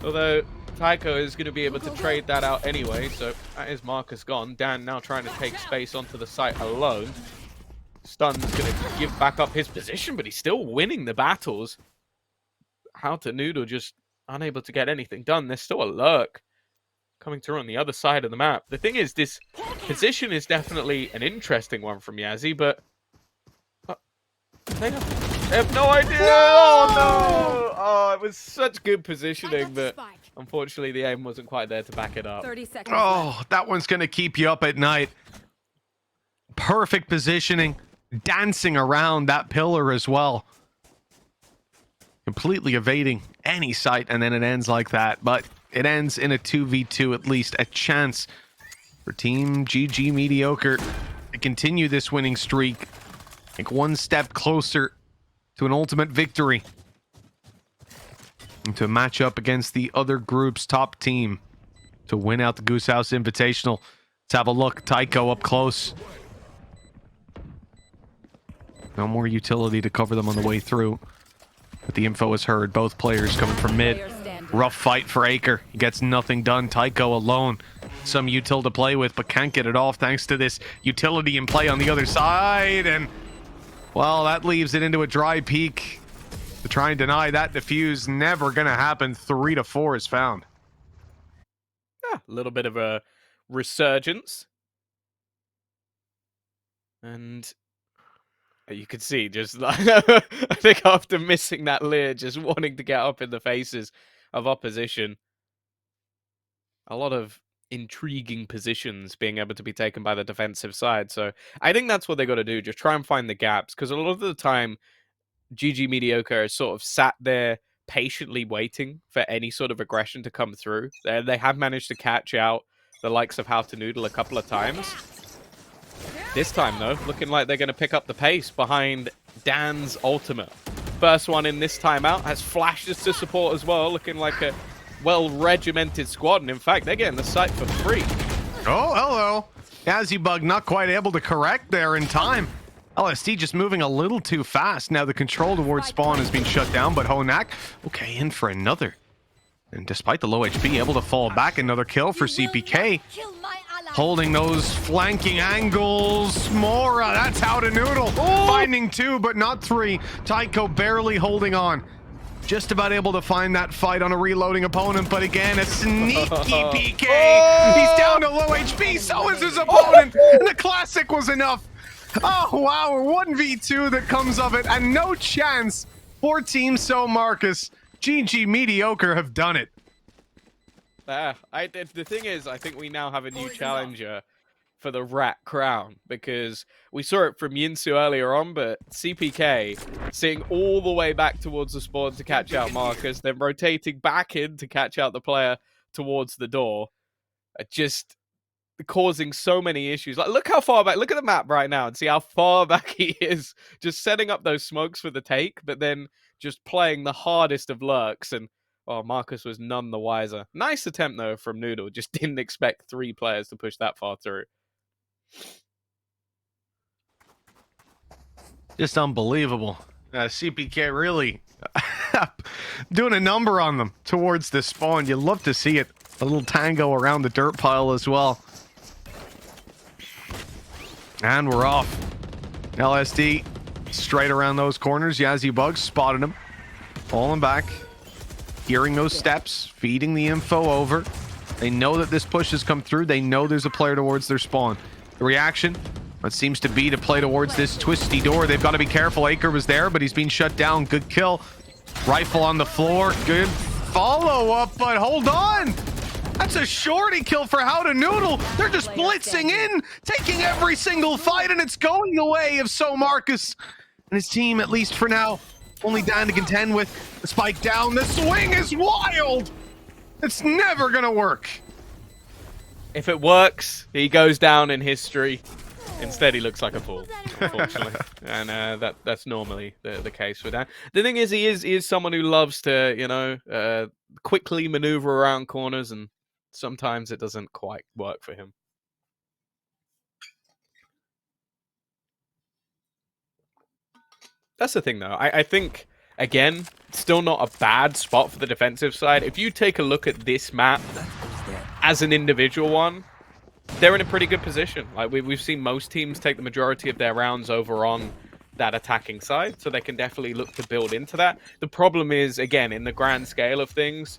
Although Taiko is going to be able to trade that out anyway, so that is Marcus gone. Dan now trying to take space onto the site alone. Stun's going to give back up his position, but he's still winning the battles. HowToNoodle just unable to get anything done. There's still a lurk coming through on the other side of the map. The thing is, this position is definitely an interesting one from Yazzy, but they have no idea. Oh no! Oh, it was such good positioning, but unfortunately the aim wasn't quite there to back it up. 30 seconds Oh, that one's gonna keep you up at night. Perfect positioning, dancing around that pillar as well. Completely evading any sight, and then it ends like that. But it ends in a 2v2, at least a chance for Team GGMediocre to continue this winning streak. I think one step closer to an ultimate victory. And to match up against the other group's top team to win out the Goose House Invitational. Let's have a look. Taiko up close. No more utility to cover them on the way through. But the info is heard. Both players coming from mid. Rough fight for Acre. He gets nothing done. Taiko alone. Some util to play with, but can't get it off thanks to this utility in play on the other side. And, well, that leaves it into a dry peak. To try and deny that defuse, never going to happen. 3-4 is found. Yeah, a little bit of a resurgence. And you could see just like, I think after missing that leer, just wanting to get up in the faces of opposition. A lot of intriguing positions being able to be taken by the defensive side. So I think that's what they got to do. Just try and find the gaps. Because a lot of the time, GGMediocre is sort of sat there patiently waiting for any sort of aggression to come through. They have managed to catch out the likes of HowToNoodle a couple of times. This time, though, looking like they're going to pick up the pace behind Dan's ultimate. First one in this timeout has flashes to support as well, looking like a well-regimented squad. And in fact, they're getting the site for free. Oh, hello. Yazzybug not quite able to correct there in time. LSD just moving a little too fast. Now the control towards spawn has been shut down, but hhoenac, okay, in for another. And despite the low HP, able to fall back, another kill for SeePeeKay. Holding those flanking angles. 𝗧𝗺, that's HowToNoodle. Finding 2, but not 3. Taiko barely holding on. Just about able to find that fight on a reloading opponent, but again, a sneaky PK. He's down to low HP, so is his opponent. And the classic was enough. Oh, wow, a 1v2 that comes of it, and no chance for Team SoMarcus. GGMediocre have done it. The thing is, I think we now have a new challenger for the rat crown, because we saw it from Yinsu earlier on, but SeePeeKay sitting all the way back towards the spawn to catch out Marcus, then rotating back in to catch out the player towards the door, just causing so many issues. Like, look how far back, look at the map right now and see how far back he is, just setting up those smokes for the take, but then just playing the hardest of lurks, and oh, Marcus was none the wiser. Nice attempt though from Noodle, just didn't expect 3 players to push that far through. Just unbelievable. SeePeeKay really doing a number on them towards the spawn. You love to see it. A little tango around the dirt pile as well. And we're off. LSD straight around those corners. yazzybug spotted him. Falling back. Hearing those steps. Feeding the info over. They know that this push has come through. They know there's a player towards their spawn. The reaction, what seems to be to play towards this twisty door. They've got to be careful. Acre was there, but he's been shut down. Good kill. Rifle on the floor. Good follow-up, but hold on. That's a shorty kill for HowToNoodle. They're just blitzing in, taking every single fight, and it's going the way of SoMarcus and his team, at least for now. Only down to contend with. The spike down. The swing is wild. It's never going to work. If it works, he goes down in history. Instead, he looks like a fool, unfortunately. And that's normally the case for Dan. The thing is, he is someone who loves to, you know, quickly maneuver around corners, and sometimes it doesn't quite work for him. That's the thing, though. I think, again, still not a bad spot for the defensive side. If you take a look at this map as an individual one, they're in a pretty good position. Like we've seen most teams take the majority of their rounds over on that attacking side, so they can definitely look to build into that. The problem is, again, in the grand scale of things,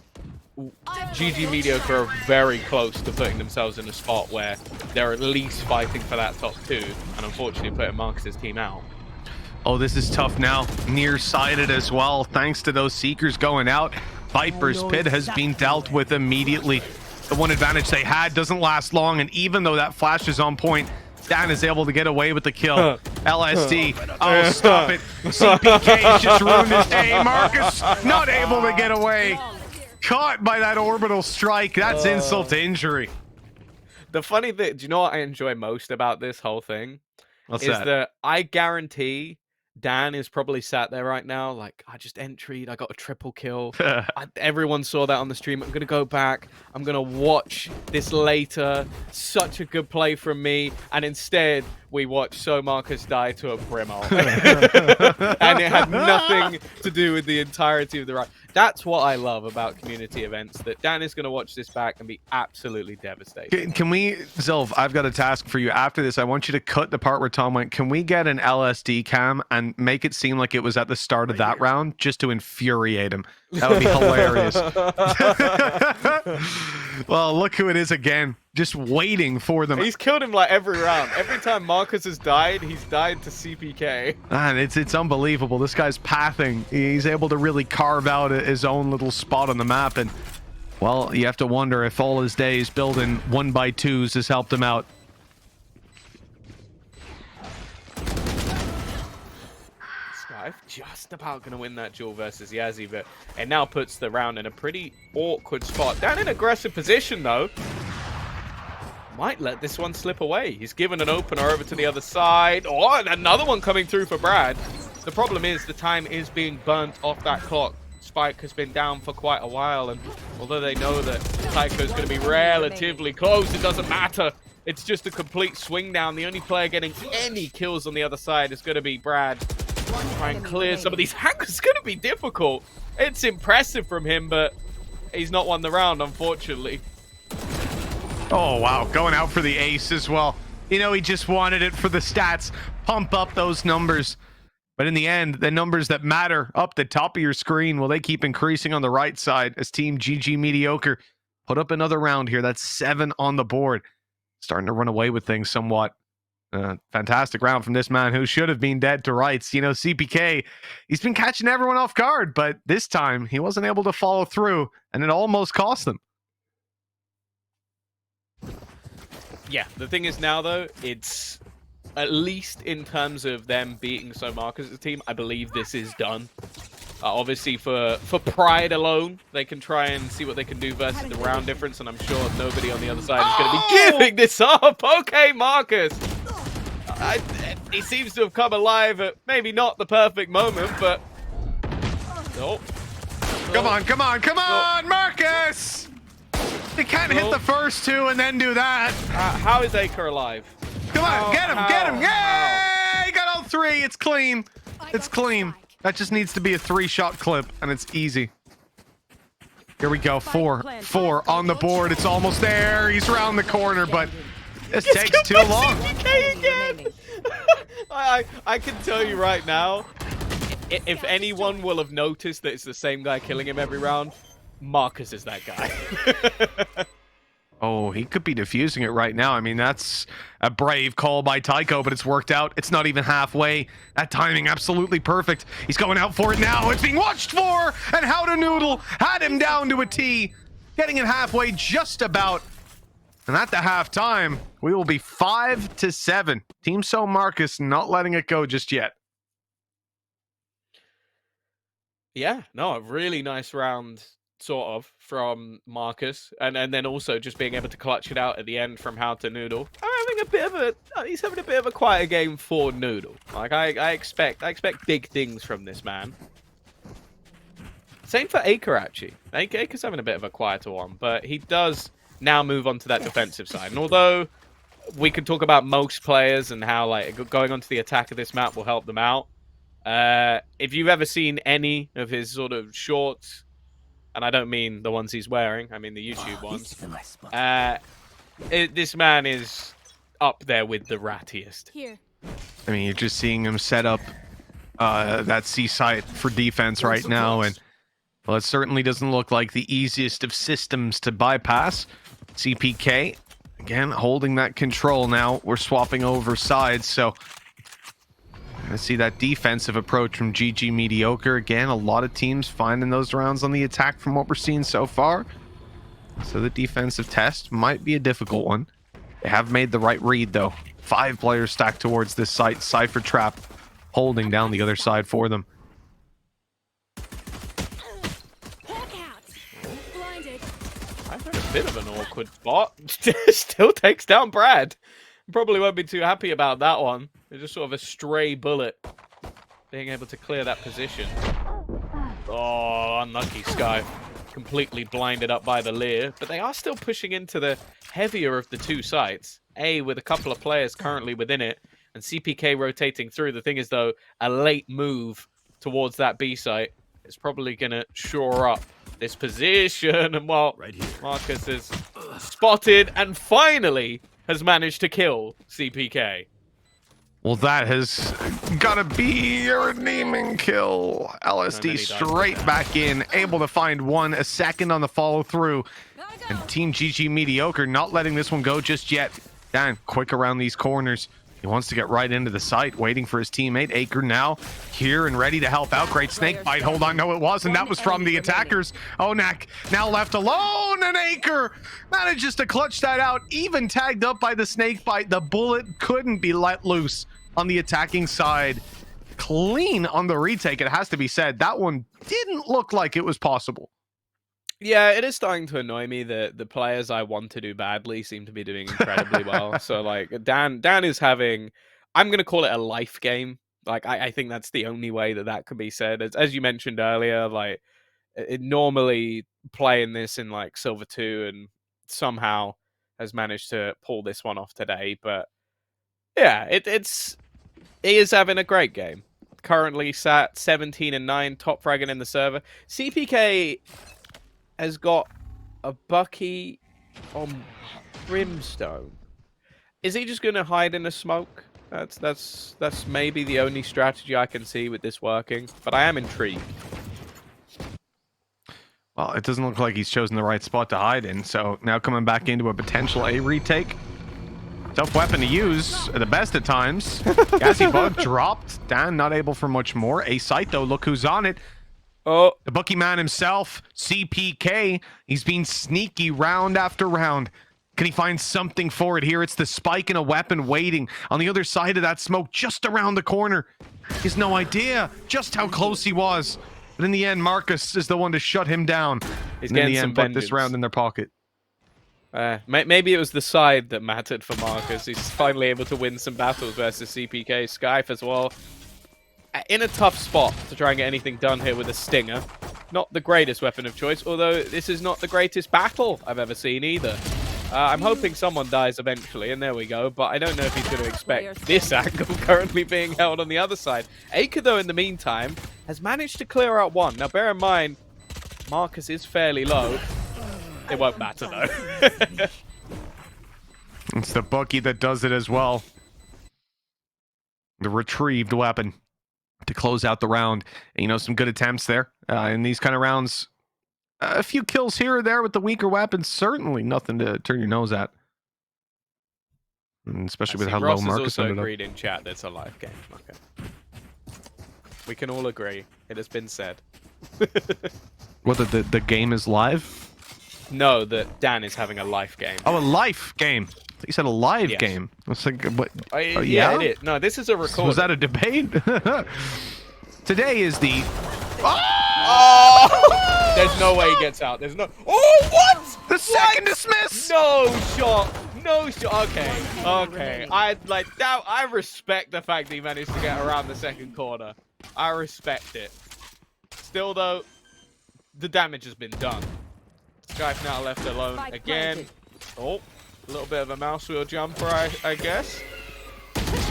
GGMediocre are very close to putting themselves in a spot where they're at least fighting for that top 2, and unfortunately putting Marcus's team out. Oh, this is tough now. Nearsighted as well, thanks to those Seekers going out. Viper's Pit has been dealt with immediately. The one advantage they had doesn't last long, and even though that flash is on point, Dan is able to get away with the kill. LSD, oh, stop it. SeePeeKay just ruined his day. Marcus not able to get away. Caught by that orbital strike. That's insult to injury. The funny thing, do you know what I enjoy most about this whole thing? What's is that I guarantee Dan is probably sat there right now like, I just entried, I got a triple kill. Everyone saw that on the stream. I'm going to go back. I'm going to watch this later. Such a good play from me. And instead, we watched SoMarcus die to a Primo. And it had nothing to do with the entirety of the ride. That's what I love about community events, that Dan is going to watch this back and be absolutely devastated. Can we, 𝗧𝗲, I've got a task for you. After this, I want you to cut the part where Tom went. Can we get an LSD cam and make it seem like it was at the start of that round, just to infuriate him? That would be hilarious. Well, look who it is again. Just waiting for them. He's killed him like every round. Every time Marcus has died, he's died to SeePeeKay. Man, it's unbelievable. This guy's pathing. He's able to really carve out his own little spot on the map. And, well, you have to wonder if all his days building 1x2s has helped him out. Just about going to win that duel versus Yazzie, but it now puts the round in a pretty awkward spot. Down in aggressive position, though. Might let this one slip away. He's given an opener over to the other side. Oh, and another one coming through for Brad. The problem is the time is being burnt off that clock. Spike has been down for quite a while, and although they know that Taiko is going to be relatively close, it doesn't matter. It's just a complete swing down. The only player getting any kills on the other side is going to be Brad. Try and clear some of these hangers. It's going to be difficult. It's impressive from him, but he's not won the round, unfortunately. Oh, wow. Going out for the ace as well. You know, he just wanted it for the stats. Pump up those numbers. But in the end, the numbers that matter up the top of your screen, well, they keep increasing on the right side as Team GGMediocre put up another round here. That's 7 on the board. Starting to run away with things somewhat. Fantastic round from this man who should have been dead to rights. You know, SeePeeKay, he's been catching everyone off guard, but this time he wasn't able to follow through, and it almost cost them. Yeah, the thing is now, though, it's at least in terms of them beating SoMarcus' team, I believe this is done. Obviously, for pride alone, they can try and see what they can do versus the round difference, and I'm sure nobody on the other side is going to be giving this up. Okay, Marcus. He seems to have come alive at maybe not the perfect moment, but... Nope. Come on, come on, come on, Marcus! You can't hit the first 2 and then do that. How is Acre alive? Come on, get him, get him! Yay! He got all 3. It's clean. It's clean. That just needs to be a 3-shot clip, and it's easy. Here we go. 4 on the board. It's almost there. He's around the corner, but this takes too long. Again. I can tell you right now, if anyone will have noticed that it's the same guy killing him every round, Marcus is that guy. Oh, he could be defusing it right now. I mean, that's a brave call by Taiko, but it's worked out. It's not even halfway. That timing, absolutely perfect. He's going out for it now. It's being watched for, and HowToNoodle had him down to a T, getting it halfway just about. And at the halftime, we will be 5-7. Team SoMarcus not letting it go just yet. Yeah, no, a really nice round, sort of, from Marcus, and then also just being able to clutch it out at the end from HowToNoodle. He's having a bit of a quieter game for Noodle. Like I expect big things from this man. Same for Acre, actually. Acre's having a bit of a quieter one, but he does now move on to that defensive side. And although we could talk about most players and how like going onto the attack of this map will help them out, if you've ever seen any of his sort of shorts, and I don't mean the ones he's wearing, I mean the YouTube ones, this man is up there with the rattiest. Here. I mean, you're just seeing him set up that C site for defense right now, and well, it certainly doesn't look like the easiest of systems to bypass. SeePeeKay, again, holding that control now. We're swapping over sides, so I see that defensive approach from GGMediocre. Again, a lot of teams finding those rounds on the attack from what we're seeing so far. So the defensive test might be a difficult one. They have made the right read, though. 5 players stacked towards this site. Cypher Trap holding down the other side for them. I've had a bit of an awkward spot. Still takes down Brad. Probably won't be too happy about that one. It's just sort of a stray bullet. Being able to clear that position. Oh, unlucky Sky. Completely blinded up by the Leer. But they are still pushing into the heavier of the 2 sites. A, with a couple of players currently within it. And SeePeeKay rotating through. The thing is, though, a late move towards that B site is probably going to shore up this position. And while Marcus is spotted and finally has managed to kill SeePeeKay. Well, that has got to be a redeeming kill. LSD straight back in, able to find one, a second on the follow through. And Team GGMediocre not letting this one go just yet. Dan, quick around these corners. He wants to get right into the site, waiting for his teammate. Acre now here and ready to help out. Great snake bite. Hold on. No, it wasn't. That was from the attackers. hhoenac now left alone, and Acre manages to clutch that out. Even tagged up by the snake bite. The bullet couldn't be let loose on the attacking side. Clean on the retake, it has to be said. That one didn't look like it was possible. Yeah, it is starting to annoy me that the players I want to do badly seem to be doing incredibly well. So, like, Dan is having, I'm going to call it a life game. Like, I think that's the only way that can be said. As you mentioned earlier, like, normally playing this in, like, Silver 2 and somehow has managed to pull this one off today. But yeah, he is having a great game. Currently sat 17-9, top fragging in the server. SeePeeKay has got a Bucky on Brimstone. Is he just going to hide in the smoke? That's maybe the only strategy I can see with this working, but I am intrigued. Well, it doesn't look like he's chosen the right spot to hide in, so now coming back into a potential A retake. Tough weapon to use at the best of times. yazzybug dropped. Dan not able for much more. A site though, look who's on it. Oh, The Bucky man himself, SeePeeKay. He's been sneaky round after round. Can he find something for it here? It's the spike in a weapon waiting on the other side of that smoke, just around the corner. He has no idea just how close he was. But in the end, Marcus is the one to shut him down. he's And in getting the some end, put vengeance. this round in their pocket. Maybe it was the side that mattered for Marcus. He's finally able to win some battles versus SeePeeKay. Skype as well. In a tough spot to try and get anything done here with a Stinger. Not the greatest weapon of choice, although this is not the greatest battle I've ever seen either. I'm hoping someone dies eventually, and there we go, but I don't know if he's going to expect this angle currently being held on the other side. Acre, though, in the meantime, has managed to clear out one. Now, bear in mind, Marcus is fairly low. It won't matter, though. It's the Bucky that does it as well. The retrieved weapon to close out the round. And, you know, some good attempts there. In these kind of rounds, a few kills here or there with the weaker weapons. Certainly nothing to turn your nose at. And especially with how low Ross has Marcus also ended up. agreed in chat that it's a live game. Okay. We can all agree. It has been said. What, the game is live? No, that Dan is having a life game. Oh, a life game. You said a live Yes. game. I was like, what? Yeah, it is. No, this is a record. Was that a debate? Today is the... Oh! There's no way he gets out. There's no... Oh, what? The second dismiss! No shot. No shot. Okay. Okay. I respect the fact that he managed to get around the second corner. I respect it. Still, though, the damage has been done. Skype now left alone again. Oh, a little bit of a mouse wheel jumper, I guess.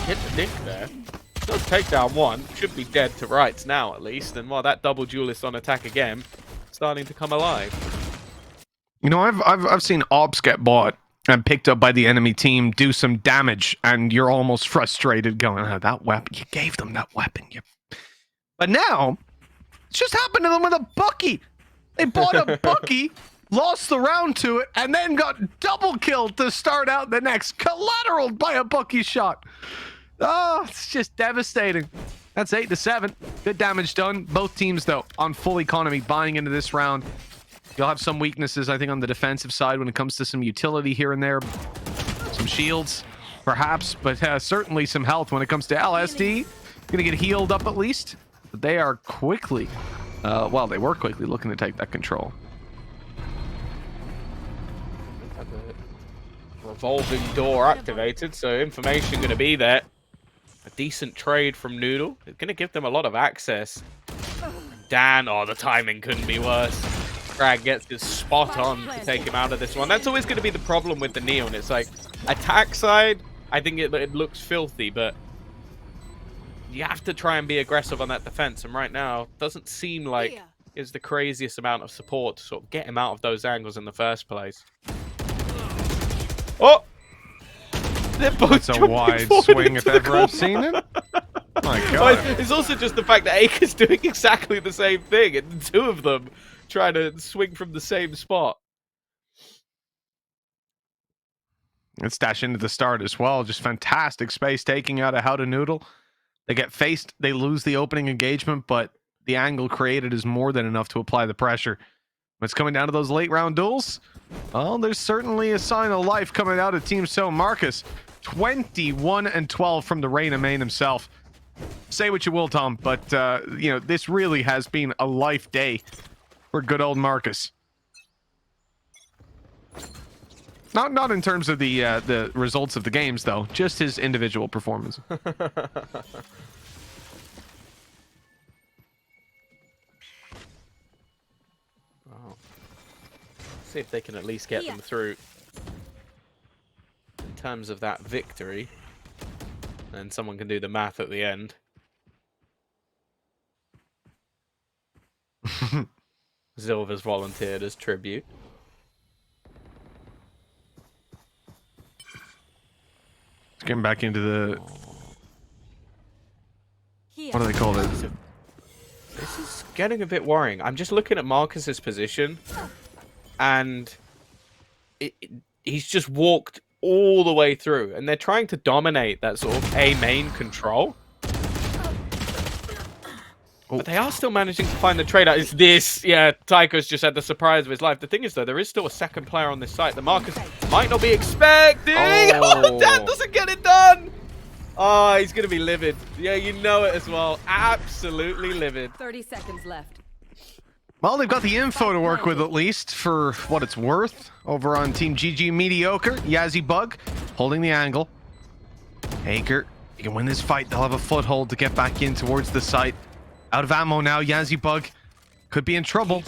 Hit the nick there. Does take down one. Should be dead to rights now, at least. And while that double duelist on attack again, starting to come alive. You know, I've seen ops get bought and picked up by the enemy team, do some damage, and you're almost frustrated going, oh, that weapon, you gave them that weapon. But now, it's just happened to them with a Bucky. They bought a Bucky, lost the round to it, and then got double killed to start out the next. Collateraled by a Bucky shot. Oh, it's just devastating. That's 8-7. Good damage done. Both teams, though, on full economy, buying into this round. You'll have some weaknesses, I think, on the defensive side when it comes to some utility here and there. Some shields, perhaps, but certainly some health when it comes to LSD. Gonna get healed up at least. But they are quickly, well, they were quickly looking to take that control. Revolving door activated, so information going to be there. A decent trade from Noodle. It's going to give them a lot of access. Dan, oh, the timing couldn't be worse. Crag gets his spot on to take him out of this one. That's always going to be the problem with the Neon. It's like, attack side, I think it looks filthy, but you have to try and be aggressive on that defense. And right now, doesn't seem like it's the craziest amount of support to sort of get him out of those angles in the first place. Oh! They're both That's a wide swing if ever I've seen it. My God. Well, it's also just the fact that Acre's doing exactly the same thing, and two of them trying to swing from the same spot. Let's dash into the start as well. Just fantastic space taking out of HowToNoodle. They get faced, they lose the opening engagement, but the angle created is more than enough to apply the pressure. When it's coming down to those late round duels, well, there's certainly a sign of life coming out of Team SoMarcus. 21-12 from the Reign of Main himself. Say what you will, Tom, but you know, this really has been a life day for good old Marcus. Not in terms of the results of the games, though. Just his individual performance. See if they can at least get them through. terms of that victory. And someone can do the math at the end. 𝗧𝗲's volunteered as tribute. Getting back into the... What do they call it? This is getting a bit worrying. I'm just looking at Marcus's position, and he's just walked all the way through, and they're trying to dominate that sort of A main control. But they are still managing to find the trade out. It's this. Yeah, Taiko's just had the surprise of his life. The thing is, though, there is still a second player on this site that Marcus might not be expecting. Oh, that doesn't get it done. Oh, he's going to be livid. Yeah, you know it as well. Absolutely livid. 30 seconds left. Well, they've got the info to work with, at least, for what it's worth. Over on Team GGMediocre, yazzybug holding the angle. Acre, you can win this fight. They'll have a foothold to get back in towards the site. Out of ammo now, yazzybug could be in trouble.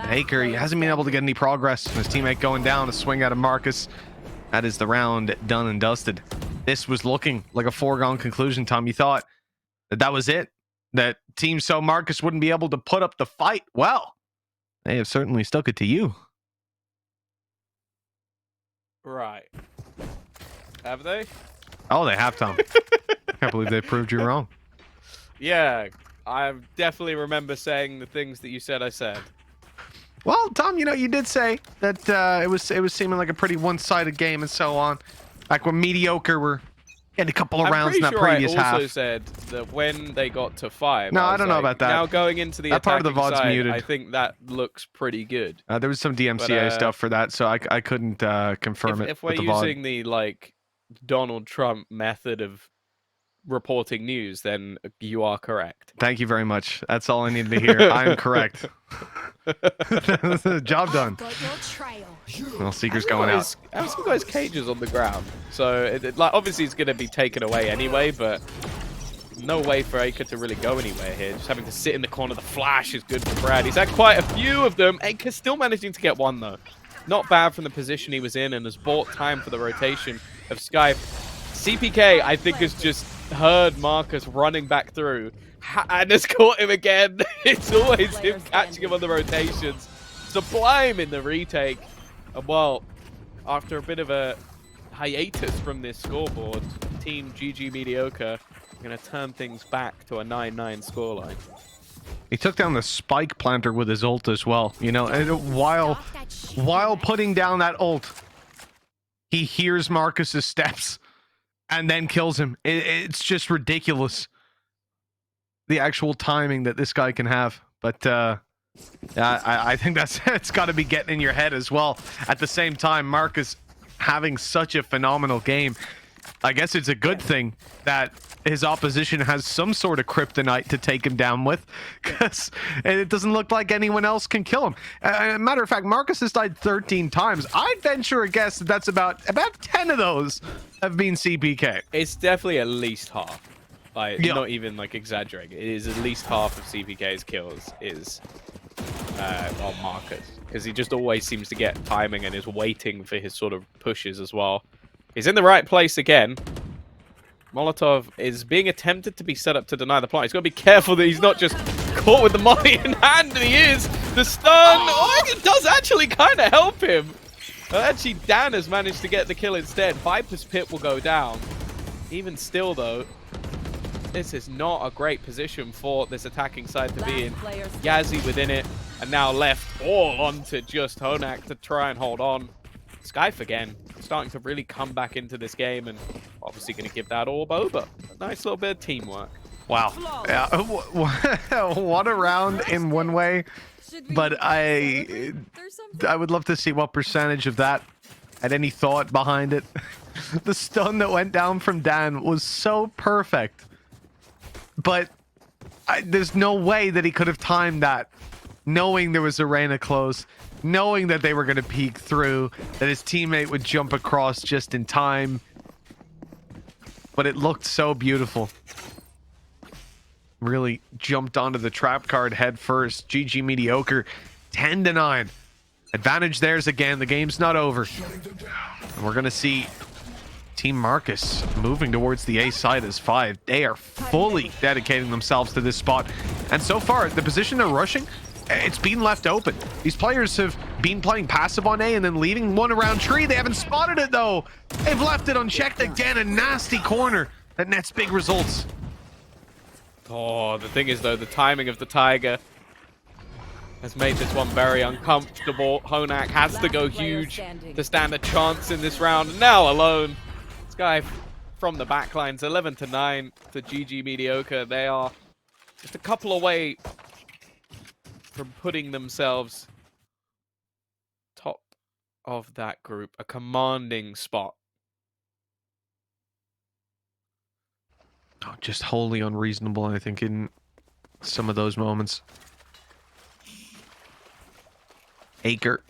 Acre, he hasn't been able to get any progress. His teammate going down, a swing out of Marcus. That is the round done and dusted. This was looking like a foregone conclusion, Tom. You thought that was it? That Team SoMarcus wouldn't be able to put up the fight? Well, they have certainly stuck it to you. Right. Have they? Oh, they have, Tom. I can't believe they proved you wrong. Yeah, I definitely remember saying the things that you said I said. Well, Tom, you know, you did say that it was seeming like a pretty one-sided game and so on. Back when Mediocre were getting a couple of rounds in that previous half. I also said that when they got to 5. No, I don't know about that. Now going into the that part of the VOD's side, muted. I think that looks pretty good. There was some DMCA stuff for that, so I couldn't confirm it. If we're using the like Donald Trump method of reporting news, then you are correct. Thank you very much. That's all I needed to hear. I am correct. Job done. Well, Seeker's going out. I have some guys' cages on the ground, so like obviously it's going to be taken away anyway, but no way for Acre to really go anywhere here. Just having to sit in the corner. The flash is good for Brad. He's had quite a few of them. Acre's still managing to get one though. Not bad from the position he was in, and has bought time for the rotation of Sky. SeePeeKay, I think, has just heard Marcus running back through and has caught him again. It's always him catching him on the rotations. 𝗧𝗲V𝗺 in the retake. And well, after a bit of a hiatus from this scoreboard, Team GGMediocre are going to turn things back to a 9-9 scoreline. He took down the spike planter with his ult as well, you know, and while putting down that ult, he hears Marcus's steps and then kills him. It's just ridiculous, the actual timing that this guy can have. But I think it's got to be getting in your head as well. At the same time, Marcus having such a phenomenal game. I guess it's a good thing that his opposition has some sort of kryptonite to take him down with, because it doesn't look like anyone else can kill him. Matter of fact, Marcus has died 13 times. I'd venture a guess that that's about 10 of those have been SeePeeKay. It's definitely at least half. Like, not even like exaggerating. It is at least half of SeePeeKay's kills is on Marcus, because he just always seems to get timing and is waiting for his sort of pushes as well. He's in the right place again. Molotov is being attempted to be set up to deny the plant. He's got to be careful that he's not just caught with the molly in hand, and he is. The stun, it does actually kind of help him. Actually, Dan has managed to get the kill instead. Viper's Pit will go down. Even still, though, this is not a great position for this attacking side to be in. Yazzie within it, and now left all onto just hhoenac to try and hold on. Skype again, starting to really come back into this game, and obviously going to give that orb over. A nice little bit of teamwork. Wow. Yeah, what a round in one way, but I would love to see what percentage of that had any thought behind it. The stun that went down from Dan was so perfect, but there's no way that he could have timed that, knowing there was arena close, knowing that they were going to peek through, that his teammate would jump across just in time. But it looked so beautiful. Really jumped onto the trap card head first. GGMediocre 10-9. Advantage theirs again. The game's not over. And we're going to see Team Marcus moving towards the A side as 5. They are fully dedicating themselves to this spot. And so far, the position they're rushing, it's been left open. These players have been playing passive on A and then leaving one around tree. They haven't spotted it though. They've left it unchecked again. A nasty corner that nets big results. Oh, the thing is though, the timing of the Tiger has made this one very uncomfortable. hhoenac has to go huge to stand a chance in this round. And now alone, this guy from the backlines, 11-9 to GGMediocre. They are just a couple away from putting themselves top of that group. A commanding spot. Oh, just wholly unreasonable, I think, in some of those moments. Acre,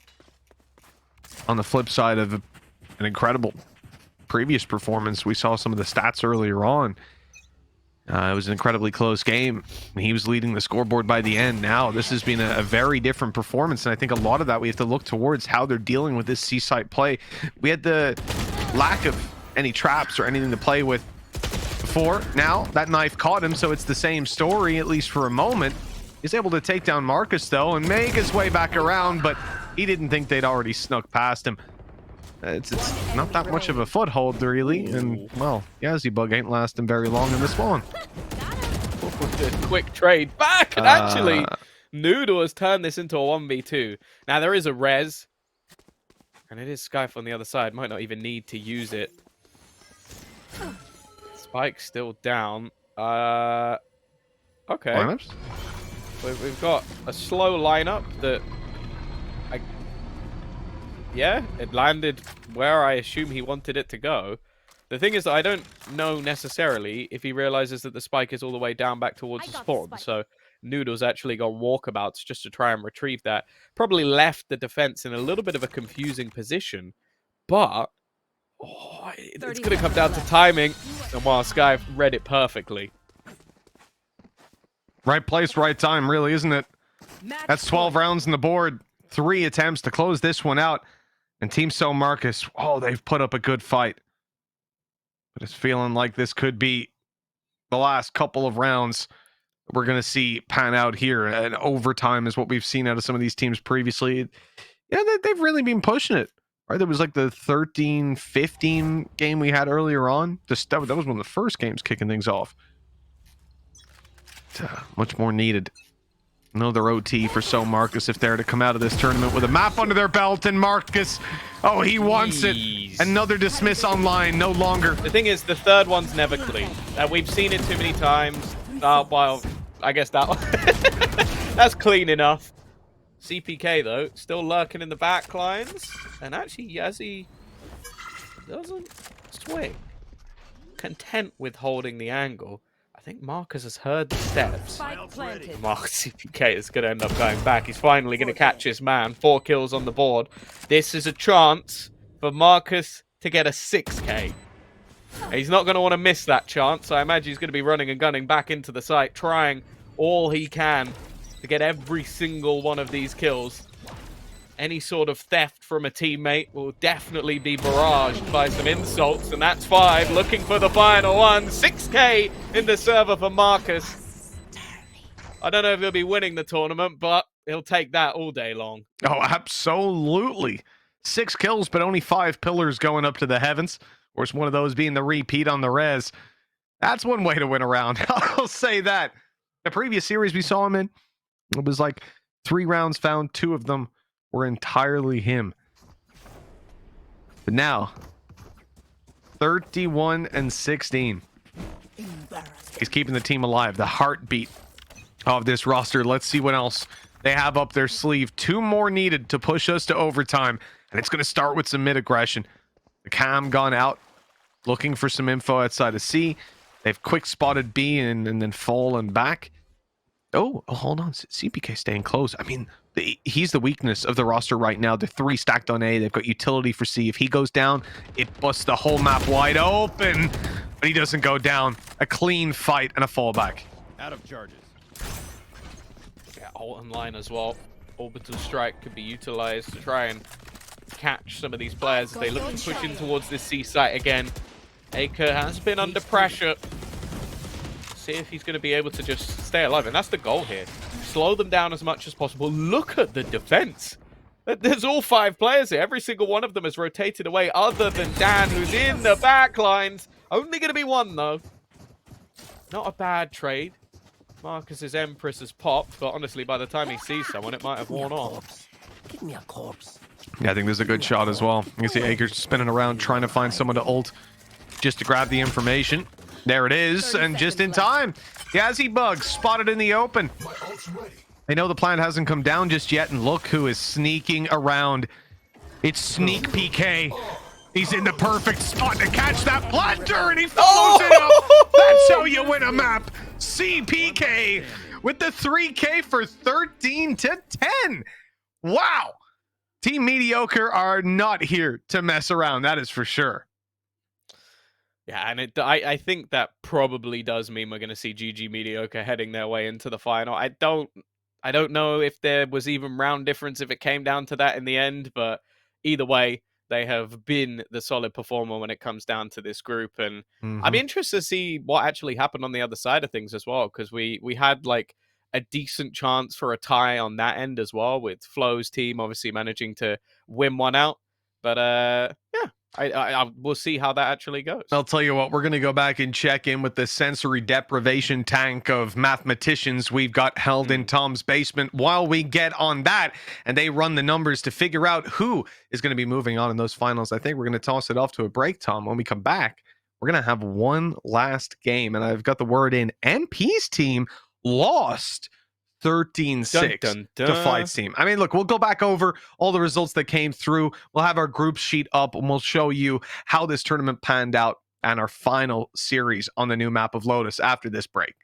on the flip side of an incredible previous performance, we saw some of the stats earlier on. It was an incredibly close game. He was leading the scoreboard by the end. Now, this has been a very different performance, and I think a lot of that we have to look towards how they're dealing with this C-site play. We had the lack of any traps or anything to play with before. Now, that knife caught him, so it's the same story, at least for a moment. He's able to take down Marcus, though, and make his way back around, but he didn't think they'd already snuck past him. It's not that much of a foothold, really, and, well, yazzybug ain't lasting very long in this one. Quick trade back, and actually, Noodle has turned this into a 1v2. Now, there is a res, and it is Skype on the other side. Might not even need to use it. Spike's still down. Okay. Lineups? We've got a slow lineup that... Yeah, it landed where I assume he wanted it to go. The thing is that I don't know necessarily if he realizes that the spike is all the way down back towards the spawn. So Noodle's actually got walkabouts just to try and retrieve that. Probably left the defense in a little bit of a confusing position. But it's going to come down to timing. And while Sky read it perfectly. Right place, right time, really, isn't it? That's 12 rounds on the board. 3 attempts to close this one out. And Team SoMarcus, oh, they've put up a good fight. But it's feeling like this could be the last couple of rounds we're going to see pan out here. And overtime is what we've seen out of some of these teams previously. Yeah, they've really been pushing it. Right, there was like the 13-15 game we had earlier on. That was one of the first games kicking things off. Much more needed. Another OT for SoMarcus if they're to come out of this tournament with a map under their belt. And Marcus, oh, he wants it. Another dismiss online, no longer. The thing is, the third one's never clean. We've seen it too many times. Well, I guess that one. That's clean enough. SeePeeKay, though, still lurking in the back lines. And actually, Yazzie doesn't swing. Content with holding the angle. I think Marcus has heard the steps. SeePeeKay is going to end up going back. He's finally going to catch his man. 4 kills on the board. This is a chance for Marcus to get a 6K. He's not going to want to miss that chance. I imagine he's going to be running and gunning back into the site, trying all he can to get every single one of these kills. Any sort of theft from a teammate will definitely be barraged by some insults, and that's 5, looking for the final one. 6K in the server for Marcus. I don't know if he'll be winning the tournament, but he'll take that all day long. Oh, absolutely. 6 kills, but only 5 pillars going up to the heavens. Of course, one of those being the repeat on the res. That's one way to win a round. I'll say that. The previous series we saw him in, it was like 3 rounds found, 2 of them were entirely him. But now, 31-16. He's keeping the team alive. The heartbeat of this roster. Let's see what else they have up their sleeve. 2 more needed to push us to overtime. And it's going to start with some mid-aggression. The cam gone out, looking for some info outside of C. They've quick spotted B and then fallen back. Oh, hold on. SeePeeKay staying close. I mean, he's the weakness of the roster right now. They're 3 stacked on A. They've got utility for C. If he goes down, it busts the whole map wide open. But he doesn't go down. A clean fight and a fallback. Out of charges. Yeah, ult online as well. Orbital strike could be utilized to try and catch some of these players as they look to push in towards this C site again. Acre has been under pressure. See if he's going to be able to just stay alive. And that's the goal here. Slow them down as much as possible. Look at the defense. There's all 5 players here. Every single one of them has rotated away other than Dan, who's in the back lines. Only going to be 1, though. Not a bad trade. Marcus's Empress has popped, but honestly, by the time he sees someone, it might have worn off. Give me a corpse. Yeah, I think this is a good shot as well. You can see Acre spinning around trying to find someone to ult just to grab the information. There it is, and just in time. yazzybug spotted in the open. They know the plan hasn't come down just yet, and look who is sneaking around. It's SneakPeeKay. He's in the perfect spot to catch that blunder, and he follows it up. That's how you win a map. SeePeeKay with the 3K for 13 to 10. Wow. Team Mediocre are not here to mess around, that is for sure. Yeah, and I think that probably does mean we're going to see GGMediocre heading their way into the final. I don't know if there was even round difference if it came down to that in the end, but either way, they have been the solid performer when it comes down to this group. And I'm interested to see what actually happened on the other side of things as well, because we had like a decent chance for a tie on that end as well, with Flow's team obviously managing to win one out. But yeah, I we'll see how that actually goes. I'll tell you what, we're going to go back and check in with the sensory deprivation tank of mathematicians we've got held in Tom's basement while we get on that, and they run the numbers to figure out who is going to be moving on in those finals. I think we're going to toss it off to a break, Tom. When we come back, we're going to have one last game, and I've got the word in. MP's team lost 13-6 to Flight's team. I mean, look, we'll go back over all the results that came through. We'll have our group sheet up, and we'll show you how this tournament panned out and our final series on the new map of Lotus after this break.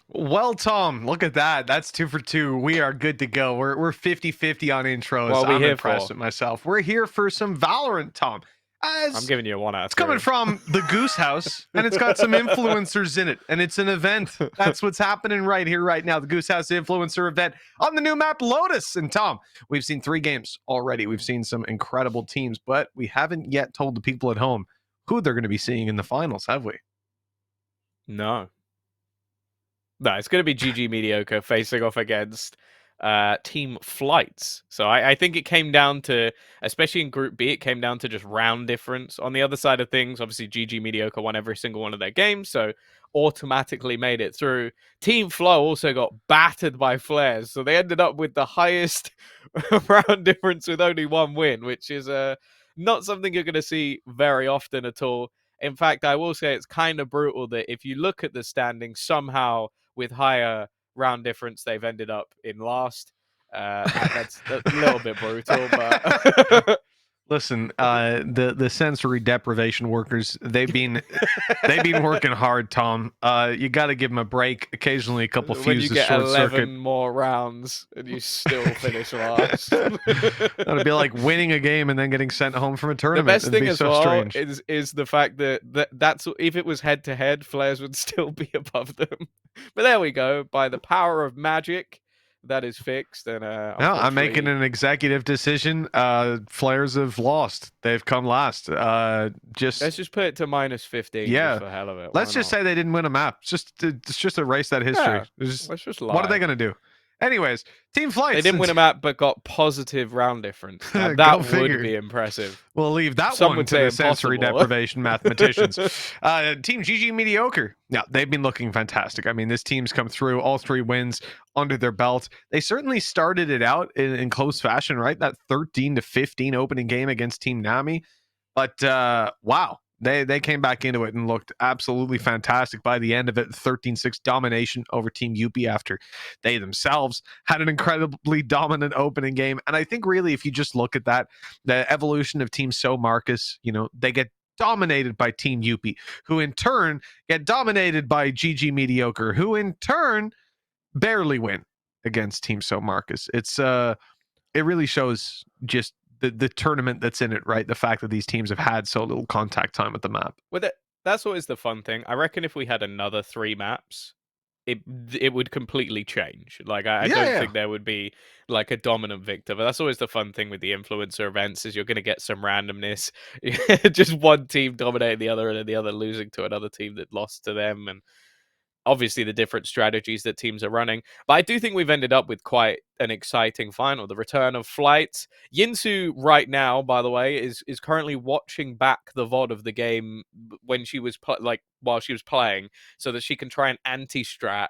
Well, Tom, look at that. That's 2 for 2. We are good to go. We're 50-50 on intros. What are we I'm here impressed for? with myself. We're here for some Valorant, Tom. I'm giving you a 1 out of 3. It's coming from the Goose House, and it's got some influencers in it, and it's an event. That's what's happening right here, right now. The Goose House influencer event on the new map, Lotus. And Tom, we've seen 3 games already. We've seen some incredible teams, but we haven't yet told the people at home who they're going to be seeing in the finals, have we? No. No, it's going to be GGMediocre facing off against Team Flights. So I think it came down to, especially in Group B, it came down to just round difference. On the other side of things, obviously GGMediocre won every single one of their games, so automatically made it through. Team Flow also got battered by Flares, so they ended up with the highest round difference with only 1 win, which is not something you're going to see very often at all. In fact, I will say it's kind of brutal that if you look at the standings, somehow with higher round difference, they've ended up in last. That's a little bit brutal, but listen, the sensory deprivation workers, they've been working hard, Tom. You got to give them a break. Occasionally, a couple when fuses you get short 11 circuit. more rounds and you still finish last. That'd be like winning a game and then getting sent home from a The tournament. best It'd thing be as so well strange. is the fact that's if it was head to head, Flares would still be above them. But there we go. By the power of magic, that is fixed. And No, I'm making unfortunately- an executive decision. Flares have lost. They've come last. Let's just put it to -15. Yeah. Just for hell of it. Let's Why just not? say they didn't win a map. Just erase that history. Yeah, Just- Let's just what are they lie. gonna do? Anyways, Team Flights. They didn't win a map, but got positive round difference. Now, Go that would figure. be impressive. We'll leave that Some one would to the say sensory impossible. deprivation mathematicians. Team GGMediocre. Yeah, they've been looking fantastic. I mean, this team's come through, all 3 wins under their belt. They certainly started it out in close fashion, right? That 13-15 opening game against Team Nami. But wow, they came back into it and looked absolutely fantastic by the end of it. 13-6 domination over Team Jupi after they themselves had an incredibly dominant opening game. And I think really, if you just look at that, the evolution of Team SoMarcus, they get dominated by Team Jupi, who in turn get dominated by GGMediocre, who in turn barely win against Team SoMarcus. It really shows just the tournament that's in it, right? The fact that these teams have had so little contact time with the map. Well, that's always the fun thing. I reckon if we had another 3 maps, it would completely change. Like I don't think there would be like a dominant victor, but that's always the fun thing with the influencer events is you're going to get some randomness. Just one team dominating the other and then the other losing to another team that lost to them, and obviously the different strategies that teams are running. But I do think we've ended up with quite an exciting final. The return of Flights. Yinsu right now, by the way, is currently watching back the VOD of the game when she was while she was playing, so that she can try and anti-strat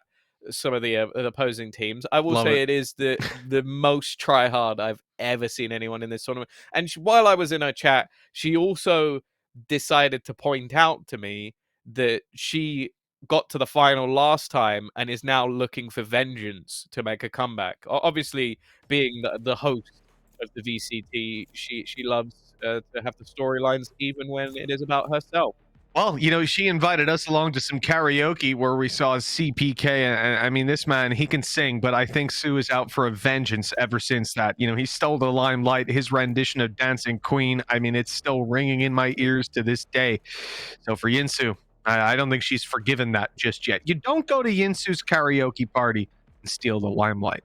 some of the opposing teams. I will Love say it. it is the most try-hard I've ever seen anyone in this tournament. And while I was in her chat, she also decided to point out to me that she got to the final last time and is now looking for vengeance to make a comeback. Obviously, being the host of the VCT, she loves to have the storylines even when it is about herself. Well, she invited us along to some karaoke where we saw SeePeeKay. And I mean, this man, he can sing, but I think Sue is out for a vengeance ever since that. He stole the limelight. His rendition of Dancing Queen, I mean, it's still ringing in my ears to this day. So for Yinsu, I don't think she's forgiven that just yet. You don't go to Yinsu's karaoke party and steal the limelight.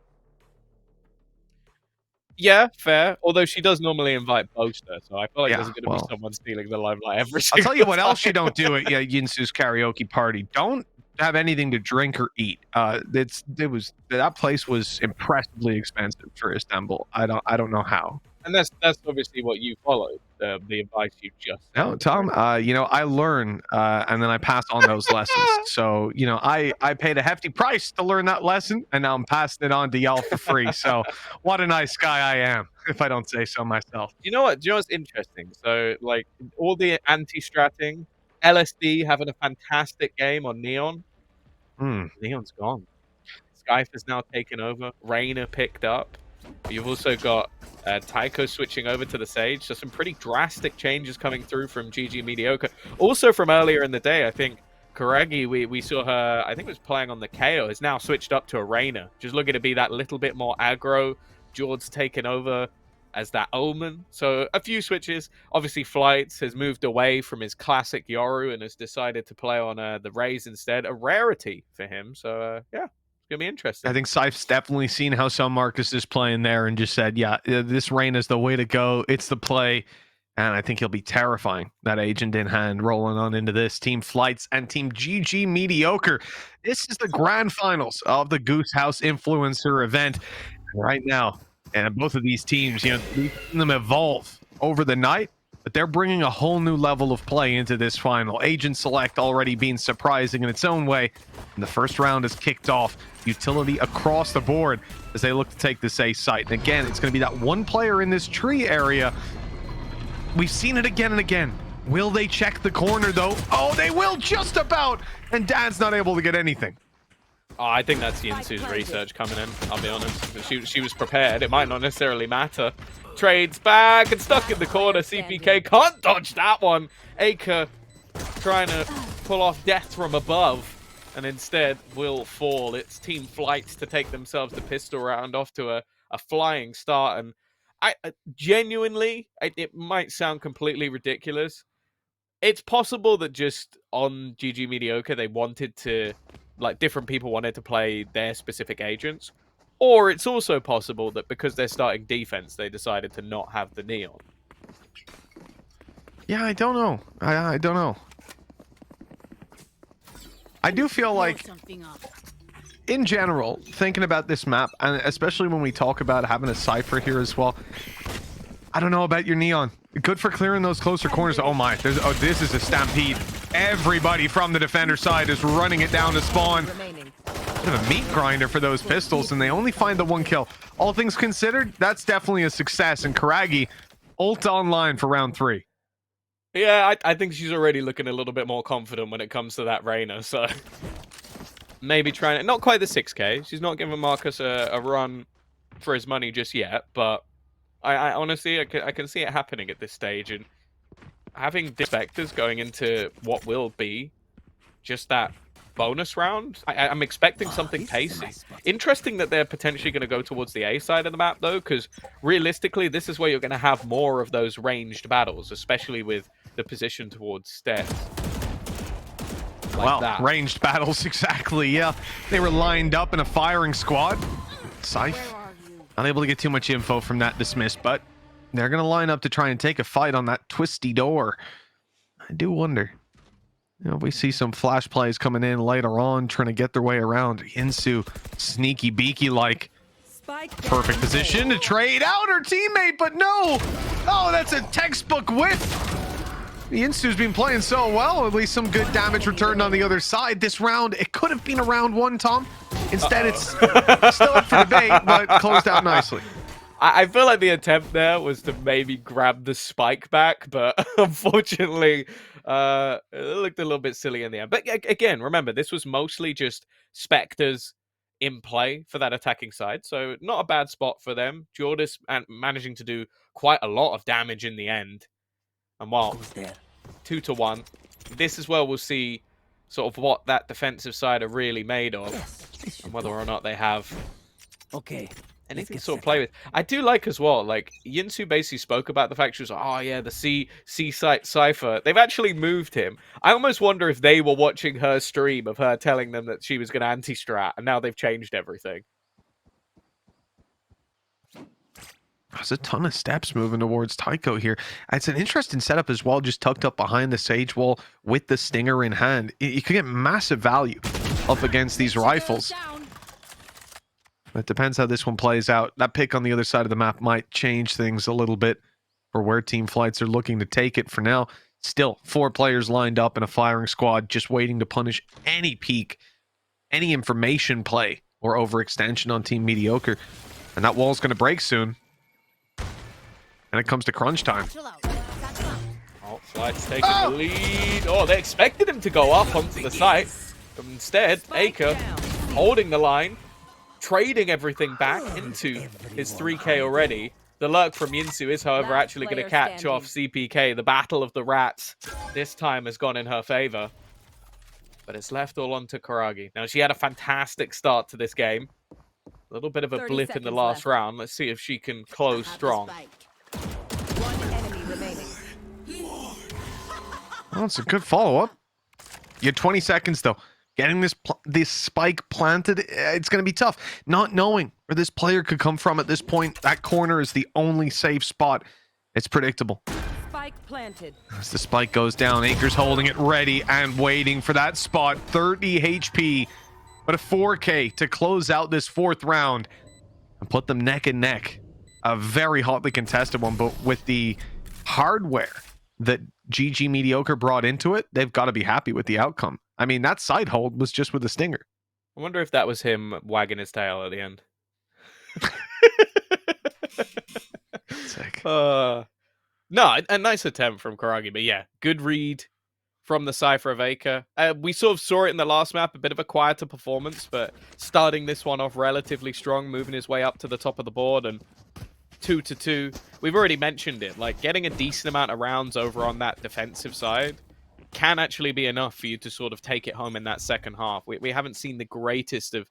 Yeah, fair. Although she does normally invite Boaster, so I feel like Yeah, there's going to well. be someone stealing the limelight every I'll single tell you what time. else you don't do at Yinsu's karaoke party. Don't have anything to drink or eat. That place was impressively expensive for Istanbul. I don't know how. And that's obviously what you followed, the advice you just No, Tom, I learn and then I pass on those lessons. So, I paid a hefty price to learn that lesson, and now I'm passing it on to y'all for free. So what a nice guy I am, if I don't say so myself. Do you know what's interesting? So, like, all the anti-stratting, LSD having a fantastic game on Neon. Neon's gone. Skype has now taken over. Rainer picked up. You've also got Taiko switching over to the Sage. So some pretty drastic changes coming through from GGMediocre. Also from earlier in the day, I think Karagii, we saw her, I think it was playing on the KO, is now switched up to a Reyna. Just looking to be that little bit more aggro. Jord's taken over as that Omen. So a few switches. Obviously, Flights has moved away from his classic Yoru and has decided to play on the Raze instead. A rarity for him. So, yeah, it's going to be interesting. I think Scythe's definitely seen how SoMarcus is playing there and just said, yeah, this Reyna is the way to go. It's the play. And I think he'll be terrifying, that agent in hand, rolling on into this. Team Flights and Team GGMediocre. This is the grand finals of the Goose House Influencer event right now. And both of these teams, you know, we've seen them evolve over the night, but they're bringing a whole new level of play into this final. Agent Select already being surprising in its own way. And the first round has kicked off. Utility across the board as they look to take this A site. And again, it's going to be that one player in this tree area. We've seen it again and again. Will they check the corner, though? Oh, they will just about. And Dad's not able to get anything. Oh, I think that's Yinsu's research coming in, I'll be honest. She was prepared. It might not necessarily matter. Trades back and stuck in the corner. SeePeeKay can't dodge that one. Acre trying to pull off death from above. And instead will fall. It's Team Flights to take themselves the pistol round off to a flying start. And I genuinely, it might sound completely ridiculous. It's possible that just on GGMediocre, they wanted to, like, different people wanted to play their specific agents. Or it's also possible that because they're starting defense, they decided to not have the Neon. Yeah, I don't know. I don't know. I do feel like, in general, thinking about this map, and especially when we talk about having a Cypher here as well, I don't know about your Neon. Good for clearing those closer corners. Oh my, this is a stampede. Everybody from the defender side is running it down to spawn. Bit of a meat grinder for those pistols, and they only find the one kill. All things considered, that's definitely a success. And Karagii, ult online for round 3. Yeah, I think she's already looking a little bit more confident when it comes to that Reyna, so maybe trying it. Not quite the 6K. She's not giving Marcus a run for his money just yet, but I honestly, I can see it happening at this stage, and having Spectres going into what will be just that bonus round, I'm expecting something pacey. Interesting that they're potentially going to go towards the A side of the map, though, because realistically, this is where you're going to have more of those ranged battles, especially with the position towards stairs. Like that. Ranged battles, exactly, yeah. They were lined up in a firing squad. Scythe, unable to get too much info from that dismiss, but they're going to line up to try and take a fight on that twisty door. I do wonder. You know, we see some flash plays coming in later on, trying to get their way around. Yinsu, sneaky beaky like. Perfect position to trade out her teammate, but no! Oh, that's a textbook whiff! Yinsu's been playing so well, at least some good damage returned on the other side. This round, it could have been a round 1, Tom. Instead, it's still up for debate, but closed out nicely. I feel like the attempt there was to maybe grab the spike back, but unfortunately, it looked a little bit silly in the end. But again, remember, this was mostly just Spectres in play for that attacking side, so not a bad spot for them. Jorhdys managing to do quite a lot of damage in the end. And while 2-1, this is where we'll see sort of what that defensive side are really made of, and whether or not they have anything to sort of play with. I do like as well, like, Yinsu basically spoke about the fact she was like, oh yeah, the C site Cypher. They've actually moved him. I almost wonder if they were watching her stream of her telling them that she was going to anti-strat, and now they've changed everything. There's a ton of steps moving towards Taiko here. It's an interesting setup as well, just tucked up behind the Sage Wall with the Stinger in hand. You can get massive value up against these rifles. It depends how this one plays out. That pick on the other side of the map might change things a little bit for where Team Flights are looking to take it. For now, still 4 players lined up in a firing squad, just waiting to punish any peek, any information play or overextension on Team Mediocre. And that wall's going to break soon. And it comes to crunch time. Oh, Flights taking the lead. Oh, they expected him to go up onto the site. But instead, Acre holding the line, trading everything back into his 3K already. The lurk from Yinsu is, however, actually going to catch off SeePeeKay. The battle of the rats this time has gone in her favor. but it's left all onto karagii. Now, she had a fantastic start to this game. A little bit of a 30 blip in the seconds last left. round. Let's see if she can close strong. One enemy remaining. Oh, it's a good follow-up. You had 20 seconds, though. Getting this spike planted, it's going to be tough. Not knowing where this player could come from at this point, that corner is the only safe spot. It's predictable. Spike planted. As the spike goes down, Acre's holding it ready and waiting for that spot. 30 HP, but a 4K to close out this 4th round and put them neck and neck. A very hotly contested one, but with the hardware that GGMediocre brought into it, they've got to be happy with the outcome. I mean, that side hold was just with a stinger. I wonder if that was him wagging his tail at the end. Sick. No, a nice attempt from karagii, but yeah, good read from the 𝗧𝗵𝗺. We sort of saw it in the last map, a bit of a quieter performance, but starting this one off relatively strong, moving his way up to the top of the board, and 2-2. We've already mentioned it, like getting a decent amount of rounds over on that defensive side can actually be enough for you to sort of take it home in that second half. We haven't seen the greatest of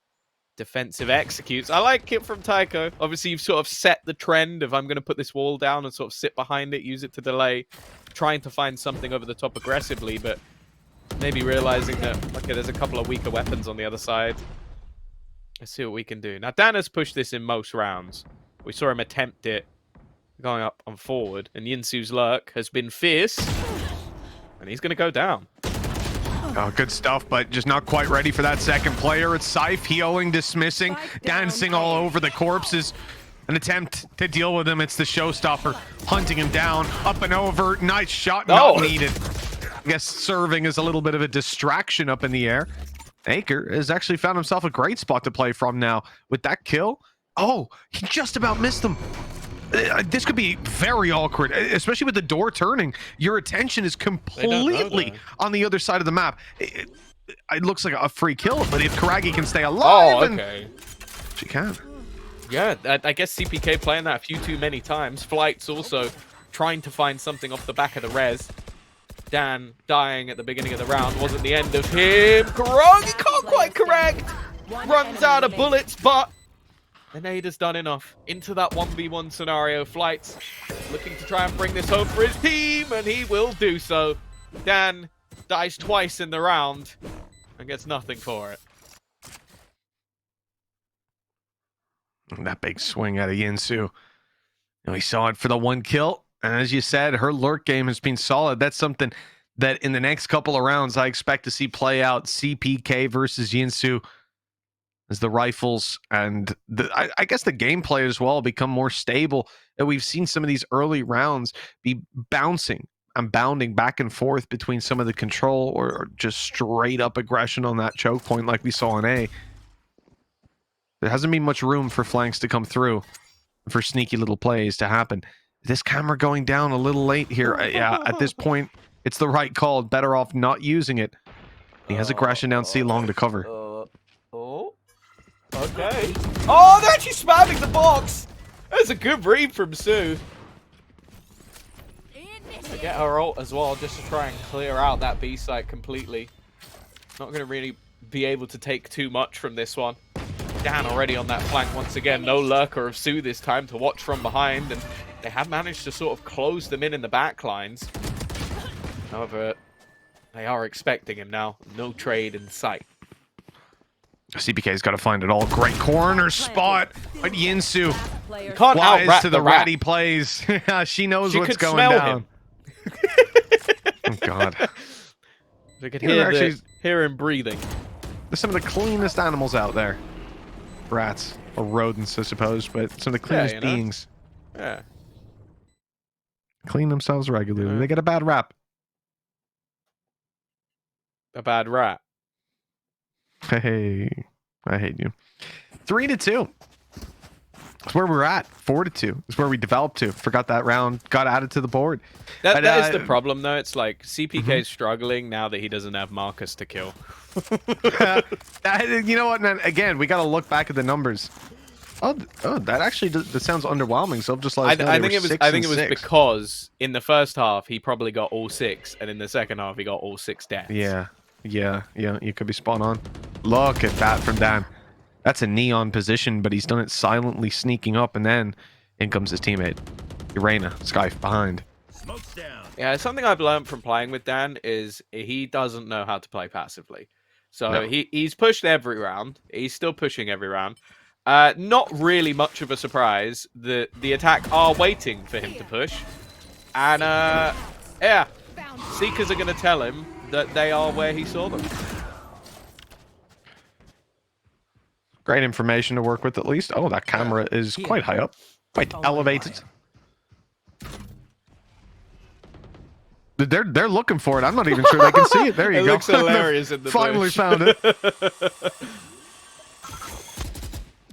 defensive executes. I like it from Taiko. Obviously, you've sort of set the trend of I'm going to put this wall down and sort of sit behind it, use it to delay, trying to find something over the top aggressively, but maybe realizing that, okay, there's a couple of weaker weapons on the other side. Let's see what we can do. Now, Dan has pushed this in most rounds. We saw him attempt it going up on forward, and Yinsu's lurk has been fierce, and he's going to go down. Oh, good stuff, but just not quite ready for that second player. It's Scythe healing, dismissing, dancing all over the corpses. An attempt to deal with him. It's the showstopper hunting him down, up and over. Nice shot, not needed. I guess serving is a little bit of a distraction up in the air. Acre has actually found himself a great spot to play from now. With that kill, oh, he just about missed him. This could be very awkward, especially with the door turning. Your attention is completely on the other side of the map. It looks like a free kill, but if karagii can stay alive, okay. She can. Yeah, I guess SeePeeKay playing that a few too many times. Flight's also trying to find something off the back of the res. Dan dying at the beginning of the round wasn't the end of him. karagii can't quite correct. Runs out of bullets, but the nade has done enough. Into that 1v1 scenario. Flight's looking to try and bring this home for his team, and he will do so. Dan dies twice in the round and gets nothing for it. And that big swing out of Yinsu. And we saw it for the 1 kill. And as you said, her lurk game has been solid. That's something that in the next couple of rounds I expect to see play out. SeePeeKay versus Yinsu as the rifles and I guess the gameplay as well become more stable. And we've seen some of these early rounds be bouncing and bounding back and forth between some of the control or just straight up aggression on that choke point like we saw in A. There hasn't been much room for flanks to come through, for sneaky little plays to happen. This camera going down a little late here. Yeah, at this point, it's the right call. Better off not using it. He has aggression down C long to cover. Okay. Oh, they're actually spamming the box. That's a good read from Sue. To get her ult as well, just to try and clear out that B site completely. Not going to really be able to take too much from this one. Dan already on that flank once again. No lurker of Sue this time to watch from behind, and they have managed to sort of close them in the back lines. However, they are expecting him now. No trade in sight. SeePeeKay's got to find it all. Great corner spot, but Yinsu Can't flies to the rat. ratty plays. She knows what's could going smell down. Oh God! We could Yeah, hear him breathing. There's some of the cleanest animals out there. Rats or rodents, I suppose, but some of the cleanest you know. beings. Yeah. Clean themselves regularly. They get a bad rap. A bad rat. Hey, I hate you. 3-2. That's where we're at. 4-2. It's where we developed to. Forgot that round. Got added to the board. That is the problem, though. It's like SeePeeKay is struggling now that he doesn't have Marcus to kill. You know what? Man, again, we got to look back at the numbers. Oh, that actually that sounds underwhelming. So just like I think it was because in the first half he probably got all 6, and in the second half he got all 6 deaths. Yeah. Yeah, you could be spot on. Look at that from Dan. That's a neon position, but he's done it silently, sneaking up, and then in comes his teammate. 𝗬𝗃, Skype behind. Smoke's down. Yeah, something I've learned from playing with Dan is he doesn't know how to play passively. So No. he's pushed every round. He's still pushing every round. Not really much of a surprise that the attack are waiting for him to push. And, yeah, Seekers are going to tell him that they are where he saw them. Great information to work with, at least. Oh, that camera is quite high up. Quite elevated. They're looking for it. I'm not even sure they can see it. There you It go. looks hilarious in the Finally bush. found it.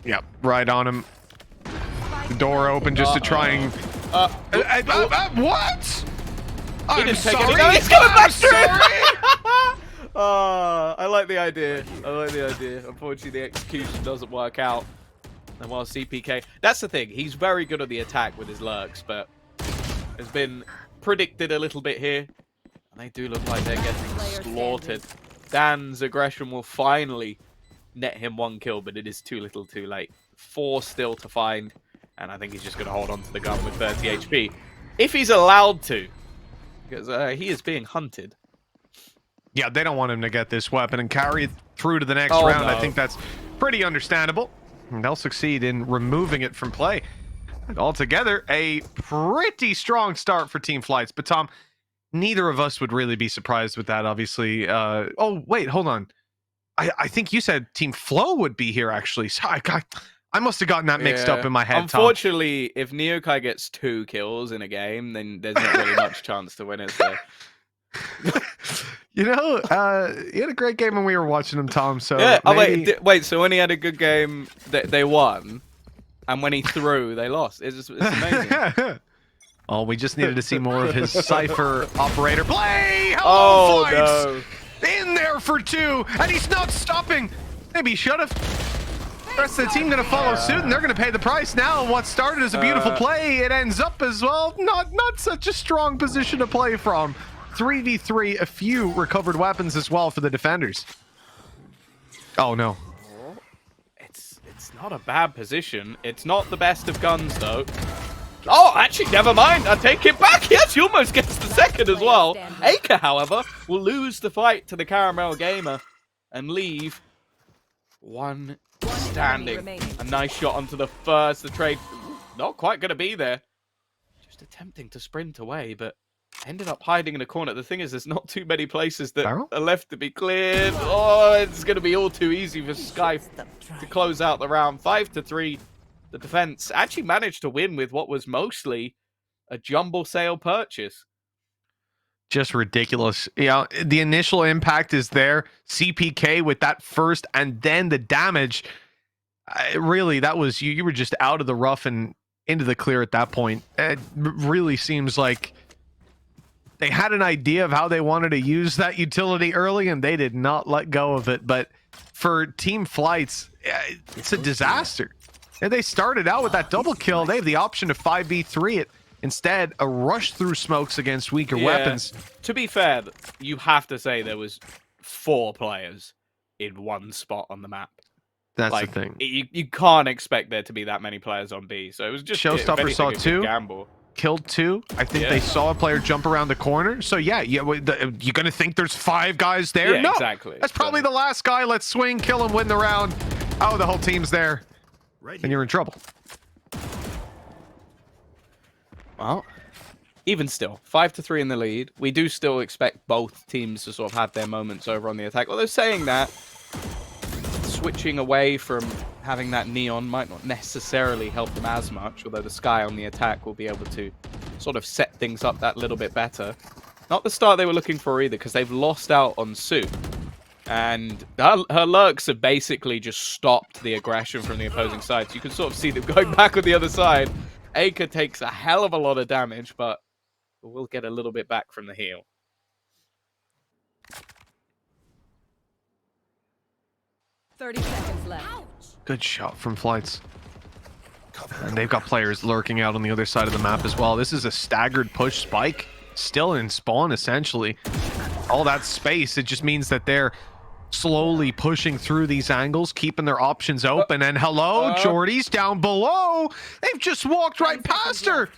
Yep, right on him. The door open just to try and... what? He I'm didn't take sorry. any damage. He's coming back I'm through. sorry. I like the idea. I like the idea. Unfortunately, the execution doesn't work out. And while SeePeeKay... That's the thing. He's very good at the attack with his lurks, but has been predicted a little bit here. And they do look like they're getting slaughtered. Dan's aggression will finally net him 1 kill, but it is too little too late. 4 still to find. And I think he's just going to hold on to the gun with 30 HP. If he's allowed to. Because he is being hunted. Yeah, they don't want him to get this weapon and carry it through to the next Oh, round. no. I think that's pretty understandable. And they'll succeed in removing it from play. And altogether, a pretty strong start for Team Flights. But Tom, neither of us would really be surprised with that, obviously. Oh, wait, hold on. I think you said Team Flow would be here, actually. Sorry, I must have gotten that mixed up in my head, Unfortunately, if 𝗏𝗃𝗃 gets 2 kills in a game, then there's not really much chance to win it. So. You know, he had a great game when we were watching him, Tom. So Yeah. Oh, maybe... wait. So when he had a good game, they won, and when he threw, they lost. It's amazing. Oh, we just needed to see more of his Cypher operator play. Oh, Hello, Flights! no. In there for 2, and he's not stopping. Maybe he should have. The rest of the team going to follow suit, and they're going to pay the price now. What started as a beautiful play, it ends up as well not such a strong position to play from. 3v3, a few recovered weapons as well for the defenders. Oh no. It's not a bad position. It's not the best of guns though. Oh, actually, never mind. I take it back. Yes, he almost gets the second as well. 𝗏𝗃𝗃, however, will lose the fight to the TheCaramelGamer and leave 1 standing. A nice shot onto the first. The trade not quite going to be there. Just attempting to sprint away, but ended up hiding in a corner. The thing is, there's not too many places that are left to be cleared. Oh, it's going to be all too easy for Skype to close out the round. 5-3. The defense actually managed to win with what was mostly a jumble sale purchase. Just ridiculous. Yeah, the initial impact is there. SeePeeKay with that first, and then the damage. Really, that was you were just out of the rough and into the clear at that point. It really seems like they had an idea of how they wanted to use that utility early, and they did not let go of it. But for Team Flights, it's a disaster. And they started out with that double kill. They have the option to 5v3 it. Instead, a rush through smokes against weaker weapons. To be fair, you have to say there was 4 players in 1 spot on the map. That's like, the thing. You can't expect there to be that many players on B. So it was just Showstopper saw 2. Gamble. Killed 2. I think they saw a player jump around the corner. So yeah, you're gonna think there's 5 guys there? Yeah, no, exactly. That's probably the last guy. Let's swing, kill him, win the round. Oh, the whole team's there, and you're in trouble. Well, even still, 5-3 in the lead. We do still expect both teams to sort of have their moments over on the attack. Although saying that, switching away from having that neon might not necessarily help them as much, although the Sky on the attack will be able to sort of set things up that little bit better. Not the start they were looking for either, because they've lost out on Sue. And her lurks have basically just stopped the aggression from the opposing side. So you can sort of see them going back on the other side. 𝗏𝗃𝗃 takes a hell of a lot of damage, but we'll get a little bit back from the heal. $30 seconds left. Good shot from Flights. And they've got players lurking out on the other side of the map as well. This is a staggered push spike. Still in spawn, essentially. all that space, it just means that they're slowly pushing through these angles, keeping their options open. And hello, Jordy's down below. They've just walked right past her.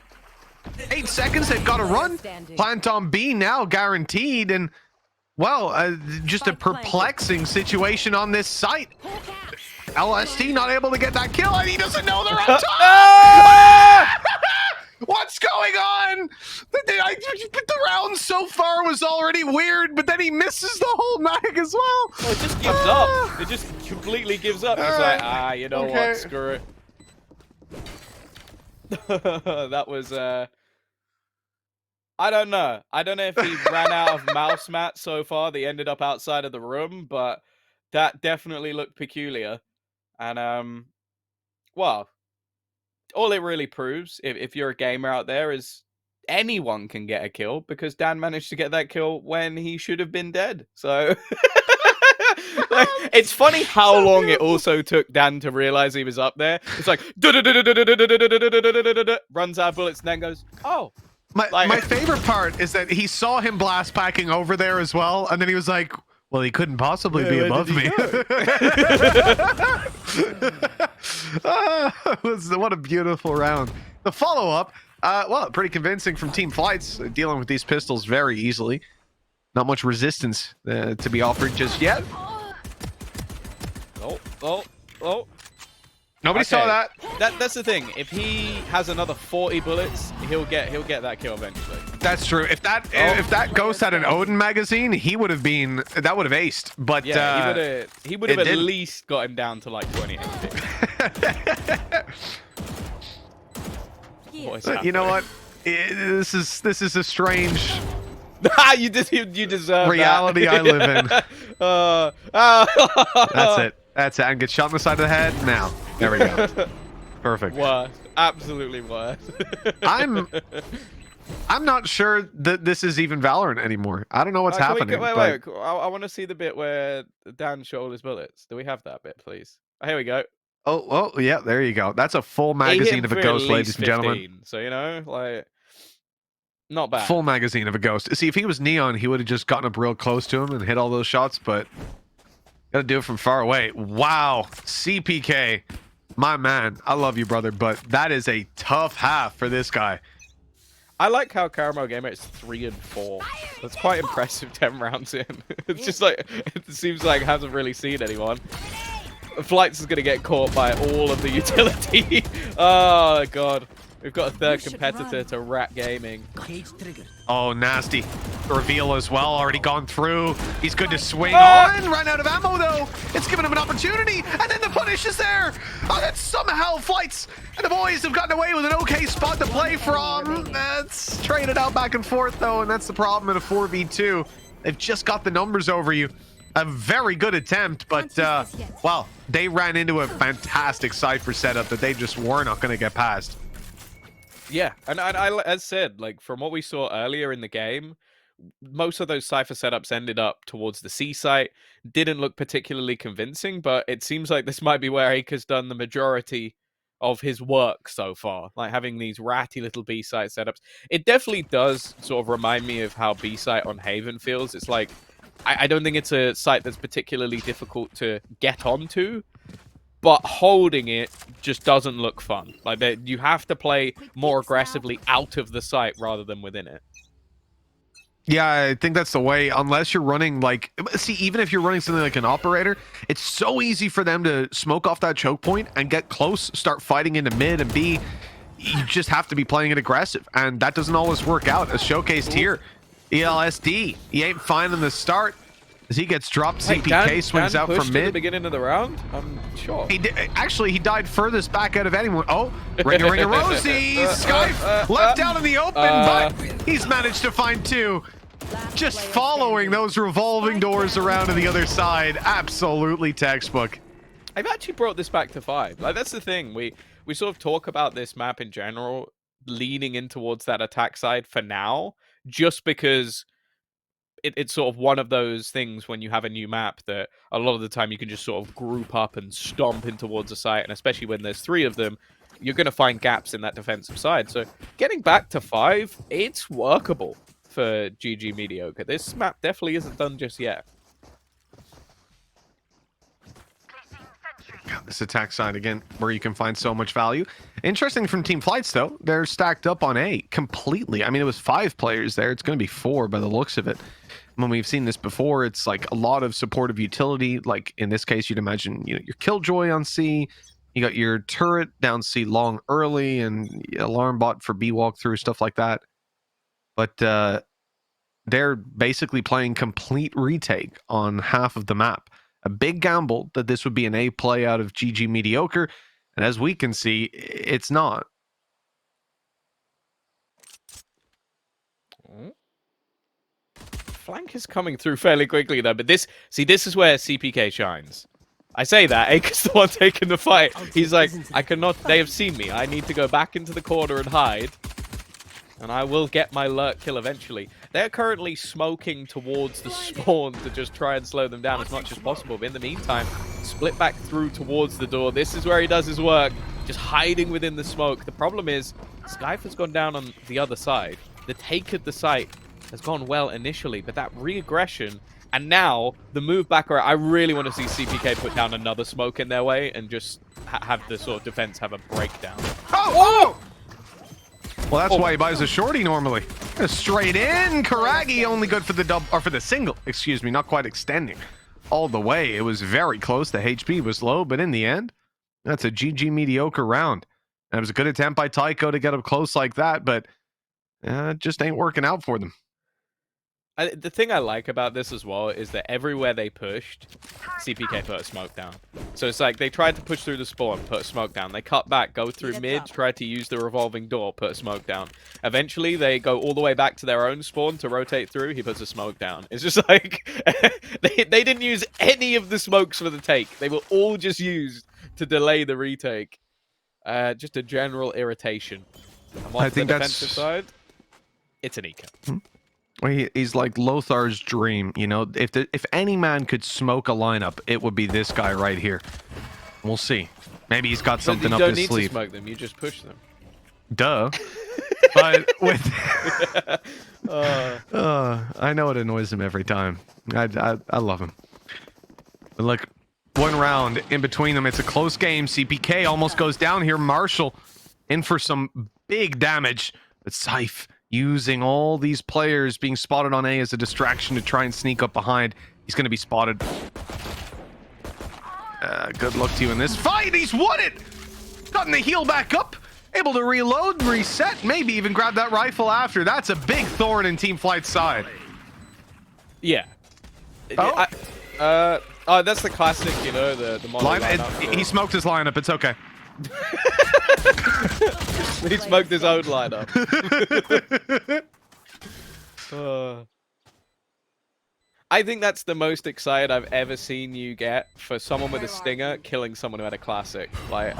8 seconds, they've got to run. Plant on B now, guaranteed. And, well, just a perplexing situation on this site. LSD not able to get that kill, and he doesn't know they're on top. What's going on? The round so far was already weird, but then he misses the whole mag as well. Oh, it just gives up. It just completely gives up. It's like, you know what? Screw it. That was, I don't know. I don't know if he ran out of mouse mats so far. They ended up outside of the room, but that definitely looked peculiar. And, well, all it really proves, if you're a gamer out there, is anyone can get a kill, because Dan managed to get that kill when he should have been dead. So like, it's funny how long it also took Dan to realize he was up there. It's like runs out of bullets and then goes, oh. My favorite part is that he saw him blast packing over there as well, and then he was like, well, he couldn't possibly be above me. What a beautiful round. The follow-up, well, pretty convincing from Team Flights, dealing with these pistols very easily. Not much resistance to be offered just yet. Oh. Nobody saw that. That's the thing. If he has another 40 bullets, he'll get that kill eventually. That's true. If that Ghost had an Odin magazine, he would have been aced. But yeah, he would have at least got him down to like 20 HP. You know what? This is a strange you deserve reality that. I live in. That's it. That's it. And get shot in the side of the head. Now, there we go. Perfect. Worse. Absolutely worse. I'm not sure that this is even Valorant anymore. I don't know what's happening. Wait. I want to see the bit where Dan shot all his bullets. Do we have that bit, please? Oh, here we go. Oh, yeah, there you go. That's a full magazine of a Ghost, ladies and gentlemen. So, you know, like, not bad. Full magazine of a Ghost. See, if he was Neon, he would have just gotten up real close to him and hit all those shots, but gotta do it from far away. Wow. SeePeeKay, my man. I love you, brother, but that is a tough half for this guy. I like how CaramelGamer is 3-4. That's quite impressive 10 rounds in. It's just like, it seems like hasn't really seen anyone. Flights is going to get caught by all of the utility. Oh, God. We've got a third competitor to RIOT Gaming. Oh, nasty. Reveal as well, already gone through. He's good to swing on. Run out of ammo, though. It's given him an opportunity, and then the punish is there. Oh, that's somehow Flights and the boys have gotten away with an okay spot to play from. That's traded out back and forth, though, and that's the problem in a 4v2. They've just got the numbers over you. A very good attempt, but, well, they ran into a fantastic Cypher setup that they just were not going to get past. Yeah, and I, as said, like, from what we saw earlier in the game, most of those Cypher setups ended up towards the C site. Didn't look particularly convincing, but it seems like this might be where Acre's done the majority of his work so far. Like, having these ratty little B site setups. It definitely does sort of remind me of how B site on Haven feels. It's like, I don't think it's a site that's particularly difficult to get onto, but holding it just doesn't look fun. Like, you have to play more aggressively out of the site rather than within it. Yeah, I think that's the way, unless you're running, like, see, even if you're running something like an operator, it's so easy for them to smoke off that choke point and get close, start fighting into mid and B. You just have to be playing it aggressive, and that doesn't always work out, as showcased here. ELSD, he ain't fine in the start. As he gets dropped, SeePeeKay swings out from mid. At the beginning of the round? I'm sure. Actually, he died furthest back out of anyone. Oh, Ringa Rosie! Skype left down in the open, but he's managed to find two. Just following those revolving doors around to the other side. Absolutely textbook. I've actually brought this back to 5. Like, that's the thing. We sort of talk about this map in general, leaning in towards that attack side for now, just because it's sort of one of those things when you have a new map that a lot of the time you can just sort of group up and stomp in towards a site, and especially when there's 3 of them, you're going to find gaps in that defensive side. So getting back to 5, it's workable for GGMediocre. This map definitely isn't done just yet. This attack side again, where you can find so much value. Interesting from Team Flights, though. They're stacked up on A completely. I mean, it was 5 players there. It's going to be 4 by the looks of it. When we've seen this before, it's like a lot of supportive utility. Like in this case, you'd imagine, you know, your Killjoy on C. You got your turret down C long early and alarm bot for B walkthrough, stuff like that. But they're basically playing complete retake on half of the map. A big gamble that this would be an A play out of GGMediocre, and as we can see, it's not. Flank is coming through fairly quickly though, but this is where SeePeeKay shines. I say that, Acre's the one taking the fight. He's like, I cannot, they have seen me. I need to go back into the corner and hide. And I will get my lurk kill eventually. They're currently smoking towards the spawn to just try and slow them down as much as possible. But in the meantime, split back through towards the door. This is where he does his work, just hiding within the smoke. The problem is, SpoderBrad's gone down on the other side. The take of the site has gone well initially, but that re-aggression, and now the move back around, I really want to see SeePeeKay put down another smoke in their way and just have the sort of defense have a breakdown. Oh! Well, that's why he buys a shorty normally. Straight in. Karagii only good for the double, or for the single, excuse me, not quite extending all the way. It was very close. The HP was low, but in the end, that's a GGMediocre round. And it was a good attempt by Taiko to get up close like that, but it just ain't working out for them. The thing I like about this as well is that everywhere they pushed, SeePeeKay put a smoke down. So it's like they tried to push through the spawn, put a smoke down. They cut back, go through mid, try to use the revolving door, put a smoke down. Eventually, they go all the way back to their own spawn to rotate through. He puts a smoke down. It's just like they didn't use any of the smokes for the take. They were all just used to delay the retake. Just a general irritation. And I think the that's defensive side, it's an eco. He's like Lothar's dream, you know. If any man could smoke a lineup, it would be this guy right here. We'll see. Maybe he's got something up his sleeve. You don't need to smoke them. You just push them. Duh. But with I know it annoys him every time. I love him. But look, one round in between them. It's a close game. SeePeeKay almost goes down here. Marshall in for some big damage. But 𝗧𝗲 using all these players being spotted on A as a distraction to try and sneak up behind. He's going to be spotted. Good luck to you in this fight. He's won it! Gotten the heal back up. Able to reload, reset, maybe even grab that rifle after. That's a big thorn in Team Flight's side. Yeah. Oh, Oh, that's the classic, you know, the model lineup. He smoked his lineup. It's okay. He smoked his own lineup. I think that's the most excited I've ever seen you get for someone with a stinger killing someone who had a classic. Like,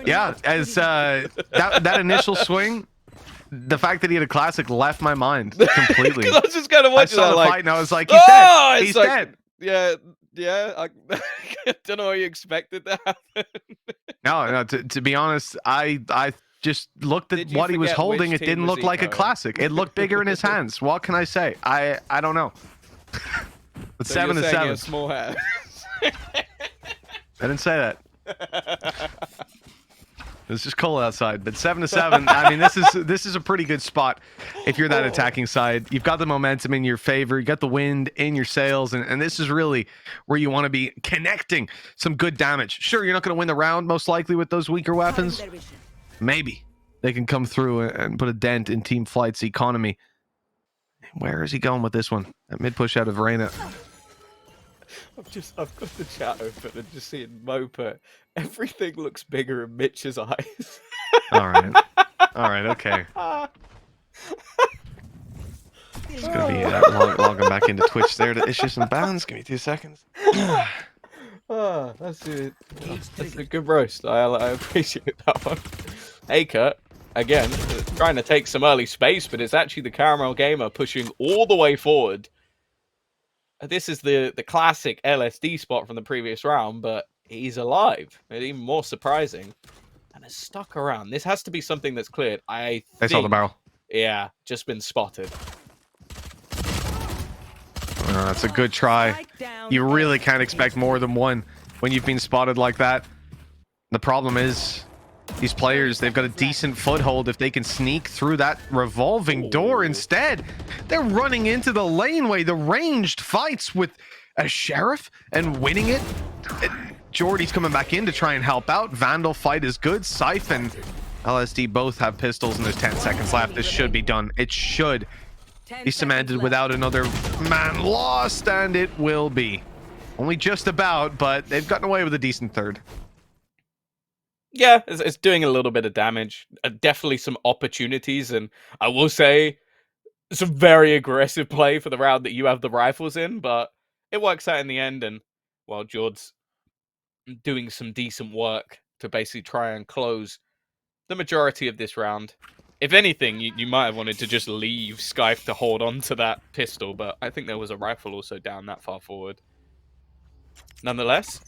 yeah, as that initial swing, the fact that he had a classic left my mind completely. I was just kind of watching. I saw the like, fight and I was like, he's dead. He's dead. Yeah. I don't know what you expected to happen. No. To be honest, I just looked at what he was holding. It didn't look like a classic. It looked bigger in his hands. What can I say? I don't know. But So 7-7. Small hands. I didn't say that. It's just cold outside, but 7-7. I mean, this is a pretty good spot if you're that attacking side. You've got the momentum in your favor. You got the wind in your sails, and this is really where you want to be connecting some good damage. Sure, you're not going to win the round most likely with those weaker weapons. Maybe they can come through and put a dent in Team Flight's economy. Where is he going with this one? That mid push out of Reyna. I've got the chat open and just seeing Mopa. Everything looks bigger in Mitch's eyes. All right, okay. Just gonna be logging back into Twitch there to issue some bans. Give me 2 seconds. That's it. That's a good roast. I appreciate that one. Acre, again, trying to take some early space, but it's actually the CaramelGamer pushing all the way forward. This is the classic LSD spot from the previous round, but he's alive. And even more surprising. And has stuck around. This has to be something that's cleared. I saw the barrel. Yeah, just been spotted. That's a good try. You really can't expect more than one when you've been spotted like that. The problem is, these players, they've got a decent foothold if they can sneak through that revolving door. Instead, they're running into the laneway, the ranged fights with a sheriff and winning it. Jordy's coming back in to try and help out. Vandal fight is good. Scythe and LSD both have pistols and there's 10 seconds left. This should be done. It should be cemented without another man lost, and it will be. Only just about, but they've gotten away with a decent third. Yeah, it's doing a little bit of damage. Definitely some opportunities, and I will say some very aggressive play for the round that you have the rifles in, but it works out in the end, and, well, Jord's doing some decent work to basically try and close the majority of this round. If anything, you might have wanted to just leave 𝗧𝗲 to hold on to that pistol, but I think there was a rifle also down that far forward. Nonetheless,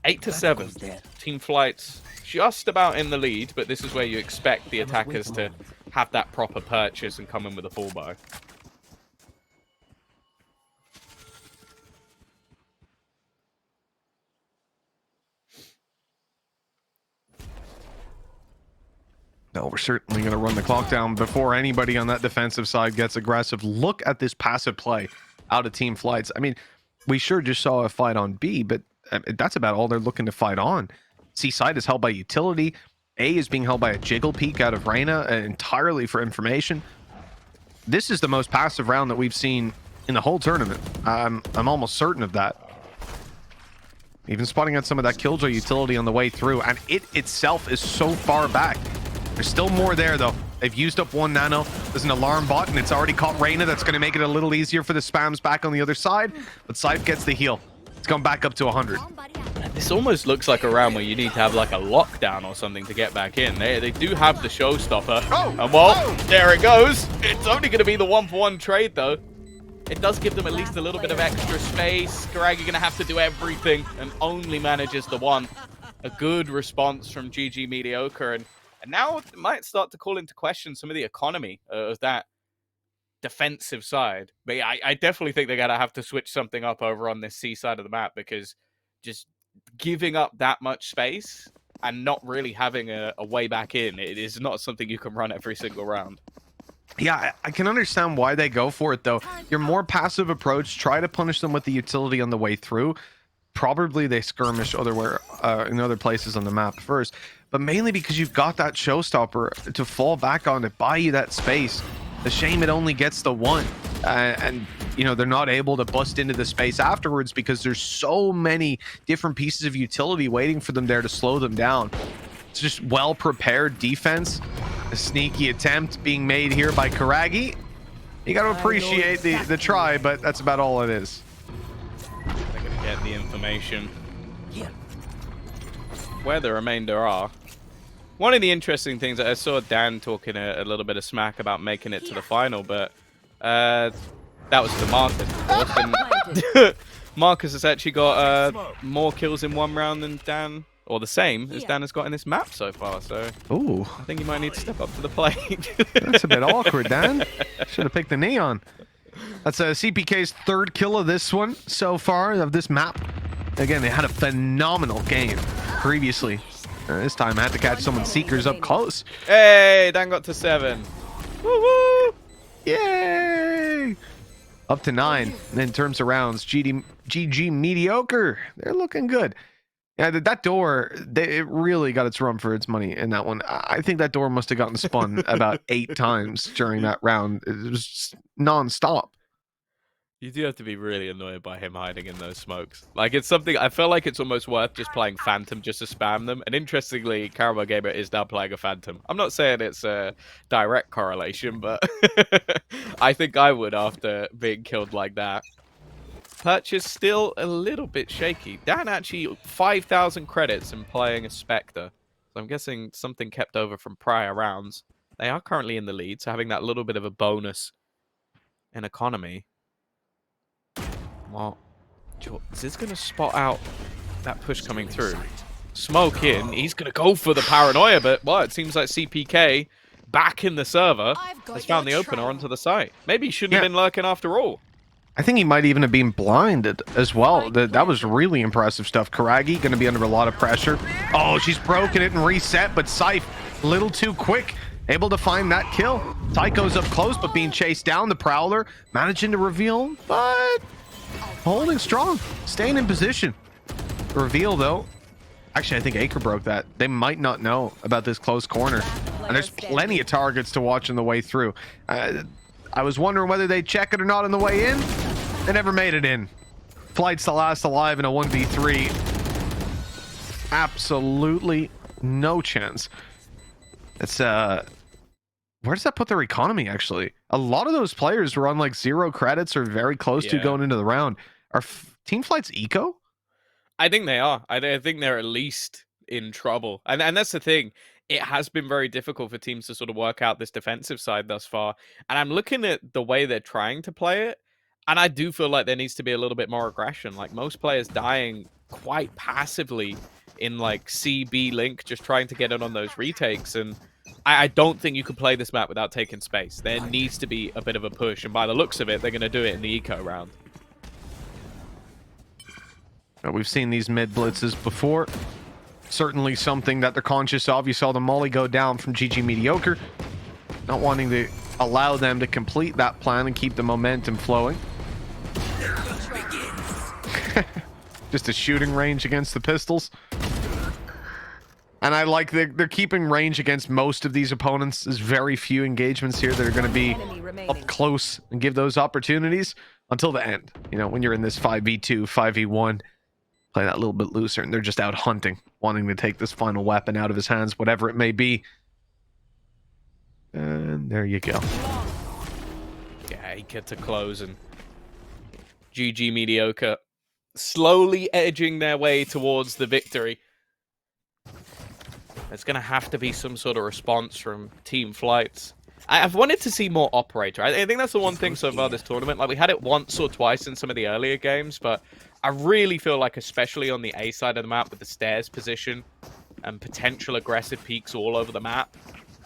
8-7. Team Flight's just about in the lead, but this is where you expect the attackers to have that proper purchase and come in with a full bow. No, we're certainly going to run the clock down before anybody on that defensive side gets aggressive. Look at this passive play out of Team Flights. I mean, we sure just saw a fight on B, but that's about all they're looking to fight on. C side is held by utility. A is being held by a jiggle peek out of Reyna entirely for information. This is the most passive round that we've seen in the whole tournament. I'm almost certain of that. Even spotting out some of that Killjoy utility on the way through, and it itself is so far back. There's still more there, though. They've used up 1 nano. There's an alarm bot, and it's already caught Reyna. That's going to make it a little easier for the spams back on the other side. But Scythe gets the heal. It's gone back up to 100. This almost looks like a round where you need to have like a lockdown or something to get back in. They do have the showstopper. And well, there it goes. It's only going to be the 1-for-1 trade, though. It does give them at least a little bit of extra space. karagii going to have to do everything and only manages the one. A good response from GGMediocre, and now it might start to call into question some of the economy of that defensive side. But yeah, I definitely think they're going to have to switch something up over on this C side of the map, because just giving up that much space and not really having a way back in, it is not something you can run every single round. Yeah, I can understand why they go for it, though. Your more passive approach, try to punish them with the utility on the way through. Probably they skirmish otherwhere in other places on the map first, but mainly because you've got that showstopper to fall back on to buy you that space. The shame it only gets the one, and you know, they're not able to bust into the space afterwards because there's so many different pieces of utility waiting for them there to slow them down. It's just well prepared defense. A sneaky attempt being made here by karagii. You got to appreciate the try, but that's about all it is. They're going to get the information where the remainder are. One of the interesting things, I saw Dan talking a little bit of smack about making it to the final, but that was for Marcus, of course. And Marcus has actually got more kills in one round than Dan, or the same as Dan has got in this map so far. So ooh, I think you might need to step up to the plate. That's a bit awkward, Dan. Should have picked the neon. That's SeePeeKay's 3rd kill of this one so far, of this map. Again, they had a phenomenal game previously. This time I had to catch someone's Seekers up close. Hey, Dan got to 7. Woo-woo! Yay! Up to 9. And in terms of rounds, GGMediocre, they're looking good. Yeah, that door, it really got its run for its money in that one. I think that door must have gotten spun about 8 times during that round. It was just non-stop. You do have to be really annoyed by him hiding in those smokes. Like, it's something, I feel like it's almost worth just playing Phantom just to spam them. And interestingly, TheCaramelGamer is now playing a Phantom. I'm not saying it's a direct correlation, but I think I would after being killed like that. Purchase still a little bit shaky. Dan actually 5,000 credits in playing a Spectre. So I'm guessing something kept over from prior rounds. They are currently in the lead, so having that little bit of a bonus in economy. Well, is this going to spot out that push coming through? Smoke in. He's going to go for the paranoia, but, well, it seems like SeePeeKay back in the server, I've got has found the your opener trail. onto the site. Maybe he shouldn't have been lurking after all. I think he might even have been blinded as well. That was really impressive stuff. Karagii going to be under a lot of pressure. Oh, she's broken it and reset, but 𝗧𝗲 a little too quick. Able to find that kill. Taiko's up close, but being chased down. The Prowler managing to reveal, but holding strong. Staying in position. Reveal, though. Actually, I think Acre broke that. They might not know about this close corner. And there's plenty of targets to watch on the way through. I was wondering whether they'd check it or not on the way in. They never made it in. Flight's the last alive in a 1v3. Absolutely no chance. It's where does that put their economy, actually? A lot of those players were on like 0 credits or very close to going into the round. Are Team Flight's eco? I think they are. I think they're at least in trouble. And that's the thing. It has been very difficult for teams to sort of work out this defensive side thus far. And I'm looking at the way they're trying to play it, and I do feel like there needs to be a little bit more aggression. Like, most players dying quite passively in, like, C-B link, just trying to get in on those retakes. And I don't think you can play this map without taking space. There needs to be a bit of a push. And by the looks of it, they're going to do it in the eco round. We've seen these mid blitzes before. Certainly something that they're conscious of. You saw the molly go down from GGMediocre. Not wanting to allow them to complete that plan and keep the momentum flowing. Just a shooting range against the pistols. And I like they're keeping range against most of these opponents. There's very few engagements here that are going to be up close and give those opportunities until the end. You know, when you're in this 5v2, 5v1, play that a little bit looser, and they're just out hunting, wanting to take this final weapon out of his hands, whatever it may be. And there you go. Yeah, he get to close, and GGMediocre slowly edging their way towards the victory. There's going to have to be some sort of response from Team Flights. I've wanted to see more operator. I think that's the one thing so far this tournament. Like, we had it once or twice in some of the earlier games, but I really feel like, especially on the A side of the map with the stairs position and potential aggressive peaks all over the map,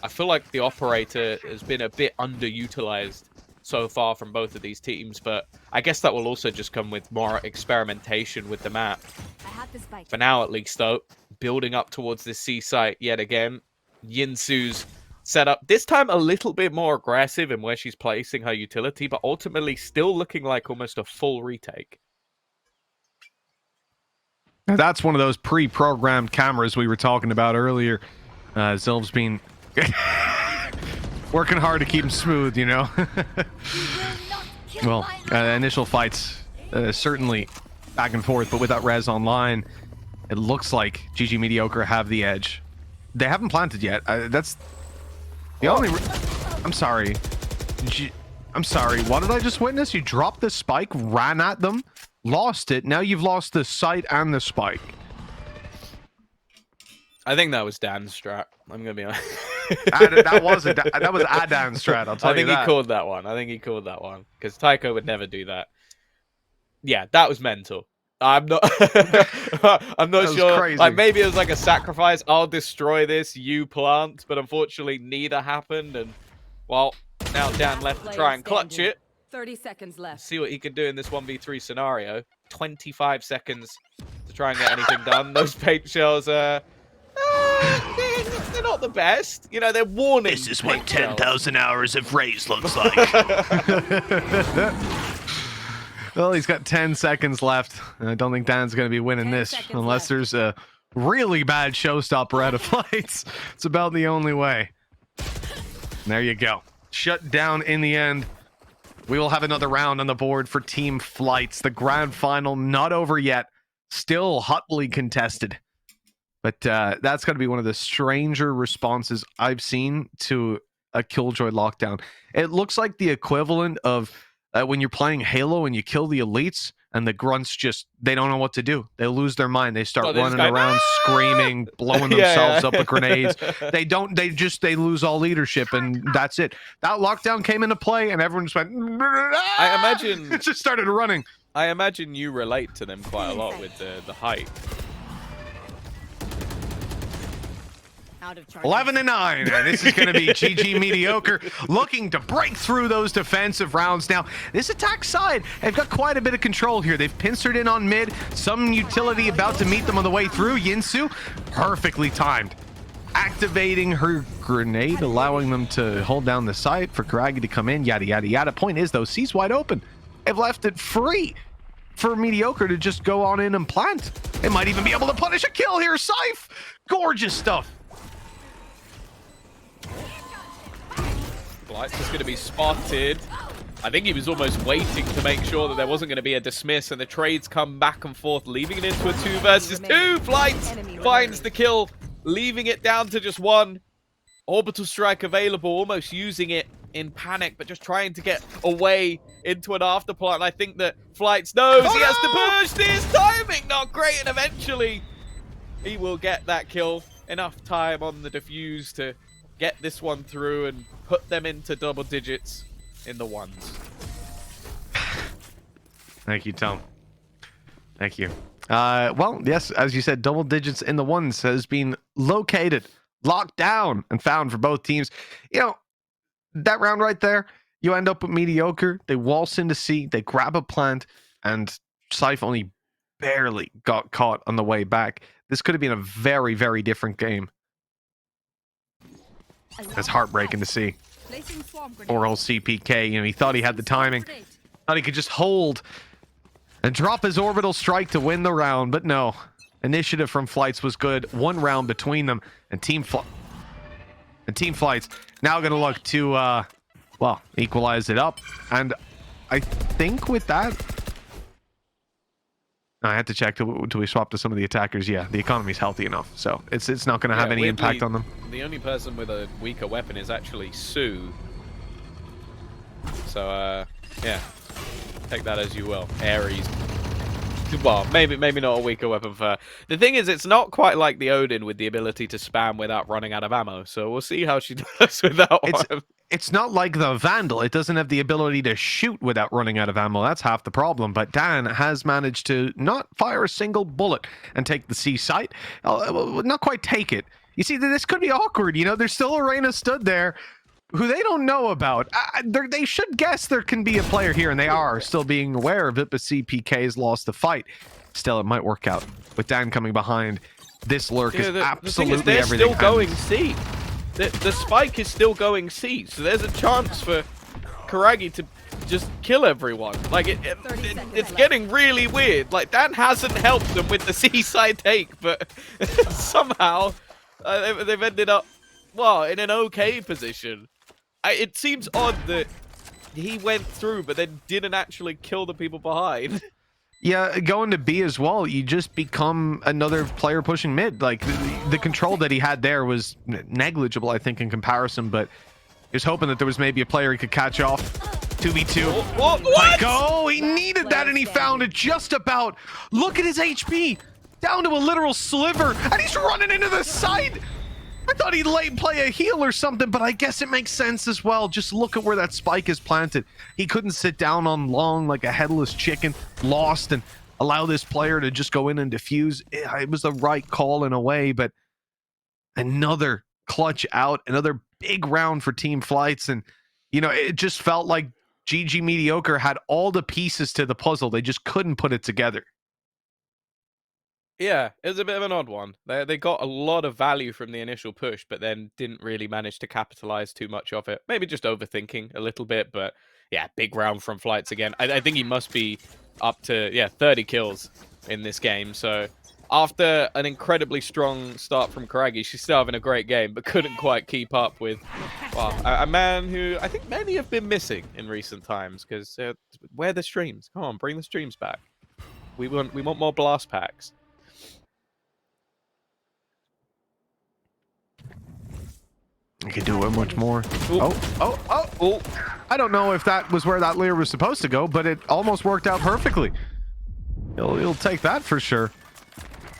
I feel like the operator has been a bit underutilized so far from both of these teams, but I guess that will also just come with more experimentation with the map. For now, at least, though, building up towards this C site yet again. Yinsu's setup, this time a little bit more aggressive in where she's placing her utility, but ultimately still looking like almost a full retake. Now, that's one of those pre-programmed cameras we were talking about earlier. 𝗧𝗲's been working hard to keep him smooth, you know. Well, initial fights certainly back and forth, but with that res online, it looks like GGMediocre have the edge. They haven't planted yet. That's the only... I'm sorry. I'm sorry. What did I just witness? You dropped the spike, ran at them, lost it. Now you've lost the sight and the spike. I think that was Dan's strat. I'm gonna be honest. that was a Dan's strat. I'll tell you that. I think he called that one. I think he called that one because Taiko would never do that. Yeah, that was mental. I'm not. I'm not sure. Crazy. Like, maybe it was like a sacrifice. I'll destroy this. You plant, but unfortunately, neither happened. And well, now Dan left to try and clutch it. 30 seconds left. See what he can do in this 1v3 scenario. 25 seconds to try and get anything done. Those paint shells are. They're not the best. You know, they're warning. This is what 10,000 hours of raise looks like. Well, he's got 10 seconds left. And I don't think Dan's going to be winning this unless there's a really bad showstopper out of flights. It's about the only way. There you go. Shut down in the end. We will have another round on the board for Team Flights. The grand final not over yet. Still hotly contested. But that's going to be one of the stranger responses I've seen to a Killjoy lockdown. It looks like the equivalent of when you're playing Halo and you kill the elites and the grunts just, they don't know what to do. They lose their mind. They start running around, screaming, blowing themselves up with grenades. They lose all leadership, and that's it. That lockdown came into play and everyone just went, I imagine it just started running. I imagine you relate to them quite a lot with the height. 11-9, and this is going to be GGMediocre looking to break through those defensive rounds. Now, this attack side, they've got quite a bit of control here. They've pincered in on mid, some utility about to meet them on the way through. Yinsu, perfectly timed, activating her grenade, allowing them to hold down the site for karagii to come in, yada, yada, yada. Point is, though, C's wide open. They've left it free for Mediocre to just go on in and plant. They might even be able to punish a kill here. Ceph, gorgeous stuff. 𝗧𝗺 is going to be spotted. I think he was almost waiting to make sure that there wasn't going to be a dismiss, and the trades come back and forth, leaving it into a 2 versus 2. 𝗧𝗺 finds the kill, leaving it down to just 1. Orbital strike available, almost using it in panic, but just trying to get away into an afterplant. And I think that 𝗧𝗺 knows he has to push this. Timing not great, and eventually he will get that kill. Enough time on the defuse to get this one through and put them into double digits in the 1s. Thank you, Tom. Thank you. Well, yes, as you said, double digits in the 1s has been located, locked down, and found for both teams. You know, that round right there, you end up with Mediocre. They waltz into C, they grab a plant, and 𝗧𝗺 only barely got caught on the way back. This could have been a very, very different game. That's heartbreaking to see. Poor old SeePeeKay, you know, he thought he had the timing. Thought he could just hold and drop his orbital strike to win the round, but no. Initiative from 𝗧𝗺 was good. 1 round between them, and Team 𝗧𝗺 now going to look to, well, equalize it up. And I think with that, I had to check till we swap to some of the attackers. Yeah, the economy's healthy enough, so it's not going to have any impact on them. The only person with a weaker weapon is actually Su. So, yeah, take that as you will. Ares. Well, maybe not a weaker weapon for her. The thing is, it's not quite like the Odin with the ability to spam without running out of ammo. So we'll see how she does with that one. It's not like the Vandal. It doesn't have the ability to shoot without running out of ammo. That's half the problem. But Dan has managed to not fire a single bullet and take the C site. Not quite take it. You see, this could be awkward. You know, there's still a Reyna stood there who they don't know about. They should guess there can be a player here, and they are still being aware of it, but SeePeeKay has lost the fight. Still, it might work out. With Dan coming behind, this lurk is absolutely everything. They're still going C. The spike is still going C, so there's a chance for karagii to just kill everyone. Like, it's getting really weird. Like, Dan hasn't helped them with the C side take, but somehow they've ended up, well, in an okay position. It seems odd that he went through, but then didn't actually kill the people behind. Yeah, going to B as well, you just become another player pushing mid. Like, the control that he had there was negligible, I think, in comparison, but he was hoping that there was maybe a player he could catch off. 2v2. What? Taiko, he needed that, and he found it just about. Look at his HP. Down to a literal sliver, and he's running into the side. I thought he'd play a heal or something, but I guess it makes sense as well. Just look at where that spike is planted. He couldn't sit down on long like a headless chicken, lost, and allow this player to just go in and defuse. It was the right call in a way, but another clutch out, another big round for Team 𝗧𝗺, and you know, it just felt like GGMediocre had all the pieces to the puzzle. They just couldn't put it together. Yeah, it was a bit of an odd one. They got a lot of value from the initial push, but then didn't really manage to capitalize too much of it. Maybe just overthinking a little bit, but yeah, big round from 𝗧𝗺 again. I think he must be up to, yeah, 30 kills in this game. So after an incredibly strong start from karagii, she's still having a great game, but couldn't quite keep up with, well, a man who I think many have been missing in recent times, because where are the streams? Come on, bring the streams back. We want more blast packs. You can do it much more. Oh. I don't know if that was where that Lear was supposed to go, but it almost worked out perfectly. He'll take that for sure.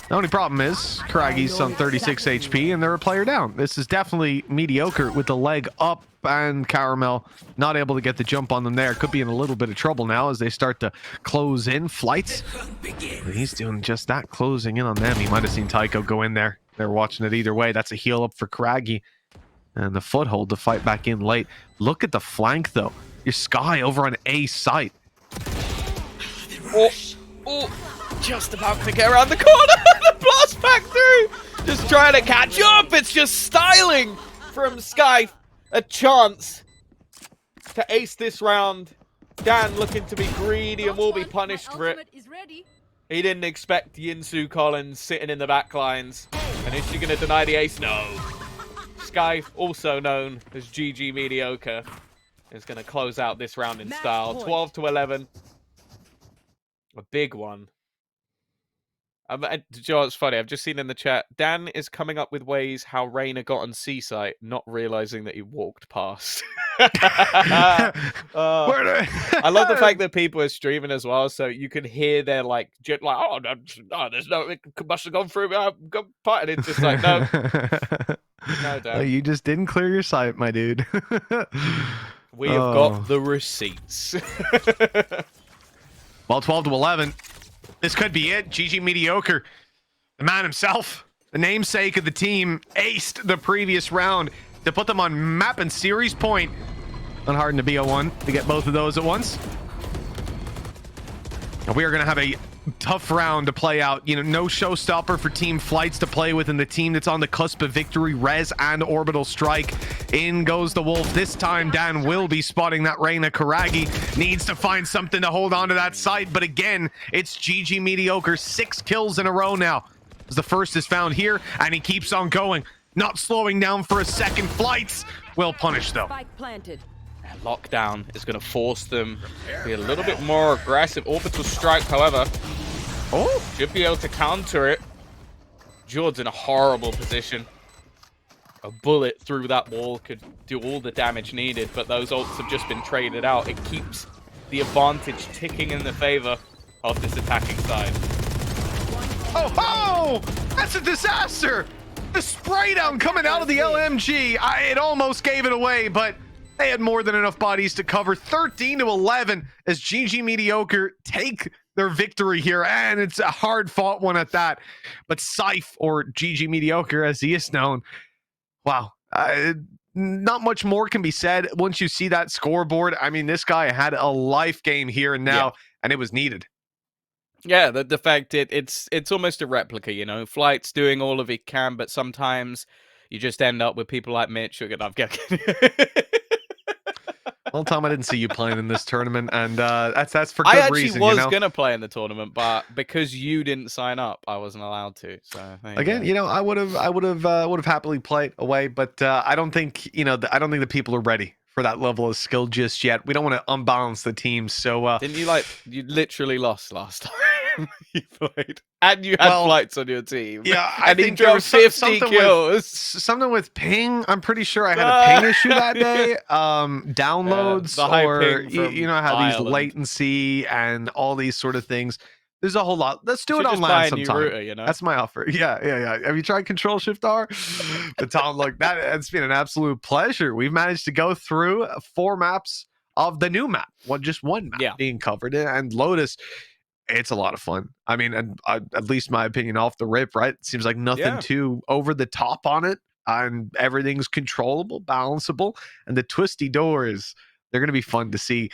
The only problem is karagii's on 36 HP and they're a player down. This is definitely mediocre with the leg up, and Caramel not able to get the jump on them there. Could be in a little bit of trouble now as they start to close in. 𝗧𝗺, and he's doing just that, closing in on them. He might have seen Taiko go in there. They're watching it either way. That's a heal up for karagii. And the foothold to fight back in late. Look at the flank, though. Your Sky over on A site. Oh, just about to get around the corner. The blast back through. Just trying to catch up. It's just styling from Sky. A chance to ace this round. Dan looking to be greedy and will be punished for it. He didn't expect Yinsu Collins sitting in the back lines. And is she going to deny the ace? No. Sky, also known as GGMediocre, is going to close out this round in style. 12-11. A big one. Joe, it's funny. I've just seen in the chat, Dan is coming up with ways how Reyna got on C site, not realizing that he walked past. I love the fact that people are streaming as well, so you can hear their like, oh, there's no, it must have gone through. And it's just like, no, no, Dan. Oh, you just didn't clear your sight, my dude. We have got the receipts. Well, 12-11. This could be it. GGMediocre, the man himself, the namesake of the team, aced the previous round to put them on map and series point. Unhardened to BO1 to get both of those at once. And we are going to have a tough round to play out. You know, no showstopper for Team Flights to play with, and the team that's on the cusp of victory, Rez and Orbital Strike. In goes the Wolf. This time, Dan will be spotting that Reyna. karagii needs to find something to hold on to that site, but again, it's GGMediocre. 6 kills in a row now. As the first is found here, and he keeps on going. Not slowing down for a second. Flights will punish, though. Spike planted. Lockdown is going to force them to be a little bit more aggressive. Orbital Strike, however, should be able to counter it. Jord's in a horrible position. A bullet through that wall could do all the damage needed, but those ults have just been traded out. It keeps the advantage ticking in the favor of this attacking side. Oh, that's a disaster! The spray down coming out of the LMG. It almost gave it away, but they had more than enough bodies to cover. 13-11 as GGMediocre take their victory here, and it's a hard fought one at that. But 𝗧𝗲, or GGMediocre as he is known, wow, not much more can be said once you see that scoreboard. I mean, this guy had a life game here and now, and it was needed. Yeah, the fact it's almost a replica, you know. Flight's doing all of it can, but sometimes you just end up with people like Mitch. Well, Tom, I didn't see you playing in this tournament, and that's for good reason. I actually was gonna play in the tournament, but because you didn't sign up, I wasn't allowed to. So again, you know, I would have happily played away, but I don't think I don't think the people are ready for that level of skill just yet. We don't want to unbalance the teams. So didn't you literally lost last time you played, and you had Flights on your team? Yeah, I think there was 50 kills. Something with ping. I'm pretty sure I had a ping issue that day. Downloads, or you know how these latency and all these sort of things. There's a whole lot. Let's do it online sometime. Router, you know? That's my offer. Yeah. Have you tried Control-Shift-R? But Tom, look, it's been an absolute pleasure. We've managed to go through 4 maps of the new map. Just one map being covered. And Lotus, it's a lot of fun. I mean, and at least my opinion off the rip, right? It seems like nothing too over the top on it. And everything's controllable, balanceable. And the twisty doors, they're going to be fun to see.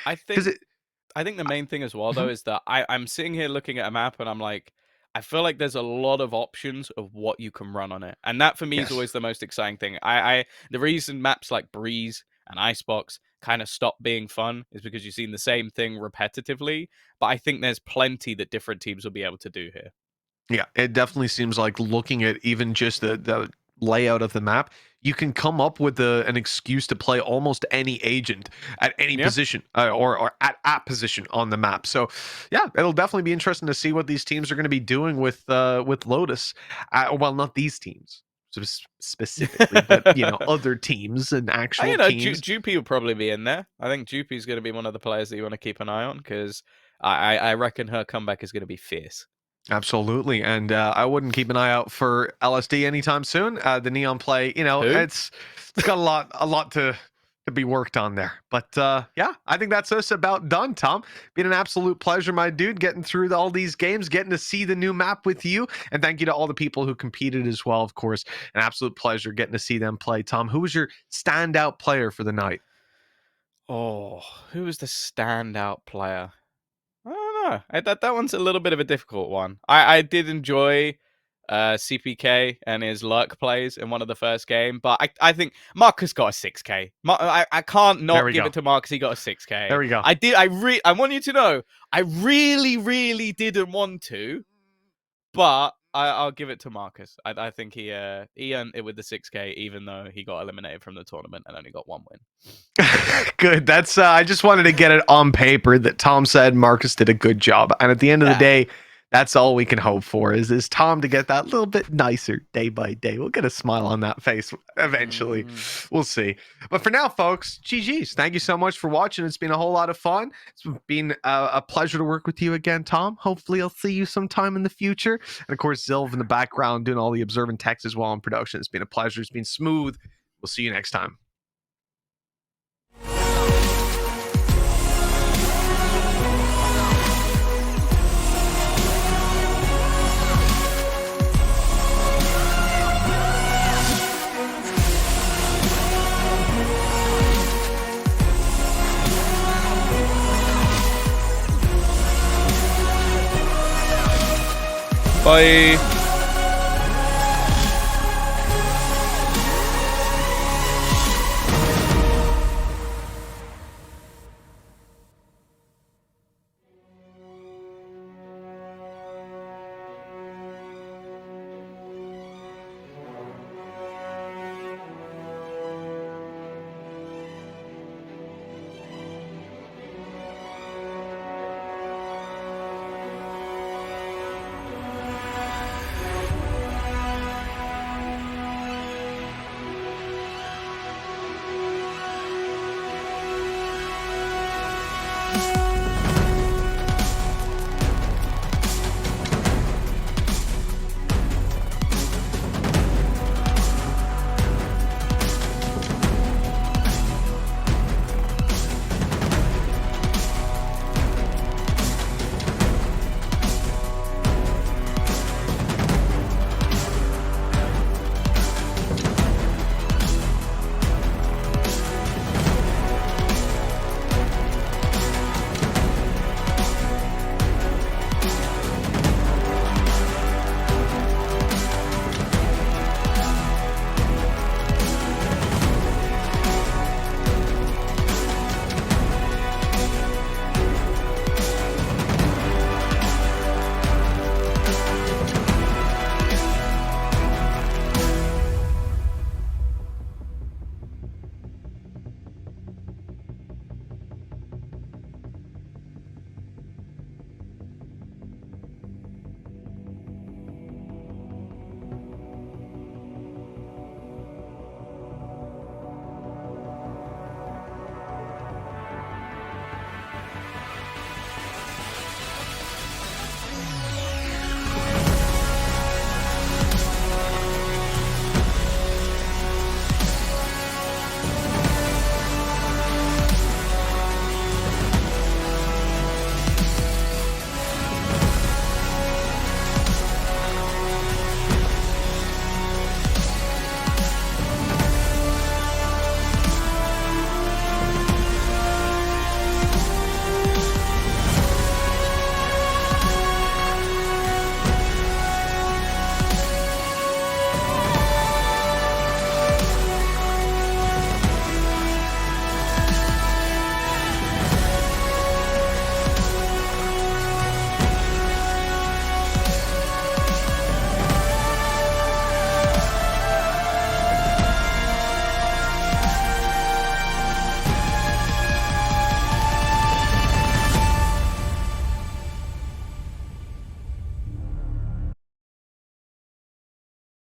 I think the main thing as well, though, is that I'm sitting here looking at a map and I'm like, I feel like there's a lot of options of what you can run on it. And that for me is always the most exciting thing. The reason maps like Breeze and Icebox kind of stop being fun is because you've seen the same thing repetitively. But I think there's plenty that different teams will be able to do here. Yeah, it definitely seems like looking at even just the layout of the map, you can come up with an excuse to play almost any agent at any position or at position on the map. So yeah, it'll definitely be interesting to see what these teams are going to be doing with Lotus. Well, not these teams specifically, but you know, other teams and actual teams. Jupi will probably be in there. I think Jupi's going to be one of the players that you want to keep an eye on, because I reckon her comeback is going to be fierce. Absolutely, and I wouldn't keep an eye out for LSD anytime soon. The Neon play, you know, it's got a lot to to be worked on there. But yeah, I think that's us about done, Tom. Been an absolute pleasure, my dude, getting through all these games, getting to see the new map with you. And thank you to all the people who competed as well, of course. An absolute pleasure getting to see them play. Tom, who was your standout player for the night? Oh, who was the standout player? I don't know. That one's a little bit of a difficult one. I did enjoy SeePeeKay and his lurk plays in one of the first game, but I think Marcus got a 6K. I can't not give it to Marcus. He got a 6K. There we go. I want you to know, I really didn't want to, but I'll give it to Marcus. I think he earned it with the 6K, even though he got eliminated from the tournament and only got 1 win. Good. That's I just wanted to get it on paper that Tom said Marcus did a good job. And at the end of the day, that's all we can hope for is Tom to get that little bit nicer day by day. We'll get a smile on that face eventually. We'll see. But for now, folks, GG's. Thank you so much for watching. It's been a whole lot of fun. It's been a pleasure to work with you again, Tom. Hopefully I'll see you sometime in the future. And of course, 𝗧𝗲 in the background doing all the observant text as well in production. It's been a pleasure. It's been smooth. We'll see you next time. Bye.